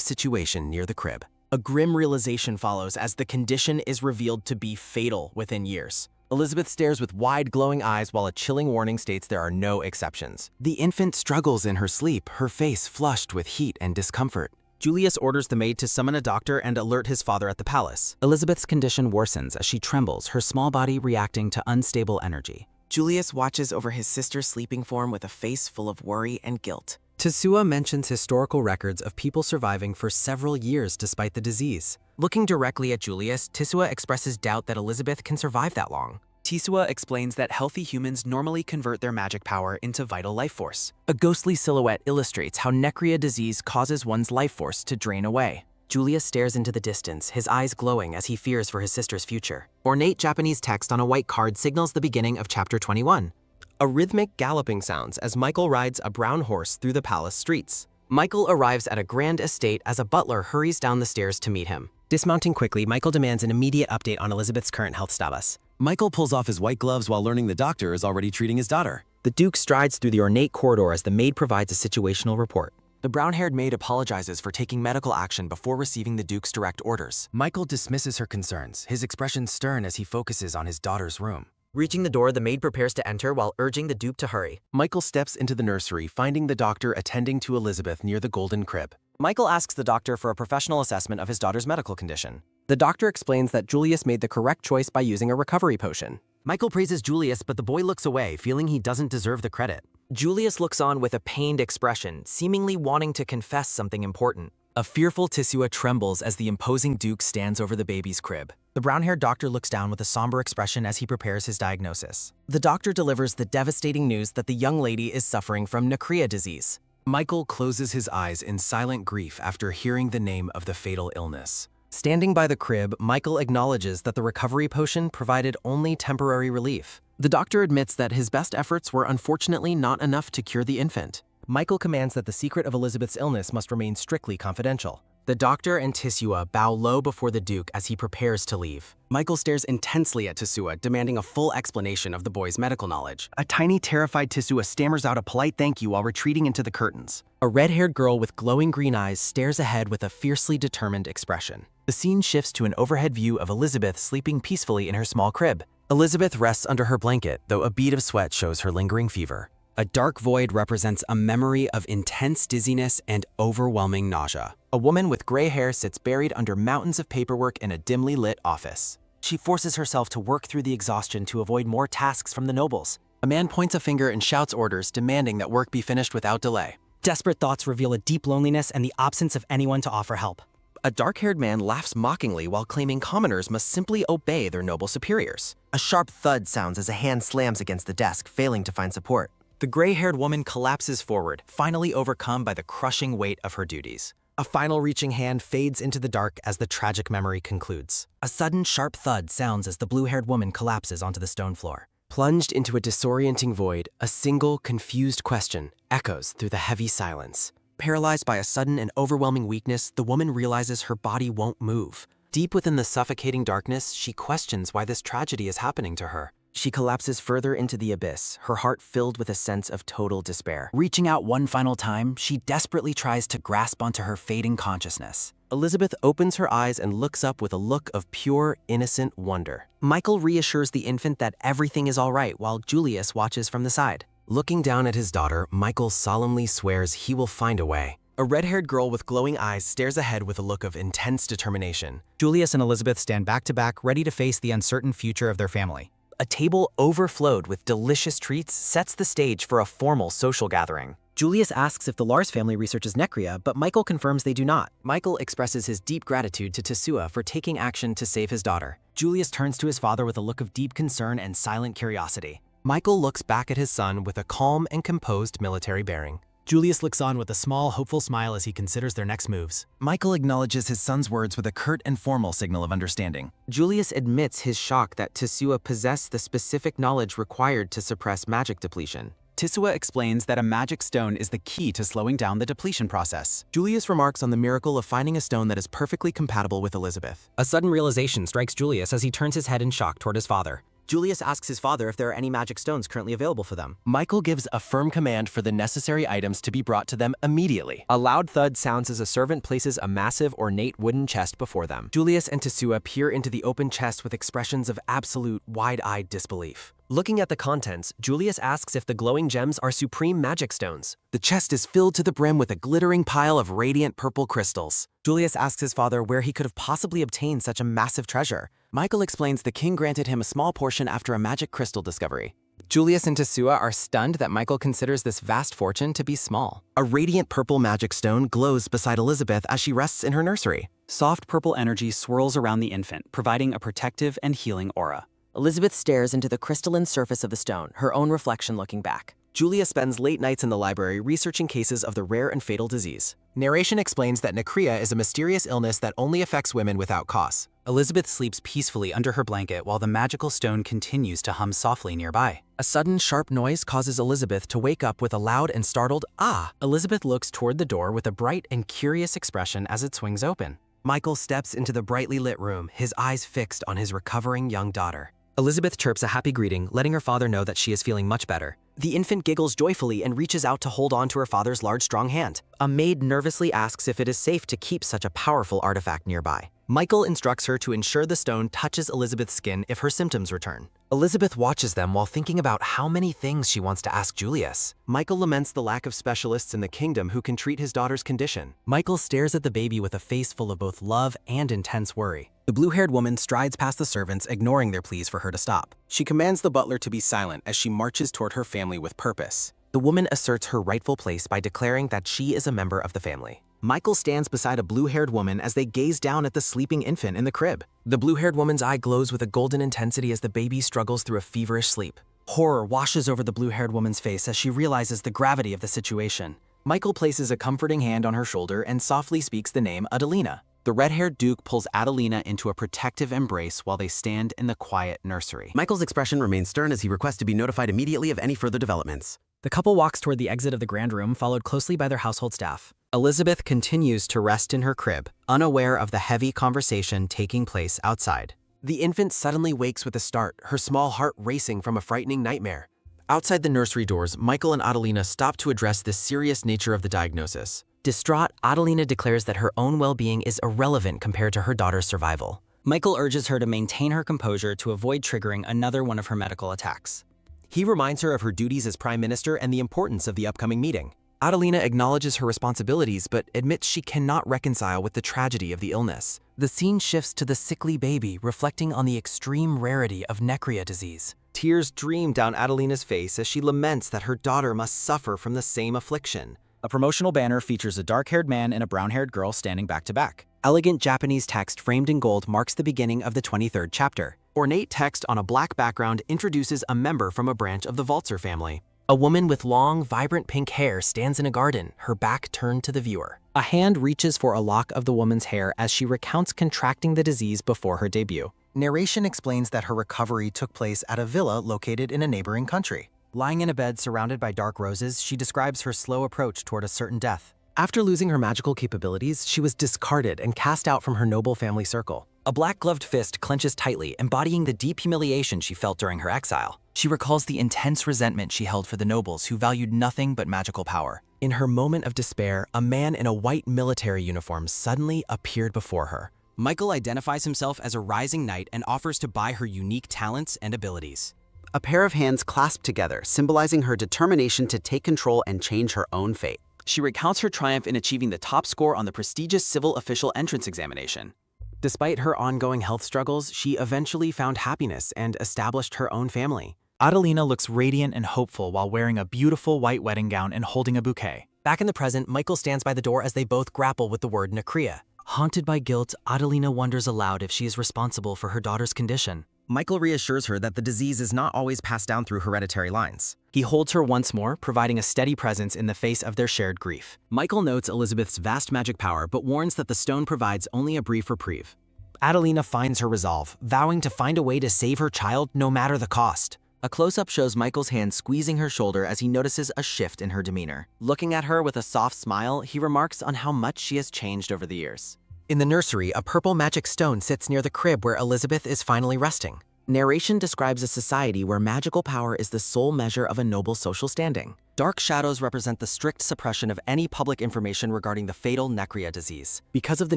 situation near the crib. A grim realization follows as the condition is revealed to be fatal within years. Elizabeth stares with wide, glowing eyes while a chilling warning states there are no exceptions. The infant struggles in her sleep, her face flushed with heat and discomfort. Julius orders the maid to summon a doctor and alert his father at the palace. Elizabeth's condition worsens as she trembles, her small body reacting to unstable energy. Julius watches over his sister's sleeping form with a face full of worry and guilt. Tesua mentions historical records of people surviving for several years despite the disease. Looking directly at Julius, Tesua expresses doubt that Elizabeth can survive that long. Tesua explains that healthy humans normally convert their magic power into vital life force. A ghostly silhouette illustrates how Necria disease causes one's life force to drain away. Julius stares into the distance, his eyes glowing as he fears for his sister's future. Ornate Japanese text on a white card signals the beginning of Chapter 21. A rhythmic galloping sounds as Michael rides a brown horse through the palace streets. Michael arrives at a grand estate as a butler hurries down the stairs to meet him. Dismounting quickly, Michael demands an immediate update on Elizabeth's current health status. Michael pulls off his white gloves while learning the doctor is already treating his daughter. The Duke strides through the ornate corridor as the maid provides a situational report. The brown-haired maid apologizes for taking medical action before receiving the Duke's direct orders. Michael dismisses her concerns, his expression stern as he focuses on his daughter's room. Reaching the door, the maid prepares to enter while urging the Duke to hurry. Michael steps into the nursery, finding the doctor attending to Elizabeth near the golden crib. Michael asks the doctor for a professional assessment of his daughter's medical condition. The doctor explains that Julius made the correct choice by using a recovery potion. Michael praises Julius, but the boy looks away, feeling he doesn't deserve the credit. Julius looks on with a pained expression, seemingly wanting to confess something important. A fearful Tesua trembles as the imposing Duke stands over the baby's crib. The brown-haired doctor looks down with a somber expression as he prepares his diagnosis. The doctor delivers the devastating news that the young lady is suffering from Necria disease. Michael closes his eyes in silent grief after hearing the name of the fatal illness. Standing by the crib, Michael acknowledges that the recovery potion provided only temporary relief. The doctor admits that his best efforts were unfortunately not enough to cure the infant. Michael commands that the secret of Elizabeth's illness must remain strictly confidential. The doctor and Tisua bow low before the Duke as he prepares to leave. Michael stares intensely at Tisua, demanding a full explanation of the boy's medical knowledge. A tiny, terrified Tisua stammers out a polite thank you while retreating into the curtains. A red-haired girl with glowing green eyes stares ahead with a fiercely determined expression. The scene shifts to an overhead view of Elizabeth sleeping peacefully in her small crib. Elizabeth rests under her blanket, though a bead of sweat shows her lingering fever. A dark void represents a memory of intense dizziness and overwhelming nausea. A woman with gray hair sits buried under mountains of paperwork in a dimly lit office. She forces herself to work through the exhaustion to avoid more tasks from the nobles. A man points a finger and shouts orders, demanding that work be finished without delay. Desperate thoughts reveal a deep loneliness and the absence of anyone to offer help. A dark-haired man laughs mockingly while claiming commoners must simply obey their noble superiors. A sharp thud sounds as a hand slams against the desk, failing to find support. The gray-haired woman collapses forward, finally overcome by the crushing weight of her duties. A final reaching hand fades into the dark as the tragic memory concludes. A sudden sharp thud sounds as the blue-haired woman collapses onto the stone floor. Plunged into a disorienting void, a single, confused question echoes through the heavy silence. Paralyzed by a sudden and overwhelming weakness, the woman realizes her body won't move. Deep within the suffocating darkness, she questions why this tragedy is happening to her. She collapses further into the abyss, her heart filled with a sense of total despair. Reaching out one final time, she desperately tries to grasp onto her fading consciousness. Elizabeth opens her eyes and looks up with a look of pure, innocent wonder. Michael reassures the infant that everything is all right while Julius watches from the side. Looking down at his daughter, Michael solemnly swears he will find a way. A red-haired girl with glowing eyes stares ahead with a look of intense determination. Julius and Elizabeth stand back to back, ready to face the uncertain future of their family. A table overflowed with delicious treats sets the stage for a formal social gathering. Julius asks if the Lars family researches Necria, but Michael confirms they do not. Michael expresses his deep gratitude to Tisua for taking action to save his daughter. Julius turns to his father with a look of deep concern and silent curiosity. Michael looks back at his son with a calm and composed military bearing. Julius looks on with a small, hopeful smile as he considers their next moves. Michael acknowledges his son's words with a curt and formal signal of understanding. Julius admits his shock that Tisua possessed the specific knowledge required to suppress magic depletion. Tisua explains that a magic stone is the key to slowing down the depletion process. Julius remarks on the miracle of finding a stone that is perfectly compatible with Elizabeth. A sudden realization strikes Julius as he turns his head in shock toward his father. Julius asks his father if there are any magic stones currently available for them. Michael gives a firm command for the necessary items to be brought to them immediately. A loud thud sounds as a servant places a massive, ornate wooden chest before them. Julius and Tisua peer into the open chest with expressions of absolute, wide-eyed disbelief. Looking at the contents, Julius asks if the glowing gems are supreme magic stones. The chest is filled to the brim with a glittering pile of radiant purple crystals. Julius asks his father where he could have possibly obtained such a massive treasure. Michael explains the king granted him a small portion after a magic crystal discovery. Julius and Tisua are stunned that Michael considers this vast fortune to be small. A radiant purple magic stone glows beside Elizabeth as she rests in her nursery. Soft purple energy swirls around the infant, providing a protective and healing aura. Elizabeth stares into the crystalline surface of the stone, her own reflection looking back. Julia spends late nights in the library researching cases of the rare and fatal disease. Narration explains that Necria is a mysterious illness that only affects women without cause. Elizabeth sleeps peacefully under her blanket while the magical stone continues to hum softly nearby. A sudden sharp noise causes Elizabeth to wake up with a loud and startled "ah." Elizabeth looks toward the door with a bright and curious expression as it swings open. Michael steps into the brightly lit room, his eyes fixed on his recovering young daughter. Elizabeth chirps a happy greeting, letting her father know that she is feeling much better. The infant giggles joyfully and reaches out to hold on to her father's large, strong hand. A maid nervously asks if it is safe to keep such a powerful artifact nearby. Michael instructs her to ensure the stone touches Elizabeth's skin if her symptoms return. Elizabeth watches them while thinking about how many things she wants to ask Julius. Michael laments the lack of specialists in the kingdom who can treat his daughter's condition. Michael stares at the baby with a face full of both love and intense worry. The blue-haired woman strides past the servants, ignoring their pleas for her to stop. She commands the butler to be silent as she marches toward her family with purpose. The woman asserts her rightful place by declaring that she is a member of the family. Michael stands beside a blue-haired woman as they gaze down at the sleeping infant in the crib. The blue-haired woman's eye glows with a golden intensity as the baby struggles through a feverish sleep. Horror washes over the blue-haired woman's face as she realizes the gravity of the situation. Michael places a comforting hand on her shoulder and softly speaks the name Adelina. The red-haired Duke pulls Adelina into a protective embrace while they stand in the quiet nursery. Michael's expression remains stern as he requests to be notified immediately of any further developments. The couple walks toward the exit of the grand room, followed closely by their household staff. Elizabeth continues to rest in her crib, unaware of the heavy conversation taking place outside. The infant suddenly wakes with a start, her small heart racing from a frightening nightmare. Outside the nursery doors, Michael and Adelina stop to address the serious nature of the diagnosis. Distraught, Adelina declares that her own well-being is irrelevant compared to her daughter's survival. Michael urges her to maintain her composure to avoid triggering another one of her medical attacks. He reminds her of her duties as Prime Minister and the importance of the upcoming meeting. Adelina acknowledges her responsibilities but admits she cannot reconcile with the tragedy of the illness. The scene shifts to the sickly baby, reflecting on the extreme rarity of necria disease. Tears stream down Adelina's face as she laments that her daughter must suffer from the same affliction. A promotional banner features a dark-haired man and a brown-haired girl standing back to back. Elegant Japanese text framed in gold marks the beginning of the 23rd chapter. Ornate text on a black background introduces a member from a branch of the Walzer family. A woman with long, vibrant pink hair stands in a garden, her back turned to the viewer. A hand reaches for a lock of the woman's hair as she recounts contracting the disease before her debut. Narration explains that her recovery took place at a villa located in a neighboring country. Lying in a bed surrounded by dark roses, she describes her slow approach toward a certain death. After losing her magical capabilities, she was discarded and cast out from her noble family circle. A black-gloved fist clenches tightly, embodying the deep humiliation she felt during her exile. She recalls the intense resentment she held for the nobles who valued nothing but magical power. In her moment of despair, a man in a white military uniform suddenly appeared before her. Michael identifies himself as a rising knight and offers to buy her unique talents and abilities. A pair of hands clasp together, symbolizing her determination to take control and change her own fate. She recounts her triumph in achieving the top score on the prestigious civil official entrance examination. Despite her ongoing health struggles, she eventually found happiness and established her own family. Adelina looks radiant and hopeful while wearing a beautiful white wedding gown and holding a bouquet. Back in the present, Michael stands by the door as they both grapple with the word necria. Haunted by guilt, Adelina wonders aloud if she is responsible for her daughter's condition. Michael reassures her that the disease is not always passed down through hereditary lines. He holds her once more, providing a steady presence in the face of their shared grief. Michael notes Elizabeth's vast magic power, but warns that the stone provides only a brief reprieve. Adelina finds her resolve, vowing to find a way to save her child no matter the cost. A close-up shows Michael's hand squeezing her shoulder as he notices a shift in her demeanor. Looking at her with a soft smile, he remarks on how much she has changed over the years. In the nursery, a purple magic stone sits near the crib where Elizabeth is finally resting. Narration describes a society where magical power is the sole measure of a noble social standing. Dark shadows represent the strict suppression of any public information regarding the fatal necria disease. Because of the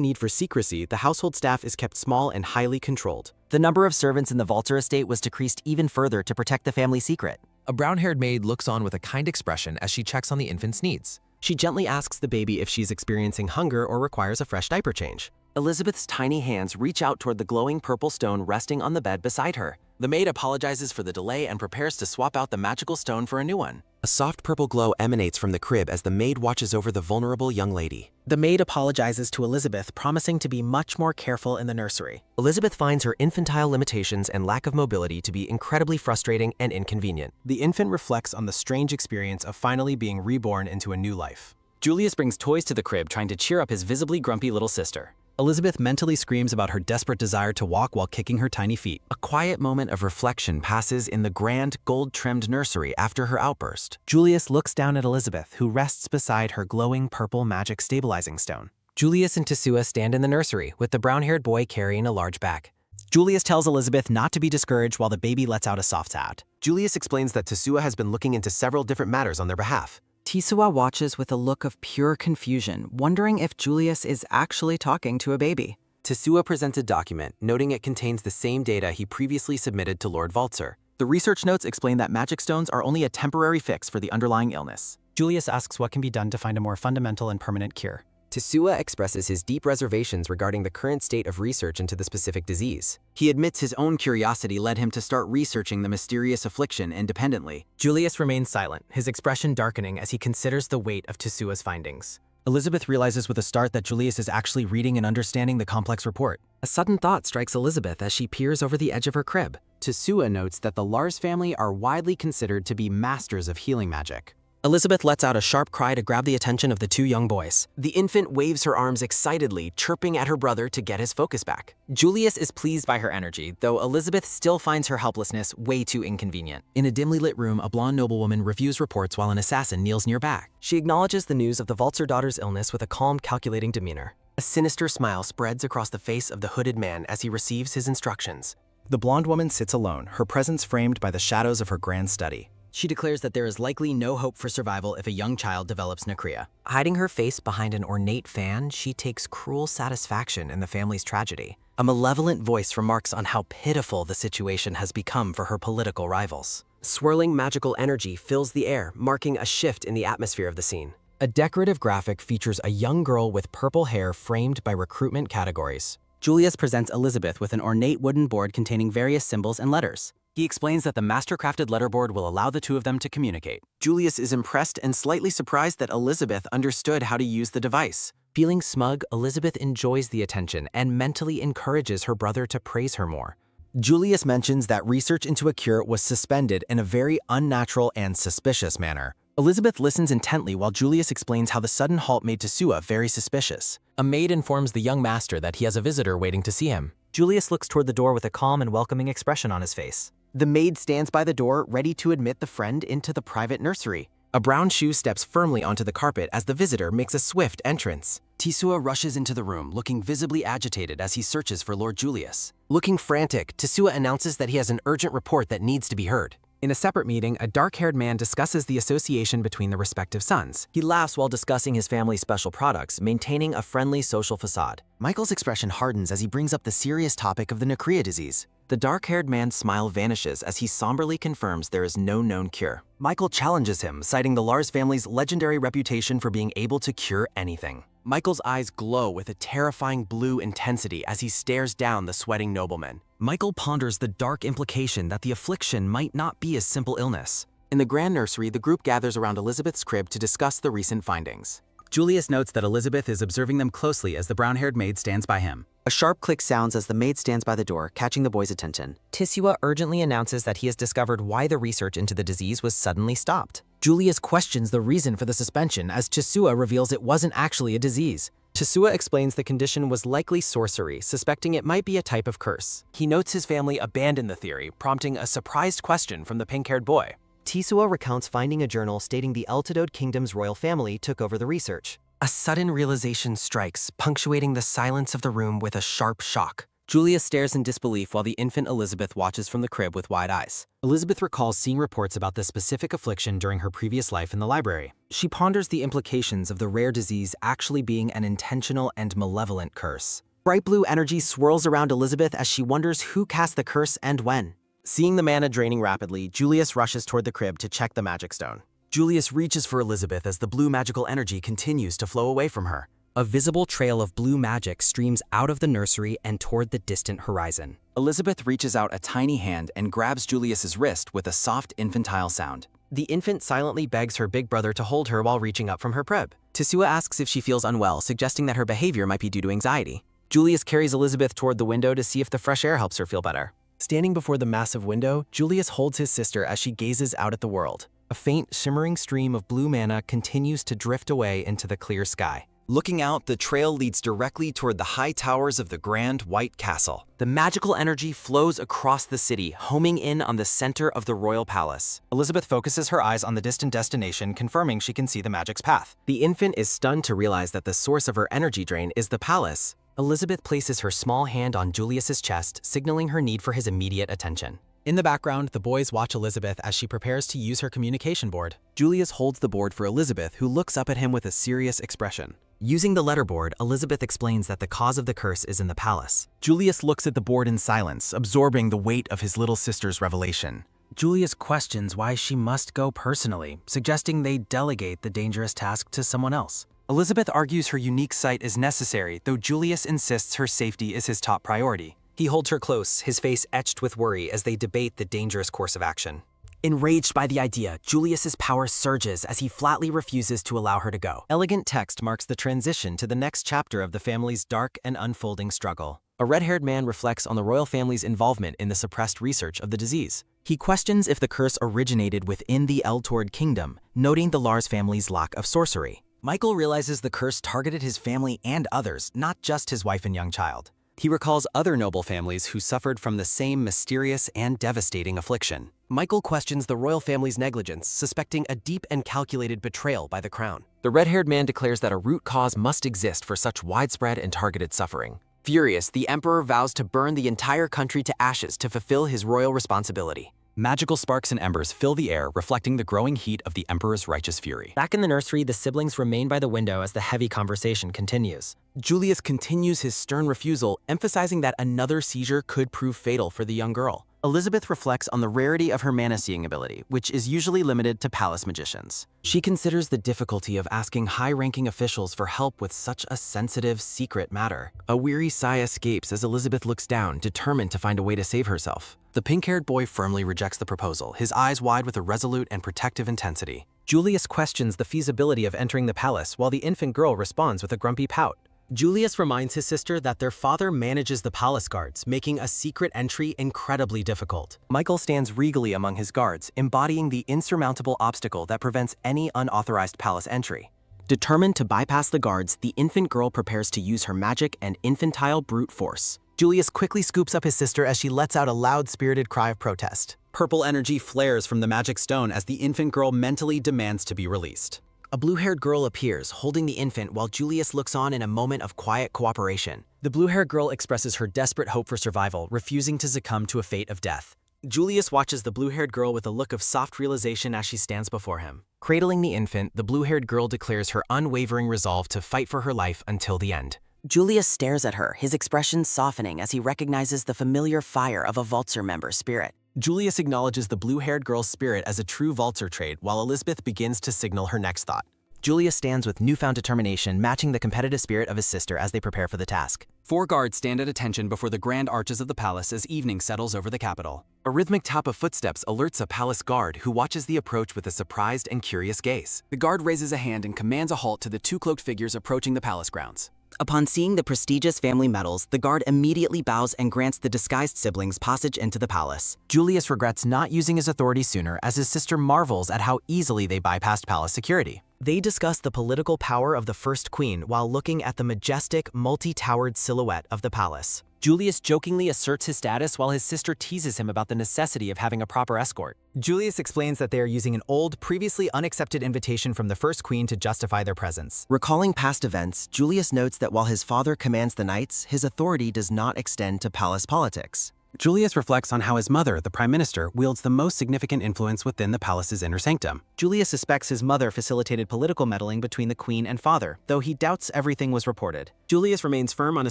need for secrecy, the household staff is kept small and highly controlled. The number of servants in the Walzer estate was decreased even further to protect the family secret. A brown-haired maid looks on with a kind expression as she checks on the infant's needs. She gently asks the baby if she's experiencing hunger or requires a fresh diaper change. Elizabeth's tiny hands reach out toward the glowing purple stone resting on the bed beside her. The maid apologizes for the delay and prepares to swap out the magical stone for a new one. A soft purple glow emanates from the crib as the maid watches over the vulnerable young lady. The maid apologizes to Elizabeth, promising to be much more careful in the nursery. Elizabeth finds her infantile limitations and lack of mobility to be incredibly frustrating and inconvenient. The infant reflects on the strange experience of finally being reborn into a new life. Julius brings toys to the crib, trying to cheer up his visibly grumpy little sister. Elizabeth mentally screams about her desperate desire to walk while kicking her tiny feet. A quiet moment of reflection passes in the grand, gold-trimmed nursery after her outburst. Julius looks down at Elizabeth, who rests beside her glowing purple magic stabilizing stone. Julius and Tesua stand in the nursery, with the brown-haired boy carrying a large bag. Julius tells Elizabeth not to be discouraged while the baby lets out a soft sound. Julius explains that Tesua has been looking into several different matters on their behalf. Tesua watches with a look of pure confusion, wondering if Julius is actually talking to a baby. Tesua presents a document, noting it contains the same data he previously submitted to Lord Walzer. The research notes explain that magic stones are only a temporary fix for the underlying illness. Julius asks what can be done to find a more fundamental and permanent cure. Tesua expresses his deep reservations regarding the current state of research into the specific disease. He admits his own curiosity led him to start researching the mysterious affliction independently. Julius remains silent, his expression darkening as he considers the weight of Tesua's findings. Elizabeth realizes with a start that Julius is actually reading and understanding the complex report. A sudden thought strikes Elizabeth as she peers over the edge of her crib. Tesua notes that the Lars family are widely considered to be masters of healing magic. Elizabeth lets out a sharp cry to grab the attention of the two young boys. The infant waves her arms excitedly, chirping at her brother to get his focus back. Julius is pleased by her energy, though Elizabeth still finds her helplessness way too inconvenient. In a dimly lit room, a blonde noblewoman reviews reports while an assassin kneels nearby. She acknowledges the news of the Walzer daughter's illness with a calm, calculating demeanor. A sinister smile spreads across the face of the hooded man as he receives his instructions. The blonde woman sits alone, her presence framed by the shadows of her grand study. She declares that there is likely no hope for survival if a young child develops necrea. Hiding her face behind an ornate fan, she takes cruel satisfaction in the family's tragedy. A malevolent voice remarks on how pitiful the situation has become for her political rivals. Swirling magical energy fills the air, marking a shift in the atmosphere of the scene. A decorative graphic features a young girl with purple hair framed by recruitment categories. Julius presents Elizabeth with an ornate wooden board containing various symbols and letters. He explains that the master-crafted letterboard will allow the two of them to communicate. Julius is impressed and slightly surprised that Elizabeth understood how to use the device. Feeling smug, Elizabeth enjoys the attention and mentally encourages her brother to praise her more. Julius mentions that research into a cure was suspended in a very unnatural and suspicious manner. Elizabeth listens intently while Julius explains how the sudden halt made Tesua very suspicious. A maid informs the young master that he has a visitor waiting to see him. Julius looks toward the door with a calm and welcoming expression on his face. The maid stands by the door, ready to admit the friend into the private nursery. A brown shoe steps firmly onto the carpet as the visitor makes a swift entrance. Tesua rushes into the room, looking visibly agitated as he searches for Lord Julius. Looking frantic, Tesua announces that he has an urgent report that needs to be heard. In a separate meeting, a dark-haired man discusses the association between the respective sons. He laughs while discussing his family's special products, maintaining a friendly social facade. Michael's expression hardens as he brings up the serious topic of the necrea disease. The dark-haired man's smile vanishes as he somberly confirms there is no known cure. Michael challenges him, citing the Lars family's legendary reputation for being able to cure anything. Michael's eyes glow with a terrifying blue intensity as he stares down the sweating nobleman. Michael ponders the dark implication that the affliction might not be a simple illness. In the grand nursery, the group gathers around Elizabeth's crib to discuss the recent findings. Julius notes that Elizabeth is observing them closely as the brown-haired maid stands by him. A sharp click sounds as the maid stands by the door, catching the boy's attention. Tesua urgently announces that he has discovered why the research into the disease was suddenly stopped. Julius questions the reason for the suspension as Tesua reveals it wasn't actually a disease. Tesua explains the condition was likely sorcery, suspecting it might be a type of curse. He notes his family abandoned the theory, prompting a surprised question from the pink-haired boy. Tesua recounts finding a journal stating the Eltidode Kingdom's royal family took over the research. A sudden realization strikes, punctuating the silence of the room with a sharp shock. Julius stares in disbelief while the infant Elizabeth watches from the crib with wide eyes. Elizabeth recalls seeing reports about the specific affliction during her previous life in the library. She ponders the implications of the rare disease actually being an intentional and malevolent curse. Bright blue energy swirls around Elizabeth as she wonders who cast the curse and when. Seeing the mana draining rapidly, Julius rushes toward the crib to check the magic stone. Julius reaches for Elizabeth as the blue magical energy continues to flow away from her. A visible trail of blue magic streams out of the nursery and toward the distant horizon. Elizabeth reaches out a tiny hand and grabs Julius's wrist with a soft infantile sound. The infant silently begs her big brother to hold her while reaching up from her crib. Tesua asks if she feels unwell, suggesting that her behavior might be due to anxiety. Julius carries Elizabeth toward the window to see if the fresh air helps her feel better. Standing before the massive window, Julius holds his sister as she gazes out at the world. A faint, shimmering stream of blue mana continues to drift away into the clear sky. Looking out, the trail leads directly toward the high towers of the Grand White Castle. The magical energy flows across the city, homing in on the center of the royal palace. Elizabeth focuses her eyes on the distant destination, confirming she can see the magic's path. The infant is stunned to realize that the source of her energy drain is the palace. Elizabeth places her small hand on Julius's chest, signaling her need for his immediate attention. In the background, the boys watch Elizabeth as she prepares to use her communication board. Julius holds the board for Elizabeth, who looks up at him with a serious expression. Using the letterboard, Elizabeth explains that the cause of the curse is in the palace. Julius looks at the board in silence, absorbing the weight of his little sister's revelation. Julius questions why she must go personally, suggesting they delegate the dangerous task to someone else. Elizabeth argues her unique sight is necessary, though Julius insists her safety is his top priority. He holds her close, his face etched with worry as they debate the dangerous course of action. Enraged by the idea, Julius's power surges as he flatly refuses to allow her to go. Elegant text marks the transition to the next chapter of the family's dark and unfolding struggle. A red-haired man reflects on the royal family's involvement in the suppressed research of the disease. He questions if the curse originated within the Eltord kingdom, noting the Lars family's lack of sorcery. Michael realizes the curse targeted his family and others, not just his wife and young child. He recalls other noble families who suffered from the same mysterious and devastating affliction. Michael questions the royal family's negligence, suspecting a deep and calculated betrayal by the crown. The red-haired man declares that a root cause must exist for such widespread and targeted suffering. Furious, the emperor vows to burn the entire country to ashes to fulfill his royal responsibility. Magical sparks and embers fill the air, reflecting the growing heat of the Emperor's righteous fury. Back in the nursery, the siblings remain by the window as the heavy conversation continues. Julius continues his stern refusal, emphasizing that another seizure could prove fatal for the young girl. Elizabeth reflects on the rarity of her mana-seeing ability, which is usually limited to palace magicians. She considers the difficulty of asking high-ranking officials for help with such a sensitive, secret matter. A weary sigh escapes as Elizabeth looks down, determined to find a way to save herself. The pink-haired boy firmly rejects the proposal, his eyes wide with a resolute and protective intensity. Julius questions the feasibility of entering the palace while the infant girl responds with a grumpy pout. Julius reminds his sister that their father manages the palace guards, making a secret entry incredibly difficult. Michael stands regally among his guards, embodying the insurmountable obstacle that prevents any unauthorized palace entry. Determined to bypass the guards, the infant girl prepares to use her magic and infantile brute force. Julius quickly scoops up his sister as she lets out a loud, spirited cry of protest. Purple energy flares from the magic stone as the infant girl mentally demands to be released. A blue-haired girl appears, holding the infant while Julius looks on in a moment of quiet cooperation. The blue-haired girl expresses her desperate hope for survival, refusing to succumb to a fate of death. Julius watches the blue-haired girl with a look of soft realization as she stands before him. Cradling the infant, the blue-haired girl declares her unwavering resolve to fight for her life until the end. Julius stares at her, his expression softening as he recognizes the familiar fire of a Waltzer member's spirit. Julius acknowledges the blue-haired girl's spirit as a true Waltzer trait, while Elizabeth begins to signal her next thought. Julius stands with newfound determination, matching the competitive spirit of his sister as they prepare for the task. 4 guards stand at attention before the grand arches of the palace as evening settles over the capital. A rhythmic tap of footsteps alerts a palace guard who watches the approach with a surprised and curious gaze. The guard raises a hand and commands a halt to the 2 cloaked figures approaching the palace grounds. Upon seeing the prestigious family medals, the guard immediately bows and grants the disguised siblings passage into the palace. Julius regrets not using his authority sooner as his sister marvels at how easily they bypassed palace security. They discuss the political power of the first queen while looking at the majestic, multi-towered silhouette of the palace. Julius jokingly asserts his status while his sister teases him about the necessity of having a proper escort. Julius explains that they are using an old, previously unaccepted invitation from the first queen to justify their presence. Recalling past events, Julius notes that while his father commands the knights, his authority does not extend to palace politics. Julius reflects on how his mother, the prime minister, wields the most significant influence within the palace's inner sanctum. Julius suspects his mother facilitated political meddling between the queen and father, though he doubts everything was reported. Julius remains firm on a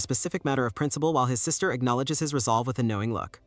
specific matter of principle while his sister acknowledges his resolve with a knowing look.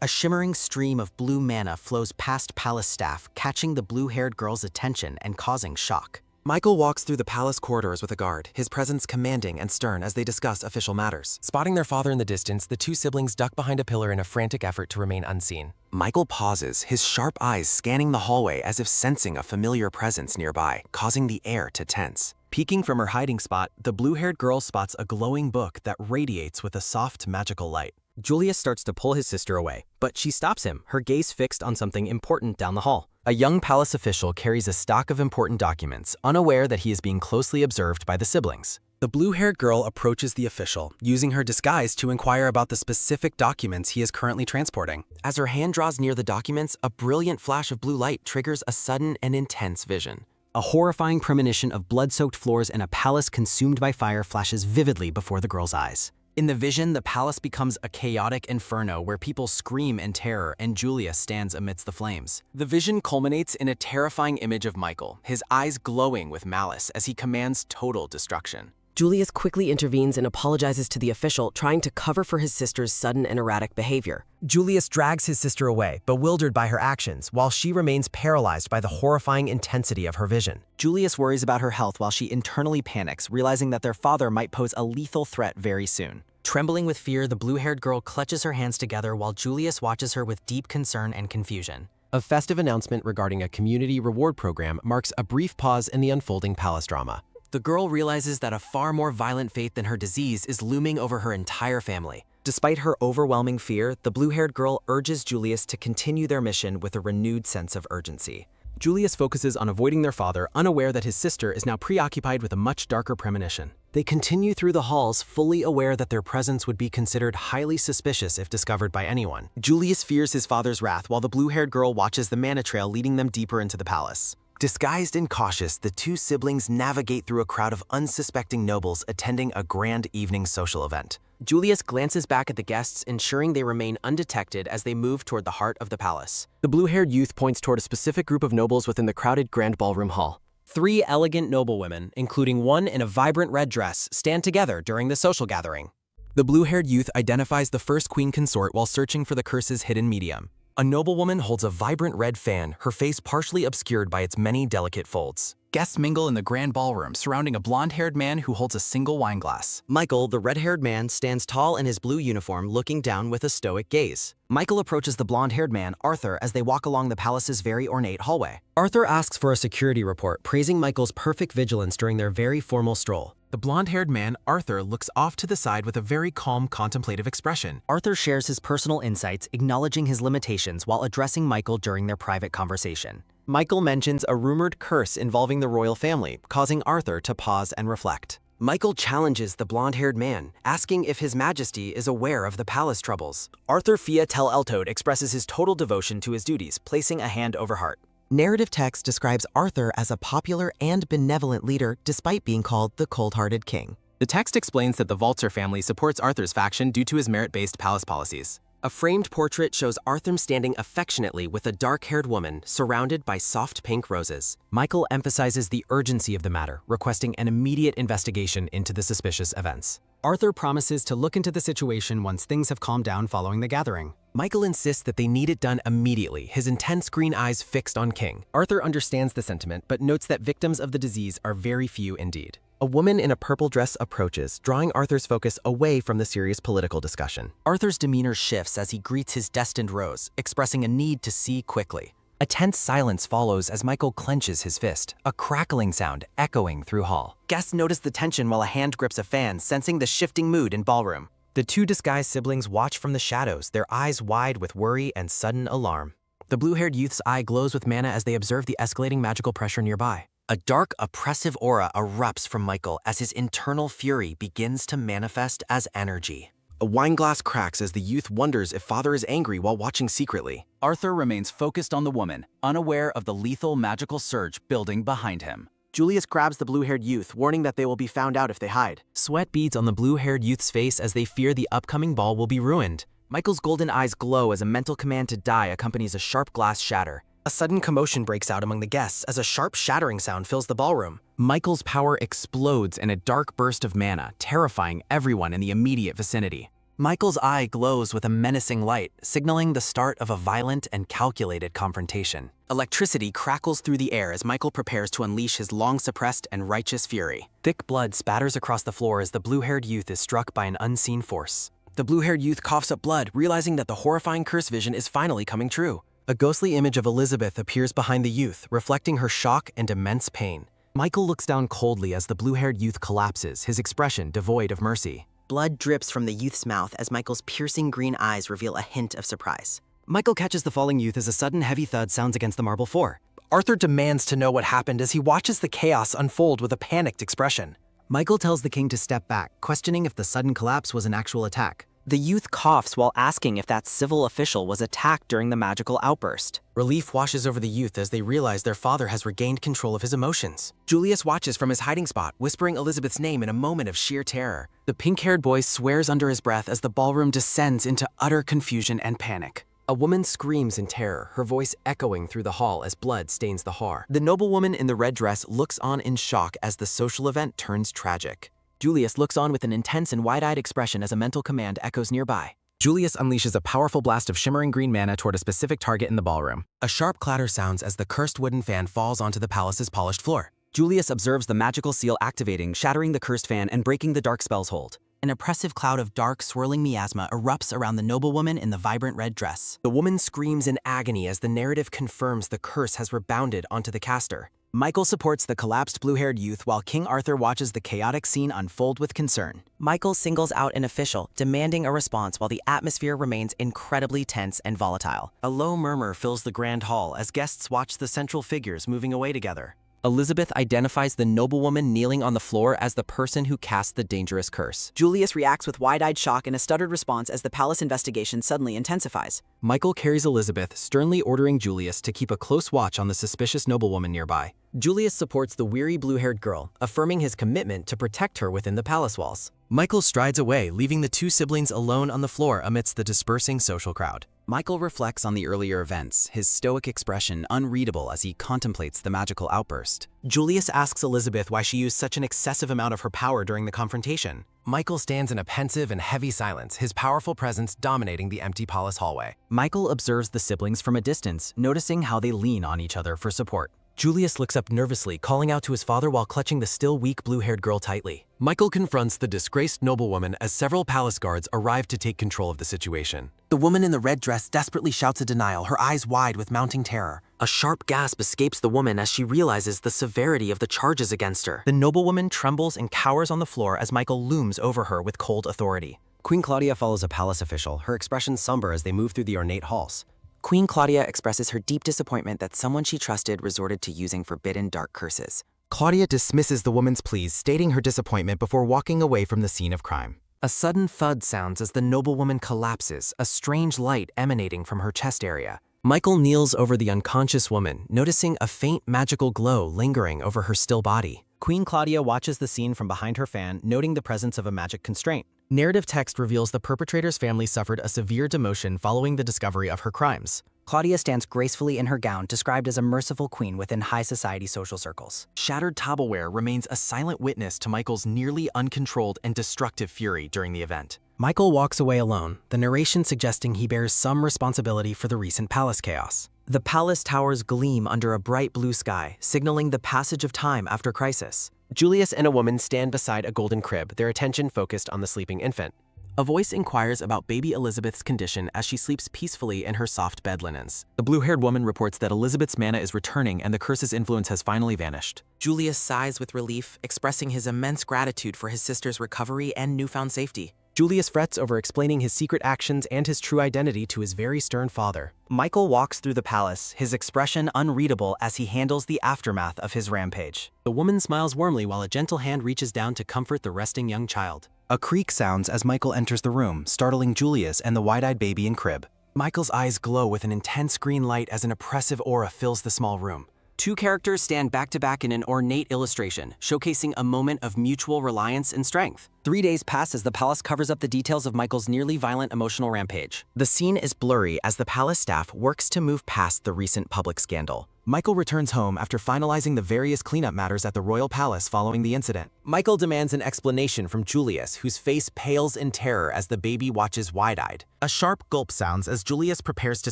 A shimmering stream of blue mana flows past palace staff, catching the blue-haired girl's attention and causing shock. Michael walks through the palace corridors with a guard, his presence commanding and stern as they discuss official matters. Spotting their father in the distance, the 2 siblings duck behind a pillar in a frantic effort to remain unseen. Michael pauses, his sharp eyes scanning the hallway as if sensing a familiar presence nearby, causing the air to tense. Peeking from her hiding spot, the blue-haired girl spots a glowing book that radiates with a soft, magical light. Julius starts to pull his sister away, but she stops him, her gaze fixed on something important down the hall. A young palace official carries a stock of important documents, unaware that he is being closely observed by the siblings. The blue-haired girl approaches the official, using her disguise to inquire about the specific documents he is currently transporting. As her hand draws near the documents, a brilliant flash of blue light triggers a sudden and intense vision. A horrifying premonition of blood-soaked floors and a palace consumed by fire flashes vividly before the girl's eyes. In the vision, the palace becomes a chaotic inferno where people scream in terror and Julius stands amidst the flames. The vision culminates in a terrifying image of Michael, his eyes glowing with malice as he commands total destruction. Julius quickly intervenes and apologizes to the official, trying to cover for his sister's sudden and erratic behavior. Julius drags his sister away, bewildered by her actions, while she remains paralyzed by the horrifying intensity of her vision. Julius worries about her health while she internally panics, realizing that their father might pose a lethal threat very soon. Trembling with fear, the blue-haired girl clutches her hands together while Julius watches her with deep concern and confusion. A festive announcement regarding a community reward program marks a brief pause in the unfolding palace drama. The girl realizes that a far more violent fate than her disease is looming over her entire family. Despite her overwhelming fear, the blue-haired girl urges Julius to continue their mission with a renewed sense of urgency. Julius focuses on avoiding their father, unaware that his sister is now preoccupied with a much darker premonition. They continue through the halls, fully aware that their presence would be considered highly suspicious if discovered by anyone. Julius fears his father's wrath while the blue-haired girl watches the mana trail leading them deeper into the palace. Disguised and cautious, the two siblings navigate through a crowd of unsuspecting nobles attending a grand evening social event. Julius glances back at the guests, ensuring they remain undetected as they move toward the heart of the palace. The blue-haired youth points toward a specific group of nobles within the crowded grand ballroom hall. 3 elegant noblewomen, including one in a vibrant red dress, stand together during the social gathering. The blue-haired youth identifies the first queen consort while searching for the curse's hidden medium. A noblewoman holds a vibrant red fan, her face partially obscured by its many delicate folds. Guests mingle in the grand ballroom, surrounding a blonde-haired man who holds a single wine glass. Michael, the red-haired man, stands tall in his blue uniform, looking down with a stoic gaze. Michael approaches the blonde-haired man, Arthur, as they walk along the palace's very ornate hallway. Arthur asks for a security report, praising Michael's perfect vigilance during their very formal stroll. The blonde-haired man, Arthur, looks off to the side with a very calm, contemplative expression. Arthur shares his personal insights, acknowledging his limitations while addressing Michael during their private conversation. Michael mentions a rumored curse involving the royal family, causing Arthur to pause and reflect. Michael challenges the blonde-haired man, asking if His Majesty is aware of the palace troubles. Arthur Fia Tel Eltode expresses his total devotion to his duties, placing a hand over heart. Narrative text describes Arthur as a popular and benevolent leader despite being called the cold-hearted king. The text explains that the Walzer family supports Arthur's faction due to his merit-based palace policies. A framed portrait shows Arthur standing affectionately with a dark-haired woman surrounded by soft pink roses. Michael emphasizes the urgency of the matter, requesting an immediate investigation into the suspicious events. Arthur promises to look into the situation once things have calmed down following the gathering. Michael insists that they need it done immediately, his intense green eyes fixed on King. Arthur understands the sentiment, but notes that victims of the disease are very few indeed. A woman in a purple dress approaches, drawing Arthur's focus away from the serious political discussion. Arthur's demeanor shifts as he greets his destined rose, expressing a need to see quickly. A tense silence follows as Michael clenches his fist, a crackling sound echoing through hall. Guests notice the tension while a hand grips a fan, sensing the shifting mood in ballroom. The two disguised siblings watch from the shadows, their eyes wide with worry and sudden alarm. The blue-haired youth's eye glows with mana as they observe the escalating magical pressure nearby. A dark, oppressive aura erupts from Michael as his internal fury begins to manifest as energy. A wine glass cracks as the youth wonders if father is angry while watching secretly. Arthur remains focused on the woman, unaware of the lethal magical surge building behind him. Julius grabs the blue-haired youth, warning that they will be found out if they hide. Sweat beads on the blue-haired youth's face as they fear the upcoming ball will be ruined. Michael's golden eyes glow as a mental command to die accompanies a sharp glass shatter. A sudden commotion breaks out among the guests as a sharp shattering sound fills the ballroom. Michael's power explodes in a dark burst of mana, terrifying everyone in the immediate vicinity. Michael's eye glows with a menacing light, signaling the start of a violent and calculated confrontation. Electricity crackles through the air as Michael prepares to unleash his long-suppressed and righteous fury. Thick blood spatters across the floor as the blue-haired youth is struck by an unseen force. The blue-haired youth coughs up blood, realizing that the horrifying curse vision is finally coming true. A ghostly image of Elizabeth appears behind the youth, reflecting her shock and immense pain. Michael looks down coldly as the blue-haired youth collapses, his expression devoid of mercy. Blood drips from the youth's mouth as Michael's piercing green eyes reveal a hint of surprise. Michael catches the falling youth as a sudden heavy thud sounds against the marble floor. Arthur demands to know what happened as he watches the chaos unfold with a panicked expression. Michael tells the king to step back, questioning if the sudden collapse was an actual attack. The youth coughs while asking if that civil official was attacked during the magical outburst. Relief washes over the youth as they realize their father has regained control of his emotions. Julius watches from his hiding spot, whispering Elizabeth's name in a moment of sheer terror. The pink-haired boy swears under his breath as the ballroom descends into utter confusion and panic. A woman screams in terror, her voice echoing through the hall as blood stains the hall. The noblewoman in the red dress looks on in shock as the social event turns tragic. Julius looks on with an intense and wide-eyed expression as a mental command echoes nearby. Julius unleashes a powerful blast of shimmering green mana toward a specific target in the ballroom. A sharp clatter sounds as the cursed wooden fan falls onto the palace's polished floor. Julius observes the magical seal activating, shattering the cursed fan and breaking the dark spell's hold. An oppressive cloud of dark, swirling miasma erupts around the noblewoman in the vibrant red dress. The woman screams in agony as the narrative confirms the curse has rebounded onto the caster. Michael supports the collapsed blue-haired youth while King Arthur watches the chaotic scene unfold with concern. Michael singles out an official, demanding a response while the atmosphere remains incredibly tense and volatile. A low murmur fills the grand hall as guests watch the central figures moving away together. Elizabeth identifies the noblewoman kneeling on the floor as the person who cast the dangerous curse. Julius reacts with wide-eyed shock and a stuttered response as the palace investigation suddenly intensifies. Michael carries Elizabeth, sternly ordering Julius to keep a close watch on the suspicious noblewoman nearby. Julius supports the weary blue-haired girl, affirming his commitment to protect her within the palace walls. Michael strides away, leaving the two siblings alone on the floor amidst the dispersing social crowd. Michael reflects on the earlier events, his stoic expression unreadable as he contemplates the magical outburst. Julius asks Elizabeth why she used such an excessive amount of her power during the confrontation. Michael stands in a pensive and heavy silence, his powerful presence dominating the empty palace hallway. Michael observes the siblings from a distance, noticing how they lean on each other for support. Julius looks up nervously, calling out to his father while clutching the still weak blue-haired girl tightly. Michael confronts the disgraced noblewoman as several palace guards arrive to take control of the situation. The woman in the red dress desperately shouts a denial, her eyes wide with mounting terror. A sharp gasp escapes the woman as she realizes the severity of the charges against her. The noblewoman trembles and cowers on the floor as Michael looms over her with cold authority. Queen Claudia follows a palace official, her expression somber as they move through the ornate halls. Queen Claudia expresses her deep disappointment that someone she trusted resorted to using forbidden dark curses. Claudia dismisses the woman's pleas, stating her disappointment before walking away from the scene of crime. A sudden thud sounds as the noblewoman collapses, a strange light emanating from her chest area. Michael kneels over the unconscious woman, noticing a faint magical glow lingering over her still body. Queen Claudia watches the scene from behind her fan, noting the presence of a magic constraint. Narrative text reveals the perpetrator's family suffered a severe demotion following the discovery of her crimes. Claudia stands gracefully in her gown, described as a merciful queen within high society social circles. Shattered tableware remains a silent witness to Michael's nearly uncontrolled and destructive fury during the event. Michael walks away alone, the narration suggesting he bears some responsibility for the recent palace chaos. The palace towers gleam under a bright blue sky, signaling the passage of time after crisis. Julius and a woman stand beside a golden crib, their attention focused on the sleeping infant. A voice inquires about baby Elizabeth's condition as she sleeps peacefully in her soft bed linens. The blue-haired woman reports that Elizabeth's mana is returning and the curse's influence has finally vanished. Julius sighs with relief, expressing his immense gratitude for his sister's recovery and newfound safety. Julius frets over explaining his secret actions and his true identity to his very stern father. Michael walks through the palace, his expression unreadable as he handles the aftermath of his rampage. The woman smiles warmly while a gentle hand reaches down to comfort the resting young child. A creak sounds as Michael enters the room, startling Julius and the wide-eyed baby in crib. Michael's eyes glow with an intense green light as an oppressive aura fills the small room. Two characters stand back-to-back in an ornate illustration, showcasing a moment of mutual reliance and strength. 3 days pass as the palace covers up the details of Michael's nearly violent emotional rampage. The scene is blurry as the palace staff works to move past the recent public scandal. Michael returns home after finalizing the various cleanup matters at the royal palace following the incident. Michael demands an explanation from Julius, whose face pales in terror as the baby watches wide-eyed. A sharp gulp sounds as Julius prepares to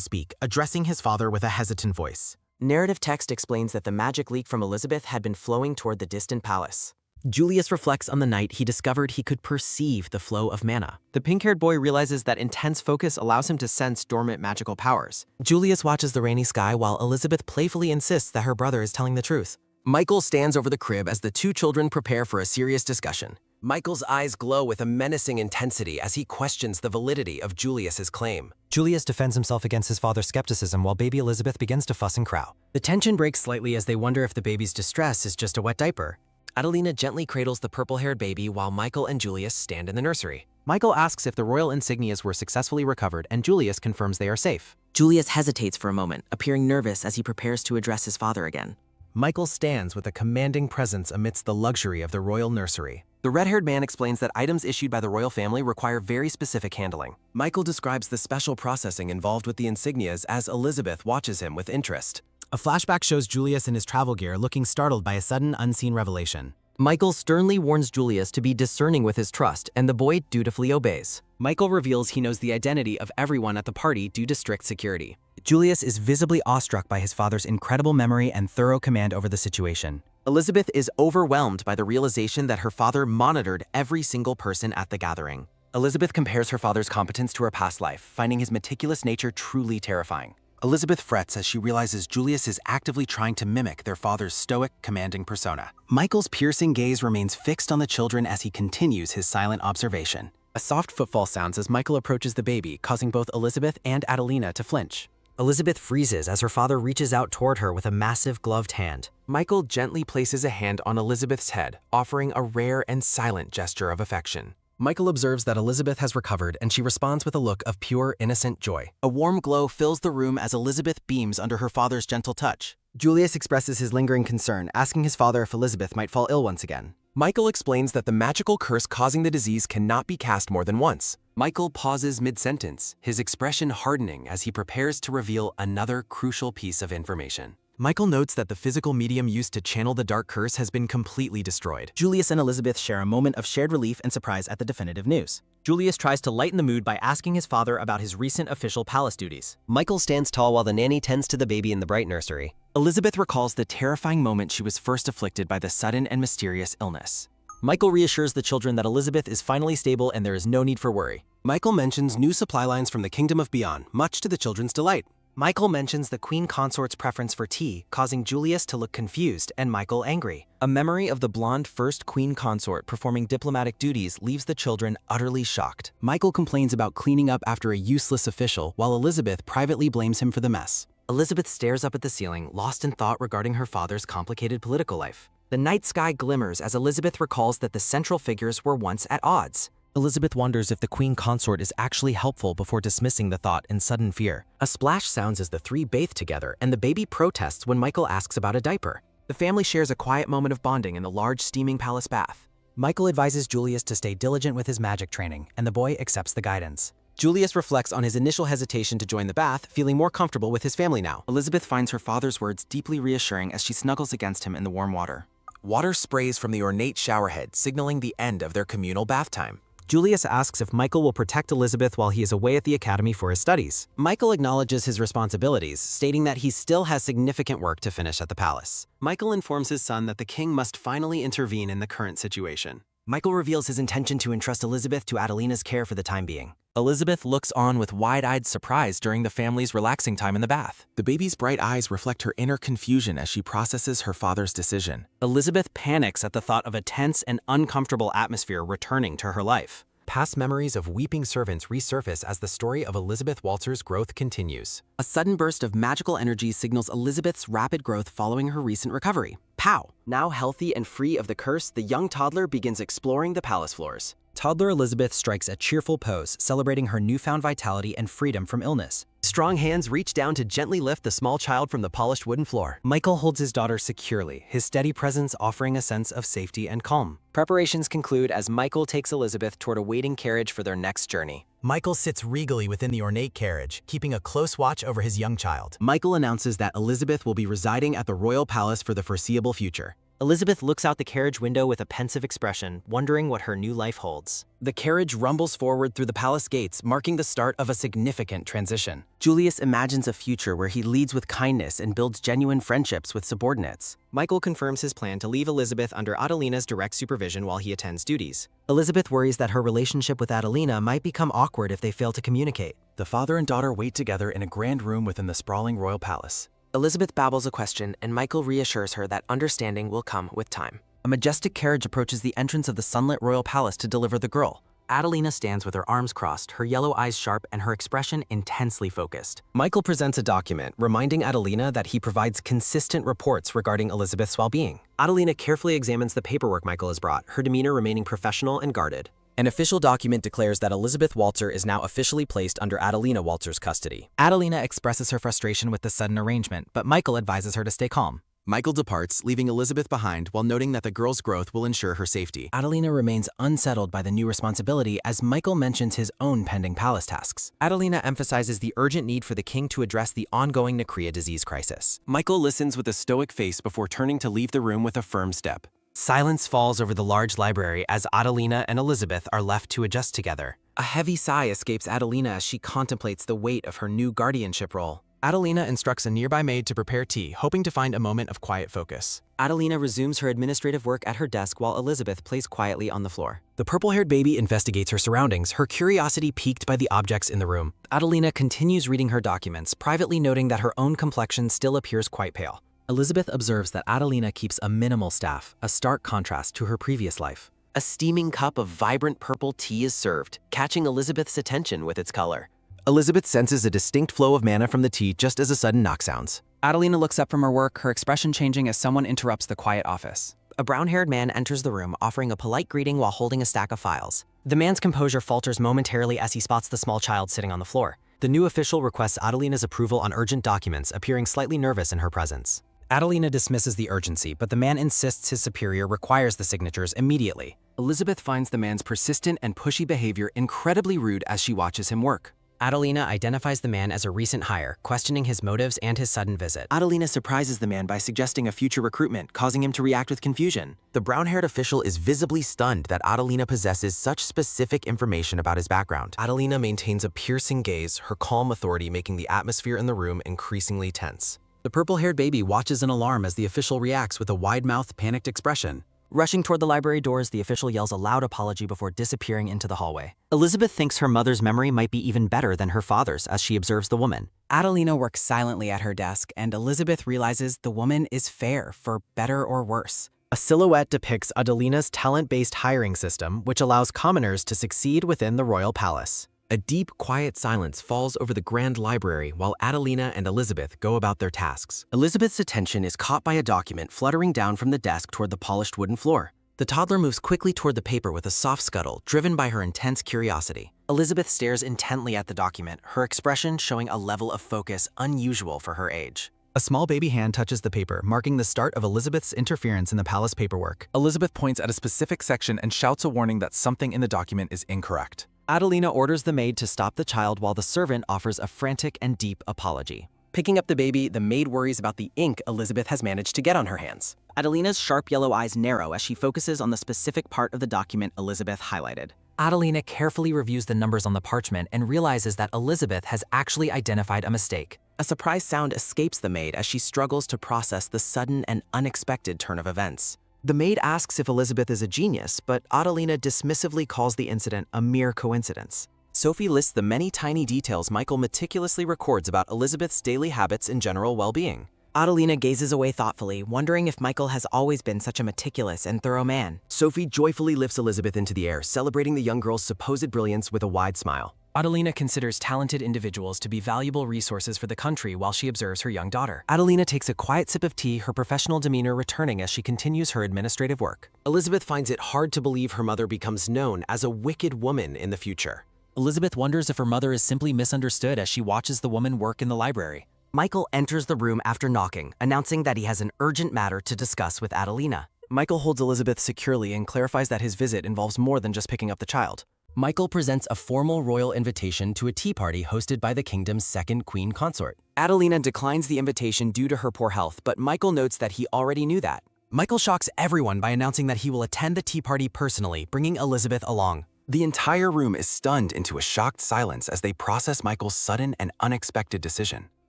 speak, addressing his father with a hesitant voice. Narrative text explains that the magic leak from Elizabeth had been flowing toward the distant palace. Julius reflects on the night he discovered he could perceive the flow of mana. The pink-haired boy realizes that intense focus allows him to sense dormant magical powers. Julius watches the rainy sky while Elizabeth playfully insists that her brother is telling the truth. Michael stands over the crib as the two children prepare for a serious discussion. Michael's eyes glow with a menacing intensity as he questions the validity of Julius's claim. Julius defends himself against his father's skepticism while baby Elizabeth begins to fuss and crow. The tension breaks slightly as they wonder if the baby's distress is just a wet diaper. Adelina gently cradles the purple-haired baby while Michael and Julius stand in the nursery. Michael asks if the royal insignias were successfully recovered, and Julius confirms they are safe. Julius hesitates for a moment, appearing nervous as he prepares to address his father again. Michael stands with a commanding presence amidst the luxury of the royal nursery. The red-haired man explains that items issued by the royal family require very specific handling. Michael describes the special processing involved with the insignias as Elizabeth watches him with interest. A flashback shows Julius in his travel gear looking startled by a sudden unseen revelation. Michael sternly warns Julius to be discerning with his trust, and the boy dutifully obeys. Michael reveals he knows the identity of everyone at the party due to strict security. Julius is visibly awestruck by his father's incredible memory and thorough command over the situation. Elizabeth is overwhelmed by the realization that her father monitored every single person at the gathering. Elizabeth compares her father's competence to her past life, finding his meticulous nature truly terrifying. Elizabeth frets as she realizes Julius is actively trying to mimic their father's stoic, commanding persona. Michael's piercing gaze remains fixed on the children as he continues his silent observation. A soft footfall sounds as Michael approaches the baby, causing both Elizabeth and Adelina to flinch. Elizabeth freezes as her father reaches out toward her with a massive gloved hand. Michael gently places a hand on Elizabeth's head, offering a rare and silent gesture of affection. Michael observes that Elizabeth has recovered and she responds with a look of pure, innocent joy. A warm glow fills the room as Elizabeth beams under her father's gentle touch. Julius expresses his lingering concern, asking his father if Elizabeth might fall ill once again. Michael explains that the magical curse causing the disease cannot be cast more than once. Michael pauses mid-sentence, his expression hardening as he prepares to reveal another crucial piece of information. Michael notes that the physical medium used to channel the dark curse has been completely destroyed. Julius and Elizabeth share a moment of shared relief and surprise at the definitive news. Julius tries to lighten the mood by asking his father about his recent official palace duties. Michael stands tall while the nanny tends to the baby in the bright nursery. Elizabeth recalls the terrifying moment she was first afflicted by the sudden and mysterious illness. Michael reassures the children that Elizabeth is finally stable and there is no need for worry. Michael mentions new supply lines from the Kingdom of Beyond, much to the children's delight. Michael mentions the queen consort's preference for tea, causing Julius to look confused and Michael angry. A memory of the blonde first queen consort performing diplomatic duties leaves the children utterly shocked. Michael complains about cleaning up after a useless official, while Elizabeth privately blames him for the mess. Elizabeth stares up at the ceiling, lost in thought regarding her father's complicated political life. The night sky glimmers as Elizabeth recalls that the central figures were once at odds. Elizabeth wonders if the queen consort is actually helpful before dismissing the thought in sudden fear. A splash sounds as the three bathe together, and the baby protests when Michael asks about a diaper. The family shares a quiet moment of bonding in the large steaming palace bath. Michael advises Julius to stay diligent with his magic training, and the boy accepts the guidance. Julius reflects on his initial hesitation to join the bath, feeling more comfortable with his family now. Elizabeth finds her father's words deeply reassuring as she snuggles against him in the warm water. Water sprays from the ornate showerhead, signaling the end of their communal bath time. Julius asks if Michael will protect Elizabeth while he is away at the academy for his studies. Michael acknowledges his responsibilities, stating that he still has significant work to finish at the palace. Michael informs his son that the king must finally intervene in the current situation. Michael reveals his intention to entrust Elizabeth to Adelina's care for the time being. Elizabeth looks on with wide-eyed surprise during the family's relaxing time in the bath. The baby's bright eyes reflect her inner confusion as she processes her father's decision. Elizabeth panics at the thought of a tense and uncomfortable atmosphere returning to her life. Past memories of weeping servants resurface as the story of Elizabeth Walter's growth continues. A sudden burst of magical energy signals Elizabeth's rapid growth following her recent recovery. Pow! Now healthy and free of the curse, the young toddler begins exploring the palace floors. Toddler Elizabeth strikes a cheerful pose, celebrating her newfound vitality and freedom from illness. Strong hands reach down to gently lift the small child from the polished wooden floor. Michael holds his daughter securely, his steady presence offering a sense of safety and calm. Preparations conclude as Michael takes Elizabeth toward a waiting carriage for their next journey. Michael sits regally within the ornate carriage, keeping a close watch over his young child. Michael announces that Elizabeth will be residing at the royal palace for the foreseeable future. Elizabeth looks out the carriage window with a pensive expression, wondering what her new life holds. The carriage rumbles forward through the palace gates, marking the start of a significant transition. Julius imagines a future where he leads with kindness and builds genuine friendships with subordinates. Michael confirms his plan to leave Elizabeth under Adelina's direct supervision while he attends duties. Elizabeth worries that her relationship with Adelina might become awkward if they fail to communicate. The father and daughter wait together in a grand room within the sprawling royal palace. Elizabeth babbles a question, and Michael reassures her that understanding will come with time. A majestic carriage approaches the entrance of the sunlit royal palace to deliver the girl. Adelina stands with her arms crossed, her yellow eyes sharp, and her expression intensely focused. Michael presents a document, reminding Adelina that he provides consistent reports regarding Elizabeth's well-being. Adelina carefully examines the paperwork Michael has brought, her demeanor remaining professional and guarded. An official document declares that Elizabeth Walter is now officially placed under Adelina Walter's custody. Adelina expresses her frustration with the sudden arrangement, but Michael advises her to stay calm. Michael departs, leaving Elizabeth behind while noting that the girl's growth will ensure her safety. Adelina remains unsettled by the new responsibility as Michael mentions his own pending palace tasks. Adelina emphasizes the urgent need for the king to address the ongoing Necrea disease crisis. Michael listens with a stoic face before turning to leave the room with a firm step. Silence falls over the large library as Adelina and Elizabeth are left to adjust together. A heavy sigh escapes Adelina as she contemplates the weight of her new guardianship role. Adelina instructs a nearby maid to prepare tea, hoping to find a moment of quiet focus. Adelina resumes her administrative work at her desk while Elizabeth plays quietly on the floor. The purple-haired baby investigates her surroundings, her curiosity piqued by the objects in the room. Adelina continues reading her documents, privately noting that her own complexion still appears quite pale. Elizabeth observes that Adelina keeps a minimal staff, a stark contrast to her previous life. A steaming cup of vibrant purple tea is served, catching Elizabeth's attention with its color. Elizabeth senses a distinct flow of mana from the tea just as a sudden knock sounds. Adelina looks up from her work, her expression changing as someone interrupts the quiet office. A brown-haired man enters the room, offering a polite greeting while holding a stack of files. The man's composure falters momentarily as he spots the small child sitting on the floor. The new official requests Adelina's approval on urgent documents, appearing slightly nervous in her presence. Adelina dismisses the urgency, but the man insists his superior requires the signatures immediately. Elizabeth finds the man's persistent and pushy behavior incredibly rude as she watches him work. Adelina identifies the man as a recent hire, questioning his motives and his sudden visit. Adelina surprises the man by suggesting a future recruitment, causing him to react with confusion. The brown-haired official is visibly stunned that Adelina possesses such specific information about his background. Adelina maintains a piercing gaze, her calm authority making the atmosphere in the room increasingly tense. The purple-haired baby watches in alarm as the official reacts with a wide-mouthed, panicked expression. Rushing toward the library doors, the official yells a loud apology before disappearing into the hallway. Elizabeth thinks her mother's memory might be even better than her father's as she observes the woman. Adelina works silently at her desk, and Elizabeth realizes the woman is fair, for better or worse. A silhouette depicts Adelina's talent-based hiring system, which allows commoners to succeed within the royal palace. A deep, quiet silence falls over the grand library while Adelina and Elizabeth go about their tasks. Elizabeth's attention is caught by a document fluttering down from the desk toward the polished wooden floor. The toddler moves quickly toward the paper with a soft scuttle, driven by her intense curiosity. Elizabeth stares intently at the document, her expression showing a level of focus unusual for her age. A small baby hand touches the paper, marking the start of Elizabeth's interference in the palace paperwork. Elizabeth points at a specific section and shouts a warning that something in the document is incorrect. Adelina orders the maid to stop the child while the servant offers a frantic and deep apology. Picking up the baby, the maid worries about the ink Elizabeth has managed to get on her hands. Adelina's sharp yellow eyes narrow as she focuses on the specific part of the document Elizabeth highlighted. Adelina carefully reviews the numbers on the parchment and realizes that Elizabeth has actually identified a mistake. A surprised sound escapes the maid as she struggles to process the sudden and unexpected turn of events. The maid asks if Elizabeth is a genius, but Adelina dismissively calls the incident a mere coincidence. Sophie lists the many tiny details Michael meticulously records about Elizabeth's daily habits and general well-being. Adelina gazes away thoughtfully, wondering if Michael has always been such a meticulous and thorough man. Sophie joyfully lifts Elizabeth into the air, celebrating the young girl's supposed brilliance with a wide smile. Adelina considers talented individuals to be valuable resources for the country while she observes her young daughter. Adelina takes a quiet sip of tea, her professional demeanor returning as she continues her administrative work. Elizabeth finds it hard to believe her mother becomes known as a wicked woman in the future. Elizabeth wonders if her mother is simply misunderstood as she watches the woman work in the library. Michael enters the room after knocking, announcing that he has an urgent matter to discuss with Adelina. Michael holds Elizabeth securely and clarifies that his visit involves more than just picking up the child. Michael presents a formal royal invitation to a tea party hosted by the kingdom's second queen consort. Adelina declines the invitation due to her poor health, but Michael notes that he already knew that. Michael shocks everyone by announcing that he will attend the tea party personally, bringing Elizabeth along. The entire room is stunned into a shocked silence as they process Michael's sudden and unexpected decision.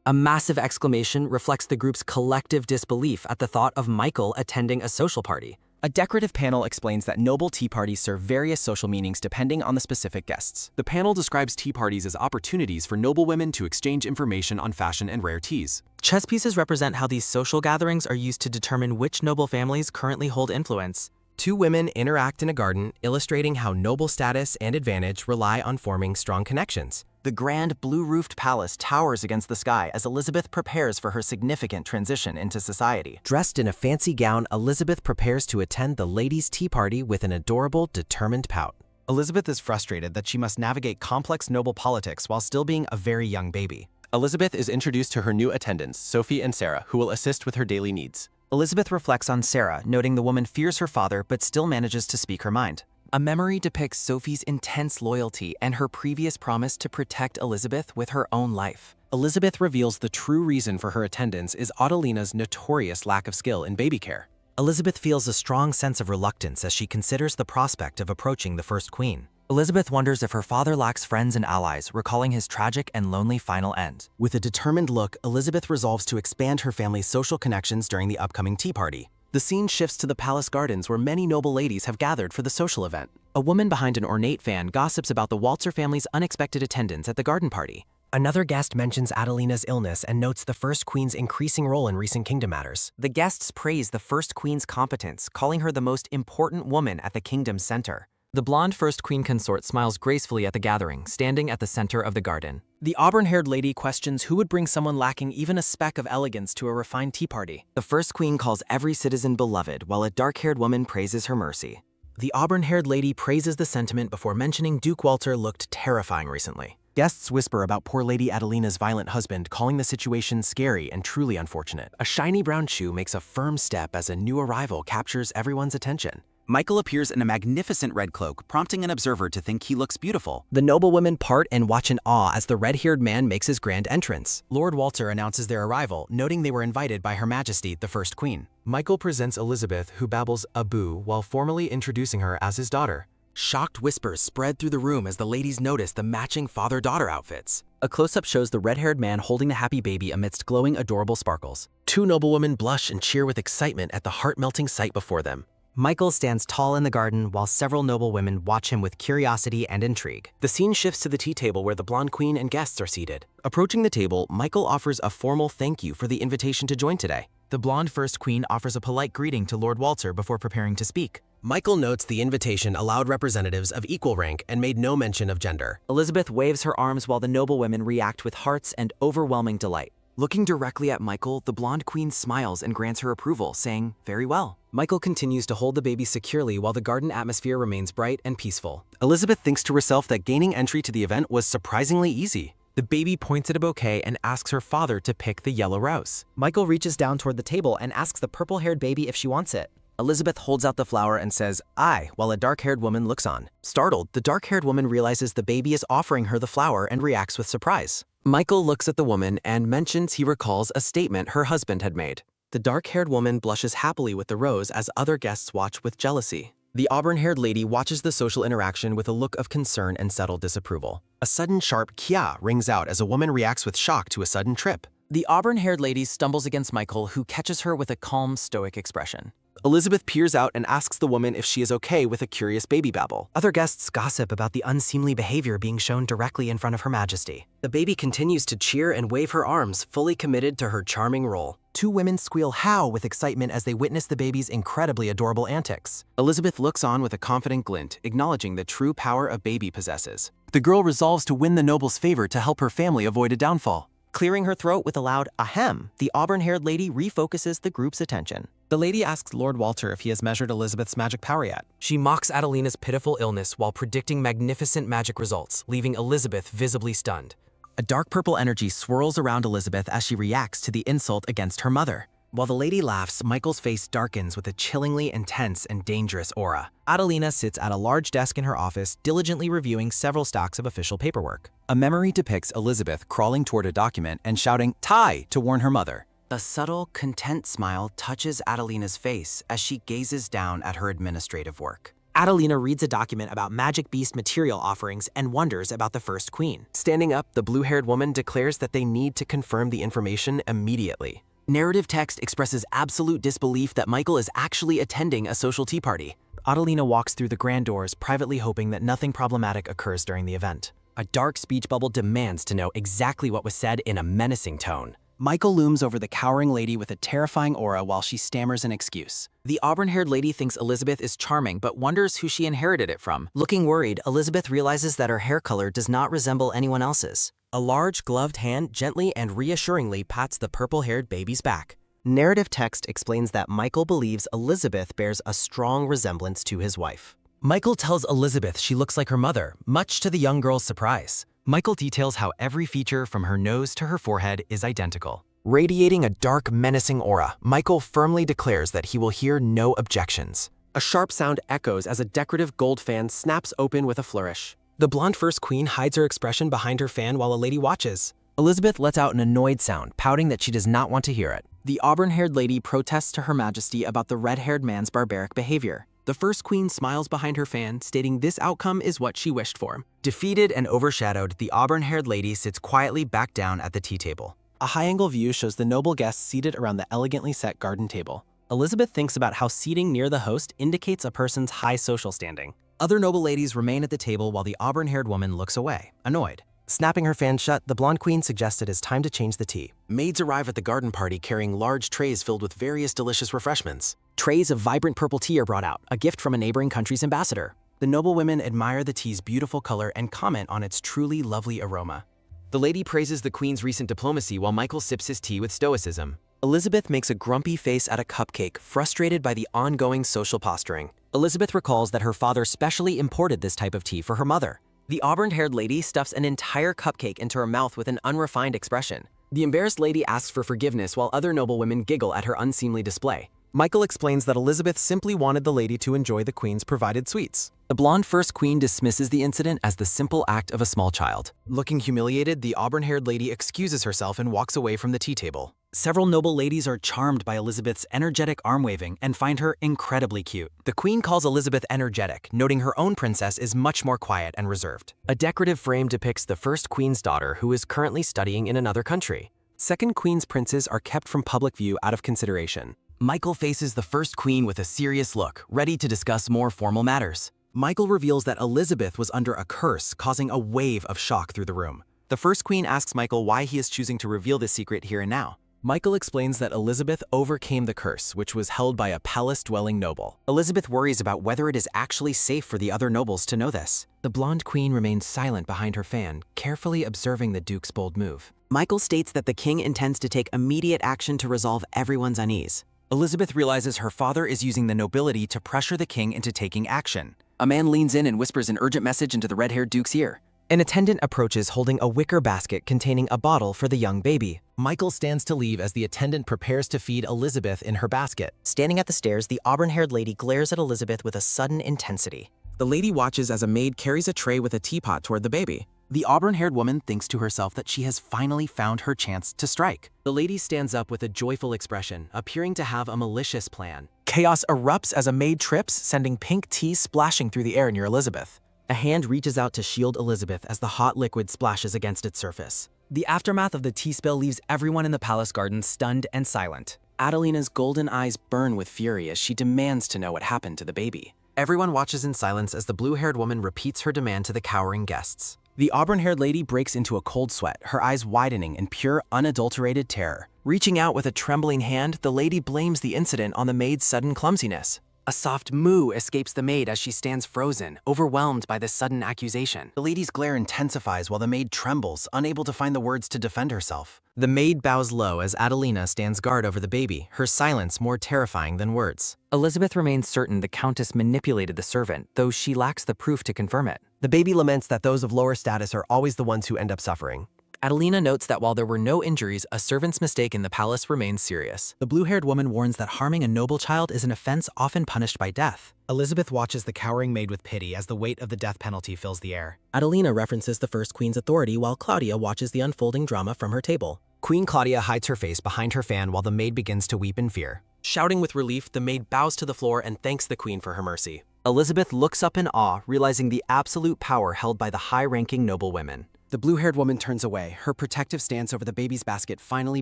A massive exclamation reflects the group's collective disbelief at the thought of Michael attending a social party. A decorative panel explains that noble tea parties serve various social meanings depending on the specific guests. The panel describes tea parties as opportunities for noble women to exchange information on fashion and rare teas. Chess pieces represent how these social gatherings are used to determine which noble families currently hold influence. Two women interact in a garden, illustrating how noble status and advantage rely on forming strong connections. The grand blue-roofed palace towers against the sky as Elizabeth prepares for her significant transition into society. Dressed in a fancy gown, Elizabeth prepares to attend the ladies' tea party with an adorable, determined pout. Elizabeth is frustrated that she must navigate complex noble politics while still being a very young baby. Elizabeth is introduced to her new attendants, Sophie and Sarah, who will assist with her daily needs. Elizabeth reflects on Sarah, noting the woman fears her father but still manages to speak her mind. A memory depicts Sophie's intense loyalty and her previous promise to protect Elizabeth with her own life. Elizabeth reveals the true reason for her attendance is Adelina's notorious lack of skill in baby care. Elizabeth feels a strong sense of reluctance as she considers the prospect of approaching the first queen. Elizabeth wonders if her father lacks friends and allies, recalling his tragic and lonely final end. With a determined look, Elizabeth resolves to expand her family's social connections during the upcoming tea party. The scene shifts to the palace gardens where many noble ladies have gathered for the social event. A woman behind an ornate fan gossips about the Waltzer family's unexpected attendance at the garden party. Another guest mentions Adelina's illness and notes the First Queen's increasing role in recent kingdom matters. The guests praise the First Queen's competence, calling her the most important woman at the kingdom's center. The blonde First Queen consort smiles gracefully at the gathering, standing at the center of the garden. The auburn-haired lady questions who would bring someone lacking even a speck of elegance to a refined tea party. The First Queen calls every citizen beloved, while a dark-haired woman praises her mercy. The auburn-haired lady praises the sentiment before mentioning Duke Walter looked terrifying recently. Guests whisper about poor Lady Adelina's violent husband, calling the situation scary and truly unfortunate. A shiny brown shoe makes a firm step as a new arrival captures everyone's attention. Michael appears in a magnificent red cloak, prompting an observer to think he looks beautiful. The noblewomen part and watch in awe as the red-haired man makes his grand entrance. Lord Walter announces their arrival, noting they were invited by Her Majesty, the First Queen. Michael presents Elizabeth, who babbles "Abu" while formally introducing her as his daughter. Shocked whispers spread through the room as the ladies notice the matching father-daughter outfits. A close-up shows the red-haired man holding the happy baby amidst glowing, adorable sparkles. Two noblewomen blush and cheer with excitement at the heart-melting sight before them. Michael stands tall in the garden while several noble women watch him with curiosity and intrigue. The scene shifts to the tea table where the blonde queen and guests are seated. Approaching the table, Michael offers a formal thank you for the invitation to join today. The blonde First Queen offers a polite greeting to Lord Walter before preparing to speak. Michael notes the invitation allowed representatives of equal rank and made no mention of gender. Elizabeth waves her arms while the noblewomen react with hearts and overwhelming delight. Looking directly at Michael, the blonde queen smiles and grants her approval, saying, "Very well." Michael continues to hold the baby securely while the garden atmosphere remains bright and peaceful. Elizabeth thinks to herself that gaining entry to the event was surprisingly easy. The baby points at a bouquet and asks her father to pick the yellow rose. Michael reaches down toward the table and asks the purple-haired baby if she wants it. Elizabeth holds out the flower and says, "I," while a dark-haired woman looks on. Startled, the dark-haired woman realizes the baby is offering her the flower and reacts with surprise. Michael looks at the woman and mentions he recalls a statement her husband had made. The dark-haired woman blushes happily with the rose as other guests watch with jealousy. The auburn-haired lady watches the social interaction with a look of concern and settled disapproval. A sudden sharp "kia" rings out as a woman reacts with shock to a sudden trip. The auburn-haired lady stumbles against Michael, who catches her with a calm, stoic expression. Elizabeth peers out and asks the woman if she is okay with a curious baby babble. Other guests gossip about the unseemly behavior being shown directly in front of Her Majesty. The baby continues to cheer and wave her arms, fully committed to her charming role. Two women squeal "how" with excitement as they witness the baby's incredibly adorable antics. Elizabeth looks on with a confident glint, acknowledging the true power a baby possesses. The girl resolves to win the noble's favor to help her family avoid a downfall. Clearing her throat with a loud "ahem," the auburn-haired lady refocuses the group's attention. The lady asks Lord Walter if he has measured Elizabeth's magic power yet. She mocks Adelina's pitiful illness while predicting magnificent magic results, leaving Elizabeth visibly stunned. A dark purple energy swirls around Elizabeth as she reacts to the insult against her mother. While the lady laughs, Michael's face darkens with a chillingly intense and dangerous aura. Adelina sits at a large desk in her office, diligently reviewing several stacks of official paperwork. A memory depicts Elizabeth crawling toward a document and shouting "Tie" to warn her mother. A subtle, content smile touches Adelina's face as she gazes down at her administrative work. Adelina reads a document about magic beast material offerings and wonders about the First Queen. Standing up, the blue-haired woman declares that they need to confirm the information immediately. Narrative text expresses absolute disbelief that Michael is actually attending a social tea party. Adelina walks through the grand doors, privately hoping that nothing problematic occurs during the event. A dark speech bubble demands to know exactly what was said in a menacing tone. Michael looms over the cowering lady with a terrifying aura while she stammers an excuse. The auburn-haired lady thinks Elizabeth is charming but wonders who she inherited it from. Looking worried, Elizabeth realizes that her hair color does not resemble anyone else's. A large gloved hand gently and reassuringly pats the purple-haired baby's back. Narrative text explains that Michael believes Elizabeth bears a strong resemblance to his wife. Michael tells Elizabeth she looks like her mother, much to the young girl's surprise. Michael details how every feature from her nose to her forehead is identical. Radiating a dark, menacing aura, Michael firmly declares that he will hear no objections. A sharp sound echoes as a decorative gold fan snaps open with a flourish. The blonde First Queen hides her expression behind her fan while a lady watches. Elizabeth lets out an annoyed sound, pouting that she does not want to hear it. The auburn-haired lady protests to Her Majesty about the red-haired man's barbaric behavior. The first queen smiles behind her fan, stating this outcome is what she wished for. Defeated and overshadowed, the auburn-haired lady sits quietly back down at the tea table. A high-angle view shows the noble guests seated around the elegantly set garden table. Elizabeth thinks about how seating near the host indicates a person's high social standing. Other noble ladies remain at the table while the auburn-haired woman looks away, annoyed. Snapping her fan shut, the blonde queen suggested it's time to change the tea. Maids arrive at the garden party carrying large trays filled with various delicious refreshments. Trays of vibrant purple tea are brought out, a gift from a neighboring country's ambassador. The noble women admire the tea's beautiful color and comment on its truly lovely aroma. The lady praises the queen's recent diplomacy while Michael sips his tea with stoicism. Elizabeth makes a grumpy face at a cupcake, frustrated by the ongoing social posturing. Elizabeth recalls that her father specially imported this type of tea for her mother. The auburn-haired lady stuffs an entire cupcake into her mouth with an unrefined expression. The embarrassed lady asks for forgiveness while other noble women giggle at her unseemly display. Michael explains that Elizabeth simply wanted the lady to enjoy the queen's provided sweets. The blonde first queen dismisses the incident as the simple act of a small child. Looking humiliated, the auburn-haired lady excuses herself and walks away from the tea table. Several noble ladies are charmed by Elizabeth's energetic arm-waving and find her incredibly cute. The queen calls Elizabeth energetic, noting her own princess is much more quiet and reserved. A decorative frame depicts the first queen's daughter who is currently studying in another country. Second queen's princes are kept from public view out of consideration. Michael faces the first queen with a serious look, ready to discuss more formal matters. Michael reveals that Elizabeth was under a curse, causing a wave of shock through the room. The first queen asks Michael why he is choosing to reveal this secret here and now. Michael explains that Elizabeth overcame the curse, which was held by a palace-dwelling noble. Elizabeth worries about whether it is actually safe for the other nobles to know this. The blonde queen remains silent behind her fan, carefully observing the duke's bold move. Michael states that the king intends to take immediate action to resolve everyone's unease. Elizabeth realizes her father is using the nobility to pressure the king into taking action. A man leans in and whispers an urgent message into the red-haired duke's ear. An attendant approaches holding a wicker basket containing a bottle for the young baby. Michael stands to leave as the attendant prepares to feed Elizabeth in her basket. Standing at the stairs, the auburn-haired lady glares at Elizabeth with a sudden intensity. The lady watches as a maid carries a tray with a teapot toward the baby. The auburn-haired woman thinks to herself that she has finally found her chance to strike. The lady stands up with a joyful expression, appearing to have a malicious plan. Chaos erupts as a maid trips, sending pink tea splashing through the air near Elizabeth. A hand reaches out to shield Elizabeth as the hot liquid splashes against its surface. The aftermath of the tea spill leaves everyone in the palace garden stunned and silent. Adelina's golden eyes burn with fury as she demands to know what happened to the baby. Everyone watches in silence as the blue-haired woman repeats her demand to the cowering guests. The auburn-haired lady breaks into a cold sweat, her eyes widening in pure, unadulterated terror. Reaching out with a trembling hand, the lady blames the incident on the maid's sudden clumsiness. A soft moo escapes the maid as she stands frozen, overwhelmed by this sudden accusation. The lady's glare intensifies while the maid trembles, unable to find the words to defend herself. The maid bows low as Adelina stands guard over the baby, her silence more terrifying than words. Elizabeth remains certain the countess manipulated the servant, though she lacks the proof to confirm it. The baby laments that those of lower status are always the ones who end up suffering. Adelina notes that while there were no injuries, a servant's mistake in the palace remains serious. The blue-haired woman warns that harming a noble child is an offense often punished by death. Elizabeth watches the cowering maid with pity as the weight of the death penalty fills the air. Adelina references the first queen's authority while Claudia watches the unfolding drama from her table. Queen Claudia hides her face behind her fan while the maid begins to weep in fear. Shouting with relief, the maid bows to the floor and thanks the queen for her mercy. Elizabeth looks up in awe, realizing the absolute power held by the high-ranking noble women. The blue-haired woman turns away, her protective stance over the baby's basket finally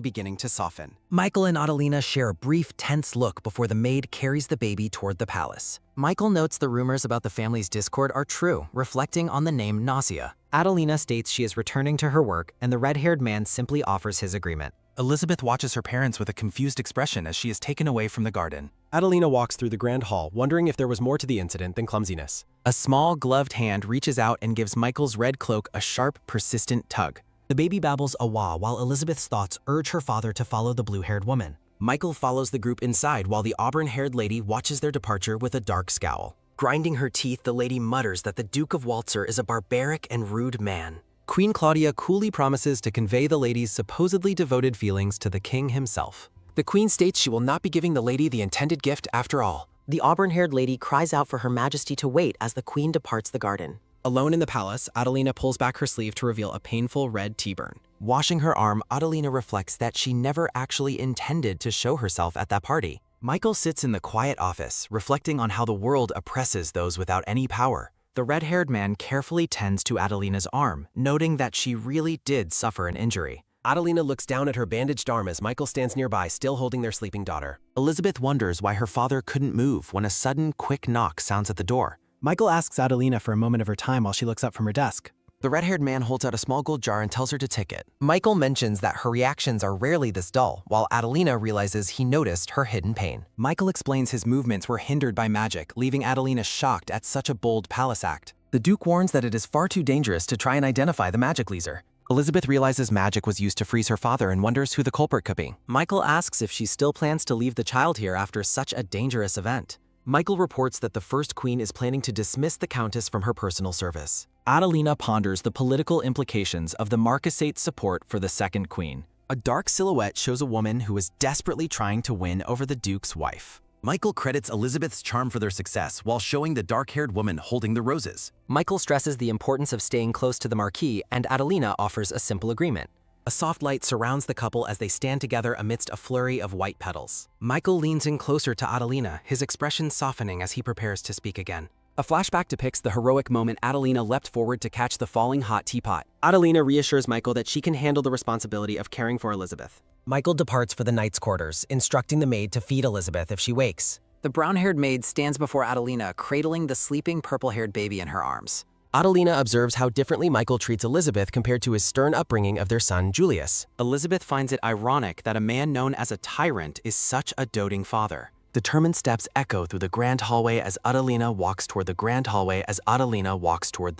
beginning to soften. Michael and Adelina share a brief, tense look before the maid carries the baby toward the palace. Michael notes the rumors about the family's discord are true, reflecting on the name Nausea. Adelina states she is returning to her work, and the red-haired man simply offers his agreement. Elizabeth watches her parents with a confused expression as she is taken away from the garden. Adelina walks through the grand hall, wondering if there was more to the incident than clumsiness. A small, gloved hand reaches out and gives Michael's red cloak a sharp, persistent tug. The baby babbles a wah while Elizabeth's thoughts urge her father to follow the blue-haired woman. Michael follows the group inside while the auburn-haired lady watches their departure with a dark scowl. Grinding her teeth, the lady mutters that the Duke of Waltzer is a barbaric and rude man. Queen Claudia coolly promises to convey the lady's supposedly devoted feelings to the king himself. The queen states she will not be giving the lady the intended gift after all. The auburn-haired lady cries out for her majesty to wait as the queen departs the garden. Alone in the palace, Adelina pulls back her sleeve to reveal a painful red tea burn. Washing her arm, Adelina reflects that she never actually intended to show herself at that party. Michael sits in the quiet office, reflecting on how the world oppresses those without any power. The red-haired man carefully tends to Adelina's arm, noting that she really did suffer an injury. Adelina looks down at her bandaged arm as Michael stands nearby, still holding their sleeping daughter. Elizabeth wonders why her father couldn't move when a sudden, quick knock sounds at the door. Michael asks Adelina for a moment of her time while she looks up from her desk. The red-haired man holds out a small gold jar and tells her to take it. Michael mentions that her reactions are rarely this dull, while Adelina realizes he noticed her hidden pain. Michael explains his movements were hindered by magic, leaving Adelina shocked at such a bold palace act. The Duke warns that it is far too dangerous to try and identify the magic leaser. Elizabeth realizes magic was used to freeze her father and wonders who the culprit could be. Michael asks if she still plans to leave the child here after such a dangerous event. Michael reports that the first queen is planning to dismiss the countess from her personal service. Adelina ponders the political implications of the marquisate's support for the second queen. A dark silhouette shows a woman who is desperately trying to win over the Duke's wife. Michael credits Elizabeth's charm for their success while showing the dark-haired woman holding the roses. Michael stresses the importance of staying close to the marquis, and Adelina offers a simple agreement. A soft light surrounds the couple as they stand together amidst a flurry of white petals. Michael leans in closer to Adelina, his expression softening as he prepares to speak again. A flashback depicts the heroic moment Adelina leapt forward to catch the falling hot teapot. Adelina reassures Michael that she can handle the responsibility of caring for Elizabeth. Michael departs for the knight's quarters, instructing the maid to feed Elizabeth if she wakes. The brown-haired maid stands before Adelina, cradling the sleeping purple-haired baby in her arms. Adelina observes how differently Michael treats Elizabeth compared to his stern upbringing of their son, Julius. Elizabeth finds it ironic that a man known as a tyrant is such a doting father. Determined steps echo through the grand hallway as Adelina walks toward the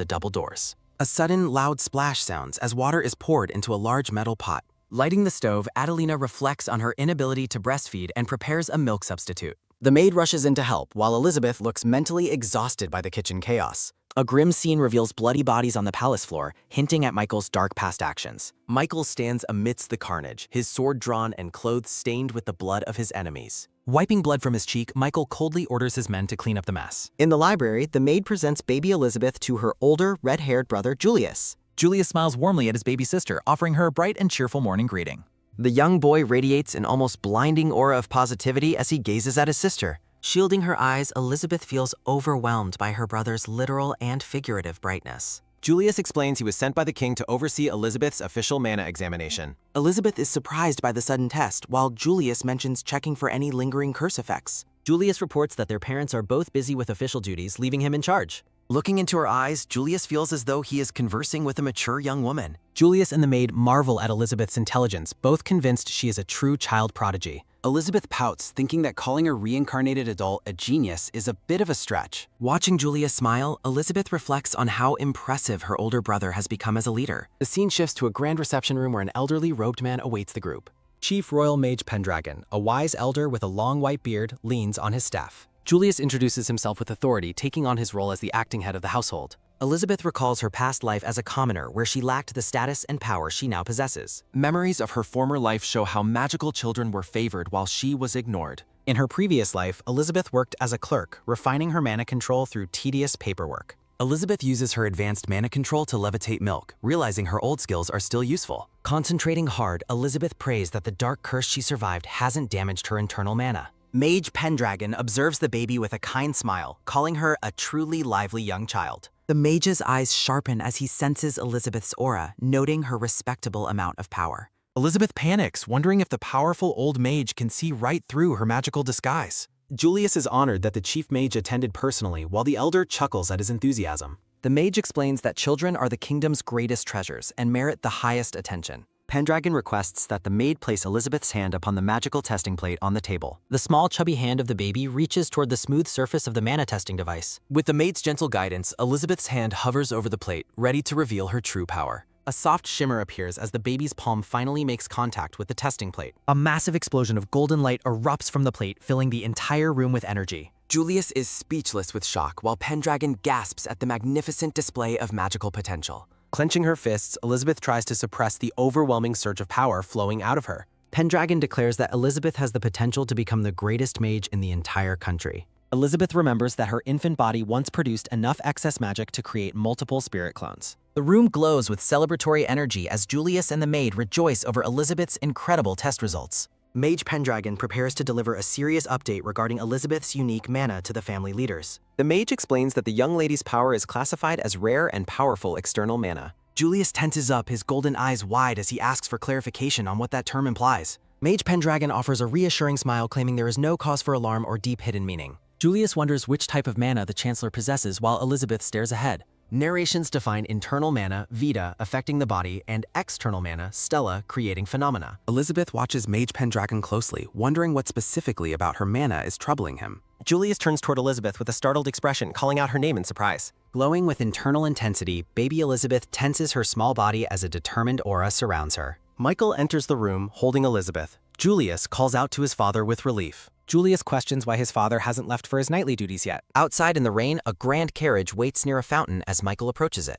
double doors. A sudden, loud splash sounds as water is poured into a large metal pot. Lighting the stove, Adelina reflects on her inability to breastfeed and prepares a milk substitute. The maid rushes in to help, while Elizabeth looks mentally exhausted by the kitchen chaos. A grim scene reveals bloody bodies on the palace floor, hinting at Michael's dark past actions. Michael stands amidst the carnage, his sword drawn and clothes stained with the blood of his enemies. Wiping blood from his cheek, Michael coldly orders his men to clean up the mess. In the library, the maid presents baby Elizabeth to her older, red-haired brother, Julius. Julius smiles warmly at his baby sister, offering her a bright and cheerful morning greeting. The young boy radiates an almost blinding aura of positivity as he gazes at his sister. Shielding her eyes, Elizabeth feels overwhelmed by her brother's literal and figurative brightness. Julius explains he was sent by the king to oversee Elizabeth's official mana examination. Elizabeth is surprised by the sudden test, while Julius mentions checking for any lingering curse effects. Julius reports that their parents are both busy with official duties, leaving him in charge. Looking into her eyes, Julius feels as though he is conversing with a mature young woman. Julius and the maid marvel at Elizabeth's intelligence, both convinced she is a true child prodigy. Elizabeth pouts, thinking that calling a reincarnated adult a genius is a bit of a stretch. Watching Julius smile, Elizabeth reflects on how impressive her older brother has become as a leader. The scene shifts to a grand reception room where an elderly robed man awaits the group. Chief Royal Mage Pendragon, a wise elder with a long white beard, leans on his staff. Julius introduces himself with authority, taking on his role as the acting head of the household. Elizabeth recalls her past life as a commoner, where she lacked the status and power she now possesses. Memories of her former life show how magical children were favored while she was ignored. In her previous life, Elizabeth worked as a clerk, refining her mana control through tedious paperwork. Elizabeth uses her advanced mana control to levitate milk, realizing her old skills are still useful. Concentrating hard, Elizabeth prays that the dark curse she survived hasn't damaged her internal mana. Mage Pendragon observes the baby with a kind smile, calling her a truly lively young child. The mage's eyes sharpen as he senses Elizabeth's aura, noting her respectable amount of power. Elizabeth panics, wondering if the powerful old mage can see right through her magical disguise. Julius is honored that the chief mage attended personally, while the elder chuckles at his enthusiasm. The mage explains that children are the kingdom's greatest treasures and merit the highest attention. Pendragon requests that the maid place Elizabeth's hand upon the magical testing plate on the table. The small, chubby hand of the baby reaches toward the smooth surface of the mana testing device. With the maid's gentle guidance, Elizabeth's hand hovers over the plate, ready to reveal her true power. A soft shimmer appears as the baby's palm finally makes contact with the testing plate. A massive explosion of golden light erupts from the plate, filling the entire room with energy. Julius is speechless with shock, while Pendragon gasps at the magnificent display of magical potential. Clenching her fists, Elizabeth tries to suppress the overwhelming surge of power flowing out of her. Pendragon declares that Elizabeth has the potential to become the greatest mage in the entire country. Elizabeth remembers that her infant body once produced enough excess magic to create multiple spirit clones. The room glows with celebratory energy as Julius and the maid rejoice over Elizabeth's incredible test results. Mage Pendragon prepares to deliver a serious update regarding Elizabeth's unique mana to the family leaders. The mage explains that the young lady's power is classified as rare and powerful external mana. Julius tenses up, his golden eyes wide as he asks for clarification on what that term implies. Mage Pendragon offers a reassuring smile, claiming there is no cause for alarm or deep hidden meaning. Julius wonders which type of mana the Chancellor possesses while Elizabeth stares ahead. Narrations define internal mana, vita, affecting the body, and external mana, stella, creating phenomena. Elizabeth watches Mage Pendragon closely, wondering what specifically about her mana is troubling him. Julius turns toward Elizabeth with a startled expression, calling out her name in surprise. Glowing with internal intensity, baby Elizabeth tenses her small body as a determined aura surrounds her. Michael enters the room, holding Elizabeth. Julius calls out to his father with relief. Julius questions why his father hasn't left for his nightly duties yet. Outside in the rain, a grand carriage waits near a fountain as Michael approaches it.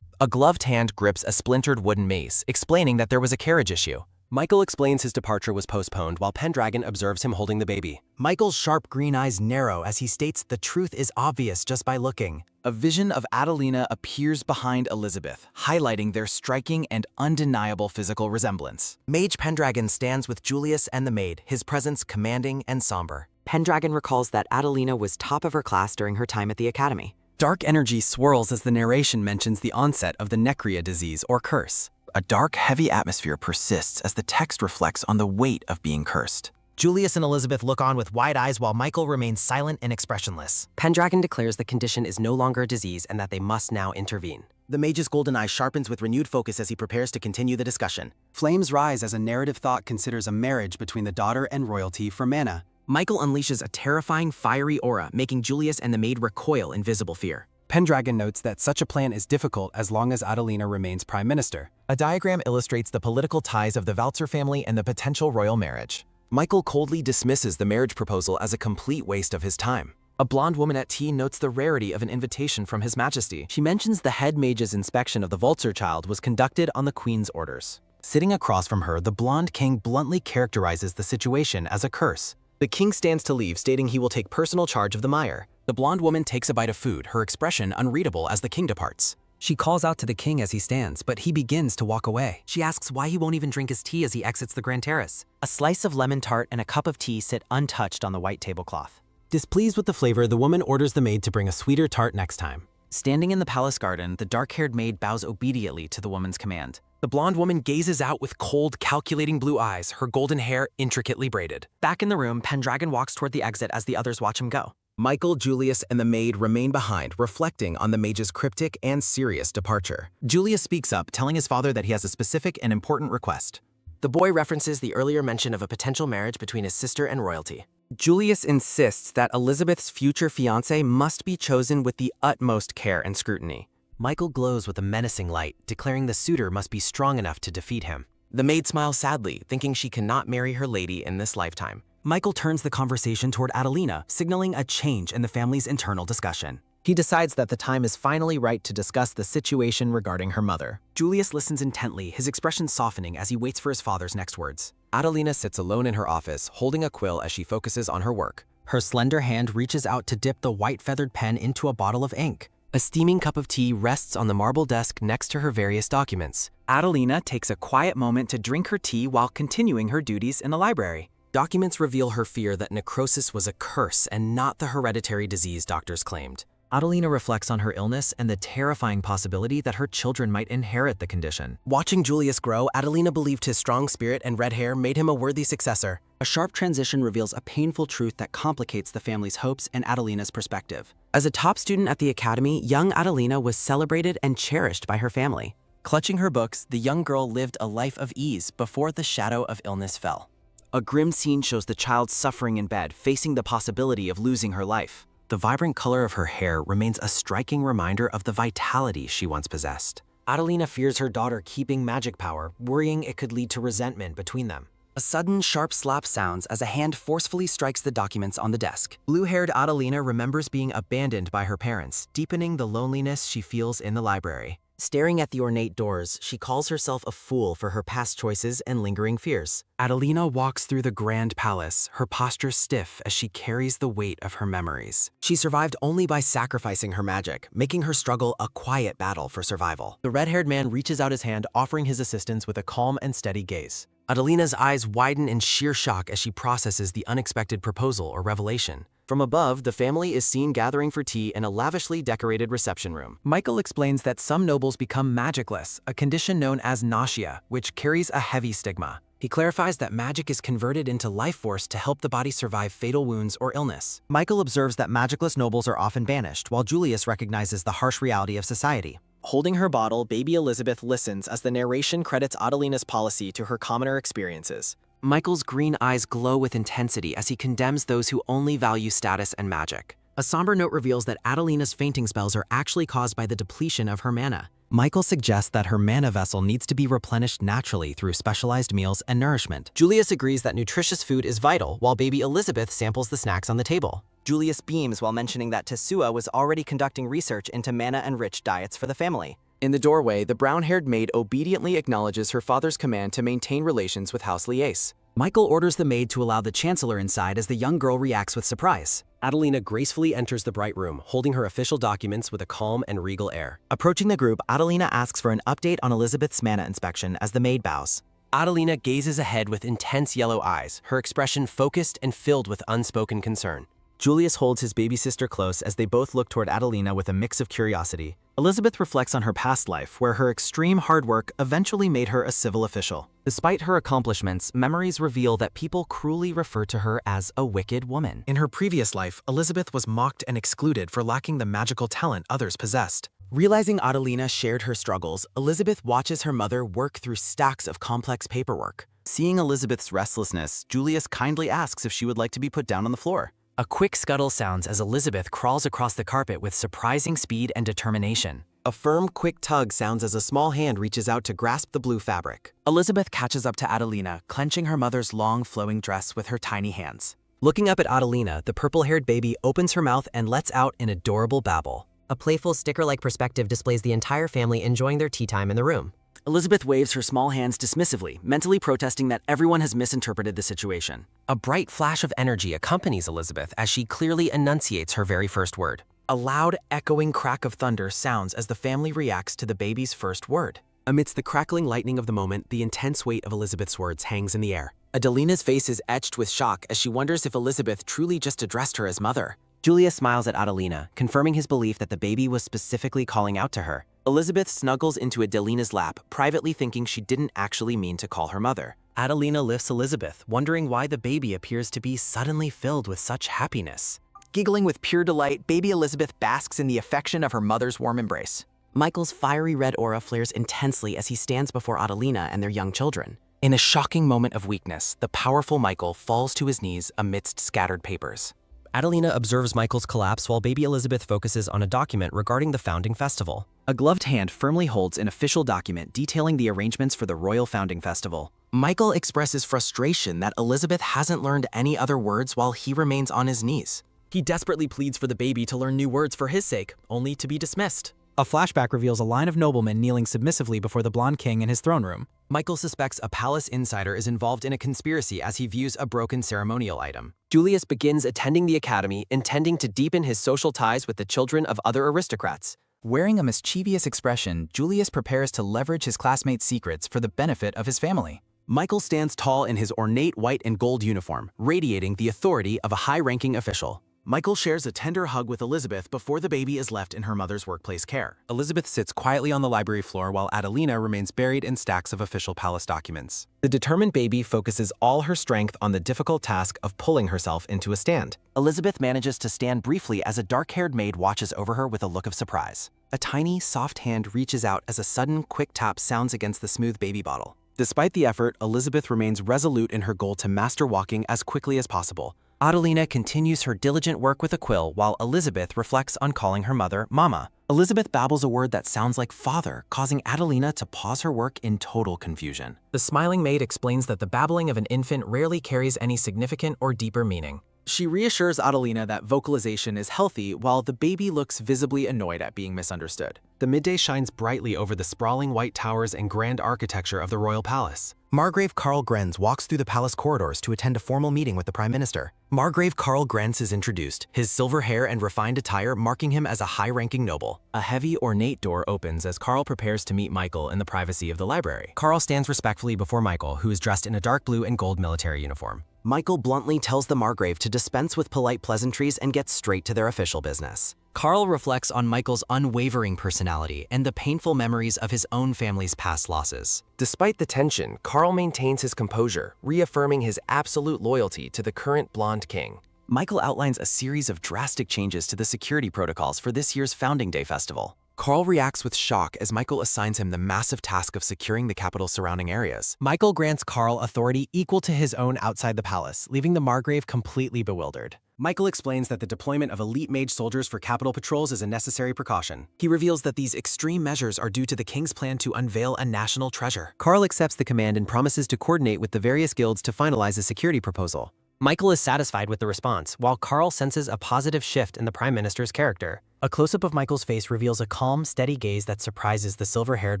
A gloved hand grips a splintered wooden mace, explaining that there was a carriage issue. Michael explains his departure was postponed while Pendragon observes him holding the baby. Michael's sharp green eyes narrow as he states the truth is obvious just by looking. A vision of Adelina appears behind Elizabeth, highlighting their striking and undeniable physical resemblance. Mage Pendragon stands with Julius and the maid, his presence commanding and somber. Pendragon recalls that Adelina was top of her class during her time at the academy. Dark energy swirls as the narration mentions the onset of the Necria disease or curse. A dark, heavy atmosphere persists as the text reflects on the weight of being cursed. Julius and Elizabeth look on with wide eyes while Michael remains silent and expressionless. Pendragon declares the condition is no longer a disease and that they must now intervene. The mage's golden eye sharpens with renewed focus as he prepares to continue the discussion. Flames rise as a narrative thought considers a marriage between the daughter and royalty for mana. Michael unleashes a terrifying, fiery aura, making Julius and the maid recoil in visible fear. Pendragon notes that such a plan is difficult as long as Adelina remains prime minister. A diagram illustrates the political ties of the Valzer family and the potential royal marriage. Michael coldly dismisses the marriage proposal as a complete waste of his time. A blonde woman at tea notes the rarity of an invitation from His Majesty. She mentions the head mage's inspection of the Valzer child was conducted on the Queen's orders. Sitting across from her, the blonde king bluntly characterizes the situation as a curse. The king stands to leave, stating he will take personal charge of the mire. The blonde woman takes a bite of food, her expression unreadable as the king departs. She calls out to the king as he stands, but he begins to walk away. She asks why he won't even drink his tea as he exits the grand terrace. A slice of lemon tart and a cup of tea sit untouched on the white tablecloth. Displeased with the flavor, the woman orders the maid to bring a sweeter tart next time. Standing in the palace garden, the dark-haired maid bows obediently to the woman's command. The blonde woman gazes out with cold, calculating blue eyes, her golden hair intricately braided. Back in the room, Pendragon walks toward the exit as the others watch him go. Michael, Julius, and the maid remain behind, reflecting on the mage's cryptic and serious departure. Julius speaks up, telling his father that he has a specific and important request. The boy references the earlier mention of a potential marriage between his sister and royalty. Julius insists that Elizabeth's future fiancé must be chosen with the utmost care and scrutiny. Michael glows with a menacing light, declaring the suitor must be strong enough to defeat him. The maid smiles sadly, thinking she cannot marry her lady in this lifetime. Michael turns the conversation toward Adelina, signaling a change in the family's internal discussion. He decides that the time is finally right to discuss the situation regarding her mother. Julius listens intently, his expression softening as he waits for his father's next words. Adelina sits alone in her office, holding a quill as she focuses on her work. Her slender hand reaches out to dip the white feathered pen into a bottle of ink. A steaming cup of tea rests on the marble desk next to her various documents. Adelina takes a quiet moment to drink her tea while continuing her duties in the library. Documents reveal her fear that necrosis was a curse and not the hereditary disease doctors claimed. Adelina reflects on her illness and the terrifying possibility that her children might inherit the condition. Watching Julius grow, Adelina believed his strong spirit and red hair made him a worthy successor. A sharp transition reveals a painful truth that complicates the family's hopes and Adelina's perspective. As a top student at the academy, young Adelina was celebrated and cherished by her family. Clutching her books, the young girl lived a life of ease before the shadow of illness fell. A grim scene shows the child suffering in bed, facing the possibility of losing her life. The vibrant color of her hair remains a striking reminder of the vitality she once possessed. Adelina fears her daughter keeping magic power, worrying it could lead to resentment between them. A sudden, sharp slap sounds as a hand forcefully strikes the documents on the desk. Blue-haired Adelina remembers being abandoned by her parents, deepening the loneliness she feels in the library. Staring at the ornate doors, she calls herself a fool for her past choices and lingering fears. Adelina walks through the grand palace, her posture stiff as she carries the weight of her memories. She survived only by sacrificing her magic, making her struggle a quiet battle for survival. The red-haired man reaches out his hand, offering his assistance with a calm and steady gaze. Adelina's eyes widen in sheer shock as she processes the unexpected proposal or revelation. From above, the family is seen gathering for tea in a lavishly decorated reception room. Michael explains that some nobles become magicless, a condition known as nausea, which carries a heavy stigma. He clarifies that magic is converted into life force to help the body survive fatal wounds or illness. Michael observes that magicless nobles are often banished, while Julius recognizes the harsh reality of society. Holding her bottle, baby Elizabeth listens as the narration credits Adelina's policy to her commoner experiences. Michael's green eyes glow with intensity as he condemns those who only value status and magic. A somber note reveals that Adelina's fainting spells are actually caused by the depletion of her mana. Michael suggests that her mana vessel needs to be replenished naturally through specialized meals and nourishment. Julius agrees that nutritious food is vital, while baby Elizabeth samples the snacks on the table. Julius beams while mentioning that Tesua was already conducting research into mana-enriched diets for the family. In the doorway, the brown-haired maid obediently acknowledges her father's command to maintain relations with House Liace. Michael orders the maid to allow the Chancellor inside as the young girl reacts with surprise. Adelina gracefully enters the bright room, holding her official documents with a calm and regal air. Approaching the group, Adelina asks for an update on Elizabeth's mana inspection as the maid bows. Adelina gazes ahead with intense yellow eyes, her expression focused and filled with unspoken concern. Julius holds his baby sister close as they both look toward Adelina with a mix of curiosity. Elizabeth reflects on her past life, where her extreme hard work eventually made her a civil official. Despite her accomplishments, memories reveal that people cruelly refer to her as a wicked woman. In her previous life, Elizabeth was mocked and excluded for lacking the magical talent others possessed. Realizing Adelina shared her struggles, Elizabeth watches her mother work through stacks of complex paperwork. Seeing Elizabeth's restlessness, Julius kindly asks if she would like to be put down on the floor. A quick scuttle sounds as Elizabeth crawls across the carpet with surprising speed and determination. A firm, quick tug sounds as a small hand reaches out to grasp the blue fabric. Elizabeth catches up to Adelina, clenching her mother's long, flowing dress with her tiny hands. Looking up at Adelina, the purple-haired baby opens her mouth and lets out an adorable babble. A playful sticker-like perspective displays the entire family enjoying their tea time in the room. Elizabeth waves her small hands dismissively, mentally protesting that everyone has misinterpreted the situation. A bright flash of energy accompanies Elizabeth as she clearly enunciates her very first word. A loud, echoing crack of thunder sounds as the family reacts to the baby's first word. Amidst the crackling lightning of the moment, the intense weight of Elizabeth's words hangs in the air. Adelina's face is etched with shock as she wonders if Elizabeth truly just addressed her as mother. Julius smiles at Adelina, confirming his belief that the baby was specifically calling out to her. Elizabeth snuggles into Adelina's lap, privately thinking she didn't actually mean to call her mother. Adelina lifts Elizabeth, wondering why the baby appears to be suddenly filled with such happiness. Giggling with pure delight, baby Elizabeth basks in the affection of her mother's warm embrace. Michael's fiery red aura flares intensely as he stands before Adelina and their young children. In a shocking moment of weakness, the powerful Michael falls to his knees amidst scattered papers. Adelina observes Michael's collapse while baby Elizabeth focuses on a document regarding the founding festival. A gloved hand firmly holds an official document detailing the arrangements for the Royal Founding Festival. Michael expresses frustration that Elizabeth hasn't learned any other words while he remains on his knees. He desperately pleads for the baby to learn new words for his sake, only to be dismissed. A flashback reveals a line of noblemen kneeling submissively before the blonde king in his throne room. Michael suspects a palace insider is involved in a conspiracy as he views a broken ceremonial item. Julius begins attending the academy, intending to deepen his social ties with the children of other aristocrats. Wearing a mischievous expression, Julius prepares to leverage his classmates' secrets for the benefit of his family. Michael stands tall in his ornate white and gold uniform, radiating the authority of a high-ranking official. Michael shares a tender hug with Elizabeth before the baby is left in her mother's workplace care. Elizabeth sits quietly on the library floor while Adelina remains buried in stacks of official palace documents. The determined baby focuses all her strength on the difficult task of pulling herself into a stand. Elizabeth manages to stand briefly as a dark-haired maid watches over her with a look of surprise. A tiny, soft hand reaches out as a sudden, quick tap sounds against the smooth baby bottle. Despite the effort, Elizabeth remains resolute in her goal to master walking as quickly as possible. Adelina continues her diligent work with a quill while Elizabeth reflects on calling her mother Mama. Elizabeth babbles a word that sounds like father, causing Adelina to pause her work in total confusion. The smiling maid explains that the babbling of an infant rarely carries any significant or deeper meaning. She reassures Adelina that vocalization is healthy while the baby looks visibly annoyed at being misunderstood. The midday shines brightly over the sprawling white towers and grand architecture of the royal palace. Margrave Karl Grenz walks through the palace corridors to attend a formal meeting with the Prime Minister. Margrave Karl Grenz is introduced, his silver hair and refined attire marking him as a high-ranking noble. A heavy, ornate door opens as Karl prepares to meet Michael in the privacy of the library. Karl stands respectfully before Michael, who is dressed in a dark blue and gold military uniform. Michael bluntly tells the Margrave to dispense with polite pleasantries and get straight to their official business. Karl reflects on Michael's unwavering personality and the painful memories of his own family's past losses. Despite the tension, Karl maintains his composure, reaffirming his absolute loyalty to the current blonde king. Michael outlines a series of drastic changes to the security protocols for this year's Founding Day Festival. Karl reacts with shock as Michael assigns him the massive task of securing the capital's surrounding areas. Michael grants Karl authority equal to his own outside the palace, leaving the Margrave completely bewildered. Michael explains that the deployment of elite mage soldiers for capital patrols is a necessary precaution. He reveals that these extreme measures are due to the king's plan to unveil a national treasure. Karl accepts the command and promises to coordinate with the various guilds to finalize a security proposal. Michael is satisfied with the response, while Karl senses a positive shift in the Prime Minister's character. A close-up of Michael's face reveals a calm, steady gaze that surprises the silver-haired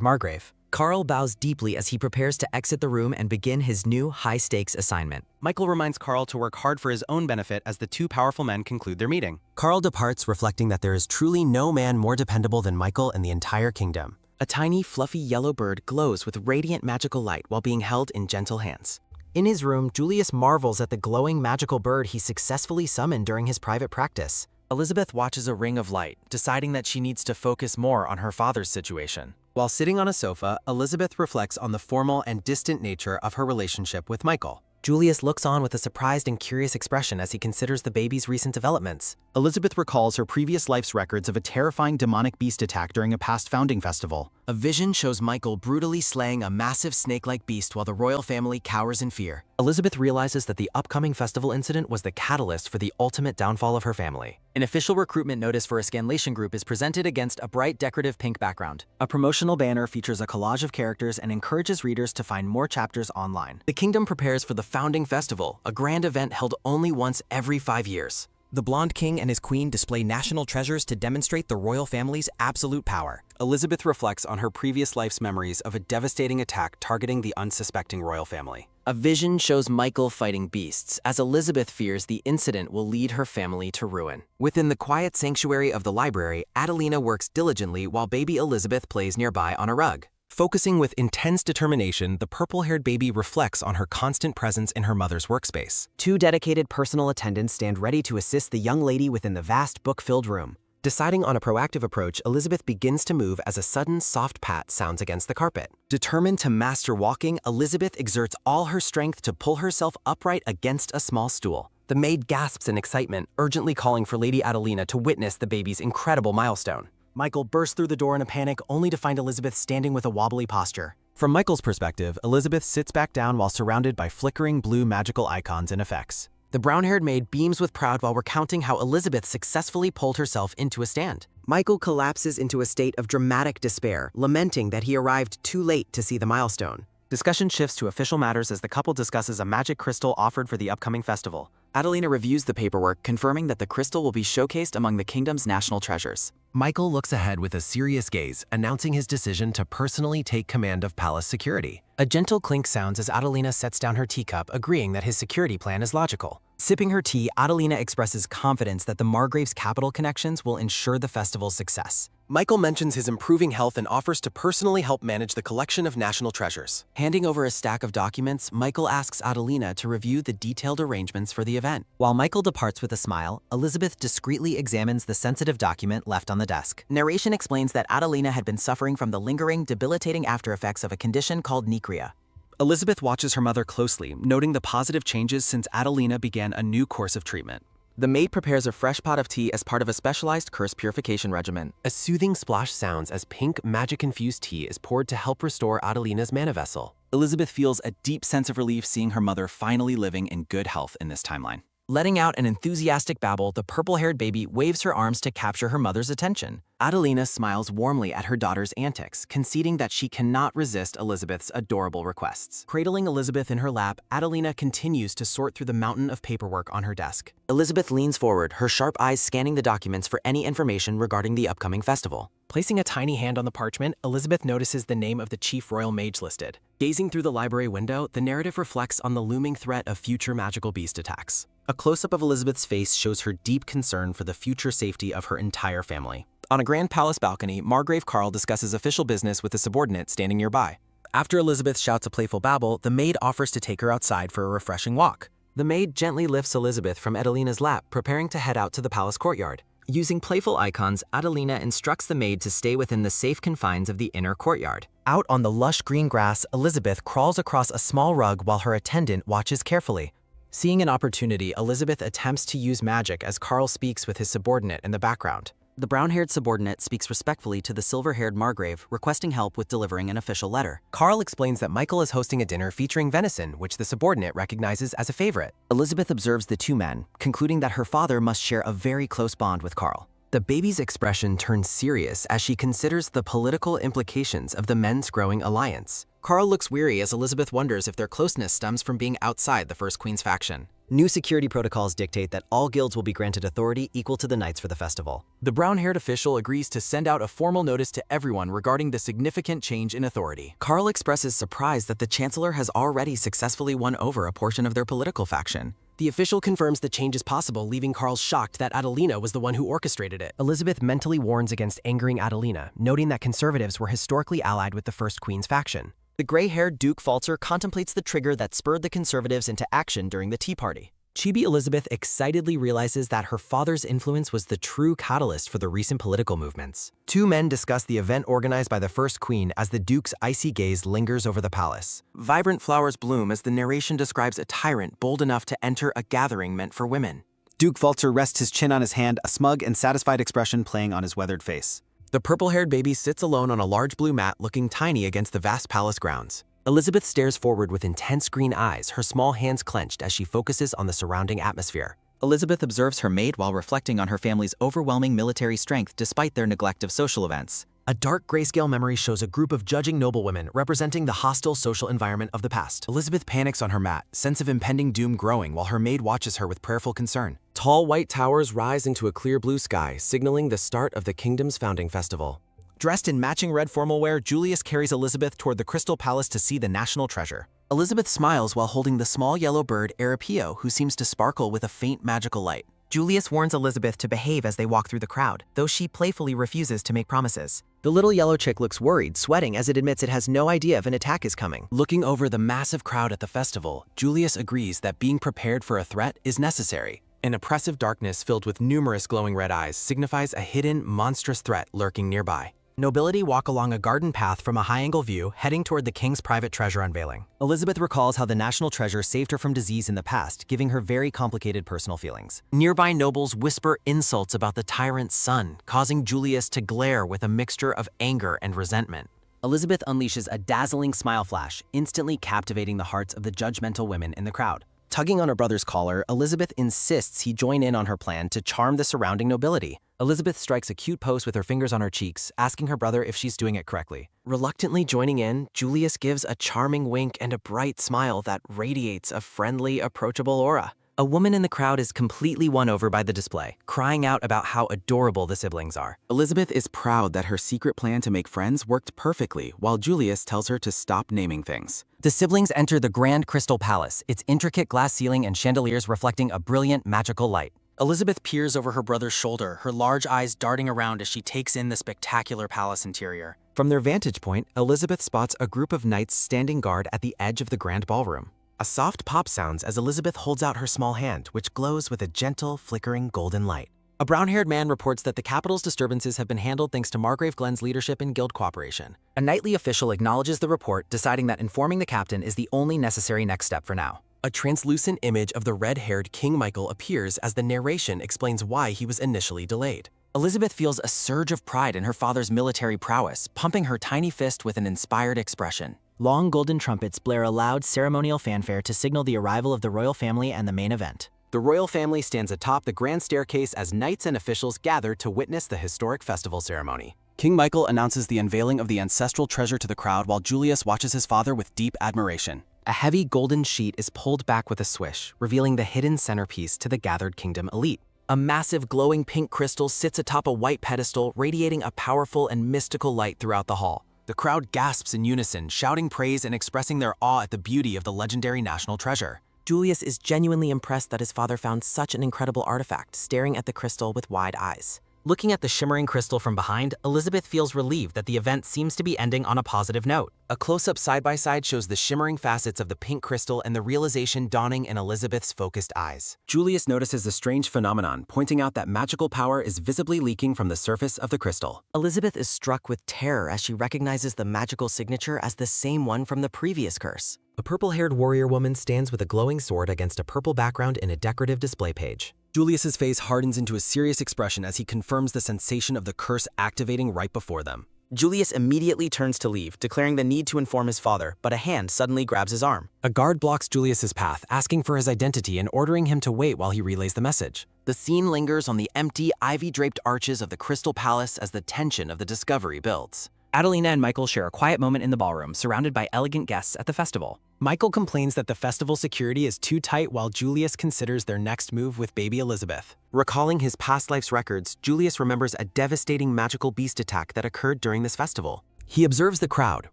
Margrave. Karl bows deeply as he prepares to exit the room and begin his new high-stakes assignment. Michael reminds Karl to work hard for his own benefit as the two powerful men conclude their meeting. Karl departs, reflecting that there is truly no man more dependable than Michael in the entire kingdom. A tiny, fluffy yellow bird glows with radiant magical light while being held in gentle hands. In his room, Julius marvels at the glowing magical bird he successfully summoned during his private practice. Elizabeth watches a ring of light, deciding that she needs to focus more on her father's situation. While sitting on a sofa, Elizabeth reflects on the formal and distant nature of her relationship with Michael. Julius looks on with a surprised and curious expression as he considers the baby's recent developments. Elizabeth recalls her previous life's records of a terrifying demonic beast attack during a past founding festival. A vision shows Michael brutally slaying a massive snake-like beast while the royal family cowers in fear. Elizabeth realizes that the upcoming festival incident was the catalyst for the ultimate downfall of her family. An official recruitment notice for a scanlation group is presented against a bright decorative pink background. A promotional banner features a collage of characters and encourages readers to find more chapters online. The kingdom prepares for the Founding Festival, a grand event held only once every 5 years. The blonde king and his queen display national treasures to demonstrate the royal family's absolute power. Elizabeth reflects on her previous life's memories of a devastating attack targeting the unsuspecting royal family. A vision shows Michael fighting beasts, as Elizabeth fears the incident will lead her family to ruin. Within the quiet sanctuary of the library, Adelina works diligently while baby Elizabeth plays nearby on a rug. Focusing with intense determination, the purple-haired baby reflects on her constant presence in her mother's workspace. Two dedicated personal attendants stand ready to assist the young lady within the vast book-filled room. Deciding on a proactive approach, Elizabeth begins to move as a sudden soft pat sounds against the carpet. Determined to master walking, Elizabeth exerts all her strength to pull herself upright against a small stool. The maid gasps in excitement, urgently calling for Lady Adelina to witness the baby's incredible milestone. Michael bursts through the door in a panic, only to find Elizabeth standing with a wobbly posture. From Michael's perspective, Elizabeth sits back down while surrounded by flickering blue magical icons and effects. The brown-haired maid beams with pride while recounting how Elizabeth successfully pulled herself into a stand. Michael collapses into a state of dramatic despair, lamenting that he arrived too late to see the milestone. Discussion shifts to official matters as the couple discusses a magic crystal offered for the upcoming festival. Adelina reviews the paperwork, confirming that the crystal will be showcased among the kingdom's national treasures. Michael looks ahead with a serious gaze, announcing his decision to personally take command of palace security. A gentle clink sounds as Adelina sets down her teacup, agreeing that his security plan is logical. Sipping her tea, Adelina expresses confidence that the Margrave's capital connections will ensure the festival's success. Michael mentions his improving health and offers to personally help manage the collection of national treasures. Handing over a stack of documents, Michael asks Adelina to review the detailed arrangements for the event. While Michael departs with a smile, Elizabeth discreetly examines the sensitive document left on the desk. Narration explains that Adelina had been suffering from the lingering, debilitating aftereffects of a condition called necria. Elizabeth watches her mother closely, noting the positive changes since Adelina began a new course of treatment. The maid prepares a fresh pot of tea as part of a specialized curse purification regimen. A soothing splash sounds as pink, magic-infused tea is poured to help restore Adelina's mana vessel. Elizabeth feels a deep sense of relief seeing her mother finally living in good health in this timeline. Letting out an enthusiastic babble, the purple-haired baby waves her arms to capture her mother's attention. Adelina smiles warmly at her daughter's antics, conceding that she cannot resist Elizabeth's adorable requests. Cradling Elizabeth in her lap, Adelina continues to sort through the mountain of paperwork on her desk. Elizabeth leans forward, her sharp eyes scanning the documents for any information regarding the upcoming festival. Placing a tiny hand on the parchment, Elizabeth notices the name of the chief royal mage listed. Gazing through the library window, the narrative reflects on the looming threat of future magical beast attacks. A close-up of Elizabeth's face shows her deep concern for the future safety of her entire family. On a grand palace balcony, Margrave Carl discusses official business with a subordinate standing nearby. After Elizabeth shouts a playful babble, the maid offers to take her outside for a refreshing walk. The maid gently lifts Elizabeth from Adelina's lap, preparing to head out to the palace courtyard. Using playful icons, Adelina instructs the maid to stay within the safe confines of the inner courtyard. Out on the lush green grass, Elizabeth crawls across a small rug while her attendant watches carefully. Seeing an opportunity, Elizabeth attempts to use magic as Carl speaks with his subordinate in the background. The brown-haired subordinate speaks respectfully to the silver-haired Margrave, requesting help with delivering an official letter. Carl explains that Michael is hosting a dinner featuring venison, which the subordinate recognizes as a favorite. Elizabeth observes the two men, concluding that her father must share a very close bond with Carl. The baby's expression turns serious as she considers the political implications of the men's growing alliance. Carl looks weary as Elizabeth wonders if their closeness stems from being outside the First Queen's faction. New security protocols dictate that all guilds will be granted authority equal to the knights for the festival. The brown-haired official agrees to send out a formal notice to everyone regarding the significant change in authority. Carl expresses surprise that the Chancellor has already successfully won over a portion of their political faction. The official confirms the change is possible, leaving Carl shocked that Adelina was the one who orchestrated it. Elizabeth mentally warns against angering Adelina, noting that conservatives were historically allied with the First Queen's faction. The gray-haired Duke Falter contemplates the trigger that spurred the conservatives into action during the Tea Party. Chibi Elizabeth excitedly realizes that her father's influence was the true catalyst for the recent political movements. Two men discuss the event organized by the First Queen as the Duke's icy gaze lingers over the palace. Vibrant flowers bloom as the narration describes a tyrant bold enough to enter a gathering meant for women. Duke Falter rests his chin on his hand, a smug and satisfied expression playing on his weathered face. The purple-haired baby sits alone on a large blue mat, looking tiny against the vast palace grounds. Elizabeth stares forward with intense green eyes, her small hands clenched as she focuses on the surrounding atmosphere. Elizabeth observes her maid while reflecting on her family's overwhelming military strength despite their neglect of social events. A dark grayscale memory shows a group of judging noblewomen representing the hostile social environment of the past. Elizabeth panics on her mat, sense of impending doom growing while her maid watches her with prayerful concern. Tall white towers rise into a clear blue sky, signaling the start of the kingdom's founding festival. Dressed in matching red formal wear, Julius carries Elizabeth toward the Crystal Palace to see the national treasure. Elizabeth smiles while holding the small yellow bird Arapio, who seems to sparkle with a faint magical light. Julius warns Elizabeth to behave as they walk through the crowd, though she playfully refuses to make promises. The little yellow chick looks worried, sweating as it admits it has no idea if an attack is coming. Looking over the massive crowd at the festival, Julius agrees that being prepared for a threat is necessary. An oppressive darkness filled with numerous glowing red eyes signifies a hidden, monstrous threat lurking nearby. Nobility walk along a garden path from a high-angle view, heading toward the king's private treasure unveiling. Elizabeth recalls how the national treasure saved her from disease in the past, giving her very complicated personal feelings. Nearby nobles whisper insults about the tyrant's son, causing Julius to glare with a mixture of anger and resentment. Elizabeth unleashes a dazzling smile flash, instantly captivating the hearts of the judgmental women in the crowd. Tugging on her brother's collar, Elizabeth insists he join in on her plan to charm the surrounding nobility. Elizabeth strikes a cute pose with her fingers on her cheeks, asking her brother if she's doing it correctly. Reluctantly joining in, Julius gives a charming wink and a bright smile that radiates a friendly, approachable aura. A woman in the crowd is completely won over by the display, crying out about how adorable the siblings are. Elizabeth is proud that her secret plan to make friends worked perfectly, while Julius tells her to stop naming things. The siblings enter the Grand Crystal Palace, its intricate glass ceiling and chandeliers reflecting a brilliant, magical light. Elizabeth peers over her brother's shoulder, her large eyes darting around as she takes in the spectacular palace interior. From their vantage point, Elizabeth spots a group of knights standing guard at the edge of the grand ballroom. A soft pop sounds as Elizabeth holds out her small hand, which glows with a gentle, flickering golden light. A brown-haired man reports that the capital's disturbances have been handled thanks to Margrave Glen's leadership and guild cooperation. A knightly official acknowledges the report, deciding that informing the captain is the only necessary next step for now. A translucent image of the red-haired King Michael appears as the narration explains why he was initially delayed. Elizabeth feels a surge of pride in her father's military prowess, pumping her tiny fist with an inspired expression. Long golden trumpets blare a loud ceremonial fanfare to signal the arrival of the royal family and the main event. The royal family stands atop the grand staircase as knights and officials gather to witness the historic festival ceremony. King Michael announces the unveiling of the ancestral treasure to the crowd while Julius watches his father with deep admiration. A heavy golden sheet is pulled back with a swish, revealing the hidden centerpiece to the gathered kingdom elite. A massive glowing pink crystal sits atop a white pedestal, radiating a powerful and mystical light throughout the hall. The crowd gasps in unison, shouting praise and expressing their awe at the beauty of the legendary national treasure. Julius is genuinely impressed that his father found such an incredible artifact, staring at the crystal with wide eyes. Looking at the shimmering crystal from behind, Elizabeth feels relieved that the event seems to be ending on a positive note. A close-up side-by-side shows the shimmering facets of the pink crystal and the realization dawning in Elizabeth's focused eyes. Julius notices a strange phenomenon, pointing out that magical power is visibly leaking from the surface of the crystal. Elizabeth is struck with terror as she recognizes the magical signature as the same one from the previous curse. A purple-haired warrior woman stands with a glowing sword against a purple background in a decorative display page. Julius's face hardens into a serious expression as he confirms the sensation of the curse activating right before them. Julius immediately turns to leave, declaring the need to inform his father, but a hand suddenly grabs his arm. A guard blocks Julius's path, asking for his identity and ordering him to wait while he relays the message. The scene lingers on the empty, ivy-draped arches of the Crystal Palace as the tension of the discovery builds. Adelina and Michael share a quiet moment in the ballroom, surrounded by elegant guests at the festival. Michael complains that the festival security is too tight while Julius considers their next move with baby Elizabeth. Recalling his past life's records, Julius remembers a devastating magical beast attack that occurred during this festival. He observes the crowd,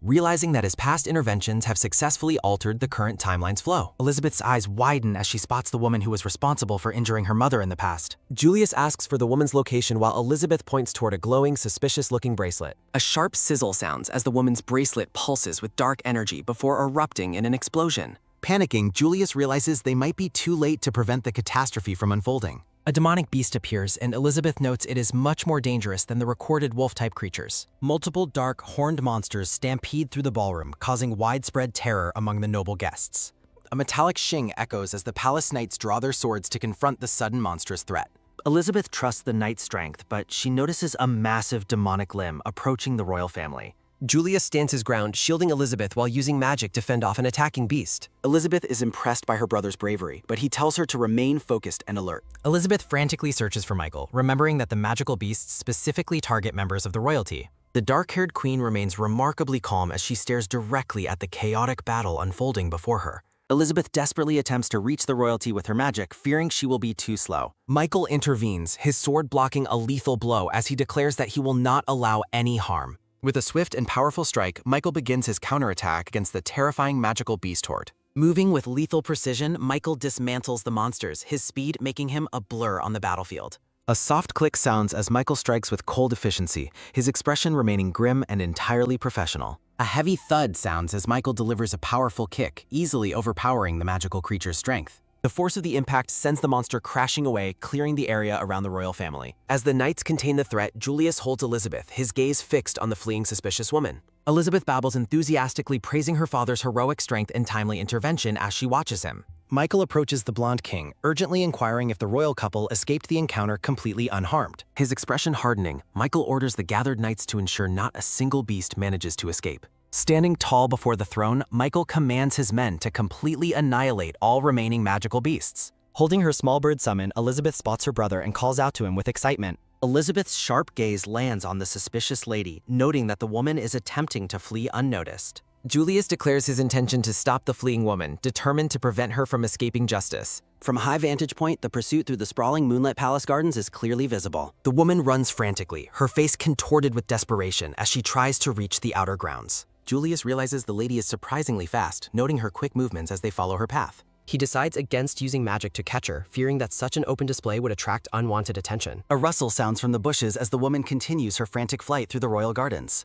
realizing that his past interventions have successfully altered the current timeline's flow. Elizabeth's eyes widen as she spots the woman who was responsible for injuring her mother in the past. Julius asks for the woman's location while Elizabeth points toward a glowing, suspicious-looking bracelet. A sharp sizzle sounds as the woman's bracelet pulses with dark energy before erupting in an explosion. Panicking, Julius realizes they might be too late to prevent the catastrophe from unfolding. A demonic beast appears, and Elizabeth notes it is much more dangerous than the recorded wolf-type creatures. Multiple dark, horned monsters stampede through the ballroom, causing widespread terror among the noble guests. A metallic shing echoes as the palace knights draw their swords to confront the sudden monstrous threat. Elizabeth trusts the knight's strength, but she notices a massive demonic limb approaching the royal family. Julius stands his ground, shielding Elizabeth while using magic to fend off an attacking beast. Elizabeth is impressed by her brother's bravery, but he tells her to remain focused and alert. Elizabeth frantically searches for Michael, remembering that the magical beasts specifically target members of the royalty. The dark-haired queen remains remarkably calm as she stares directly at the chaotic battle unfolding before her. Elizabeth desperately attempts to reach the royalty with her magic, fearing she will be too slow. Michael intervenes, his sword blocking a lethal blow as he declares that he will not allow any harm. With a swift and powerful strike, Michael begins his counterattack against the terrifying magical beast horde. Moving with lethal precision, Michael dismantles the monsters, his speed making him a blur on the battlefield. A soft click sounds as Michael strikes with cold efficiency, his expression remaining grim and entirely professional. A heavy thud sounds as Michael delivers a powerful kick, easily overpowering the magical creature's strength. The force of the impact sends the monster crashing away, clearing the area around the royal family. As the knights contain the threat, Julius holds Elizabeth, his gaze fixed on the fleeing suspicious woman. Elizabeth babbles enthusiastically, praising her father's heroic strength and timely intervention as she watches him. Michael approaches the blonde king, urgently inquiring if the royal couple escaped the encounter completely unharmed. His expression hardening, Michael orders the gathered knights to ensure not a single beast manages to escape. Standing tall before the throne, Michael commands his men to completely annihilate all remaining magical beasts. Holding her small bird summon, Elizabeth spots her brother and calls out to him with excitement. Elizabeth's sharp gaze lands on the suspicious lady, noting that the woman is attempting to flee unnoticed. Julius declares his intention to stop the fleeing woman, determined to prevent her from escaping justice. From a high vantage point, the pursuit through the sprawling moonlit palace gardens is clearly visible. The woman runs frantically, her face contorted with desperation as she tries to reach the outer grounds. Julius realizes the lady is surprisingly fast, noting her quick movements as they follow her path. He decides against using magic to catch her, fearing that such an open display would attract unwanted attention. A rustle sounds from the bushes as the woman continues her frantic flight through the royal gardens.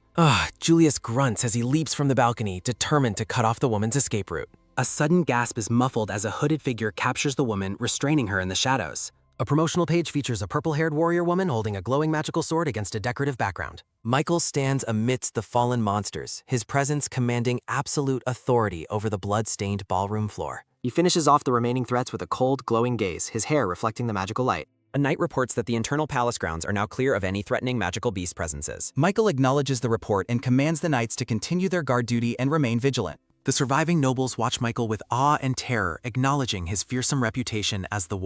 Julius grunts as he leaps from the balcony, determined to cut off the woman's escape route. A sudden gasp is muffled as a hooded figure captures the woman, restraining her in the shadows. A promotional page features a purple-haired warrior woman holding a glowing magical sword against a decorative background. Michael stands amidst the fallen monsters, his presence commanding absolute authority over the blood-stained ballroom floor. He finishes off the remaining threats with a cold, glowing gaze, his hair reflecting the magical light. A knight reports that the internal palace grounds are now clear of any threatening magical beast presences. Michael acknowledges the report and commands the knights to continue their guard duty and remain vigilant. The surviving nobles watch Michael with awe and terror, acknowledging his fearsome reputation as the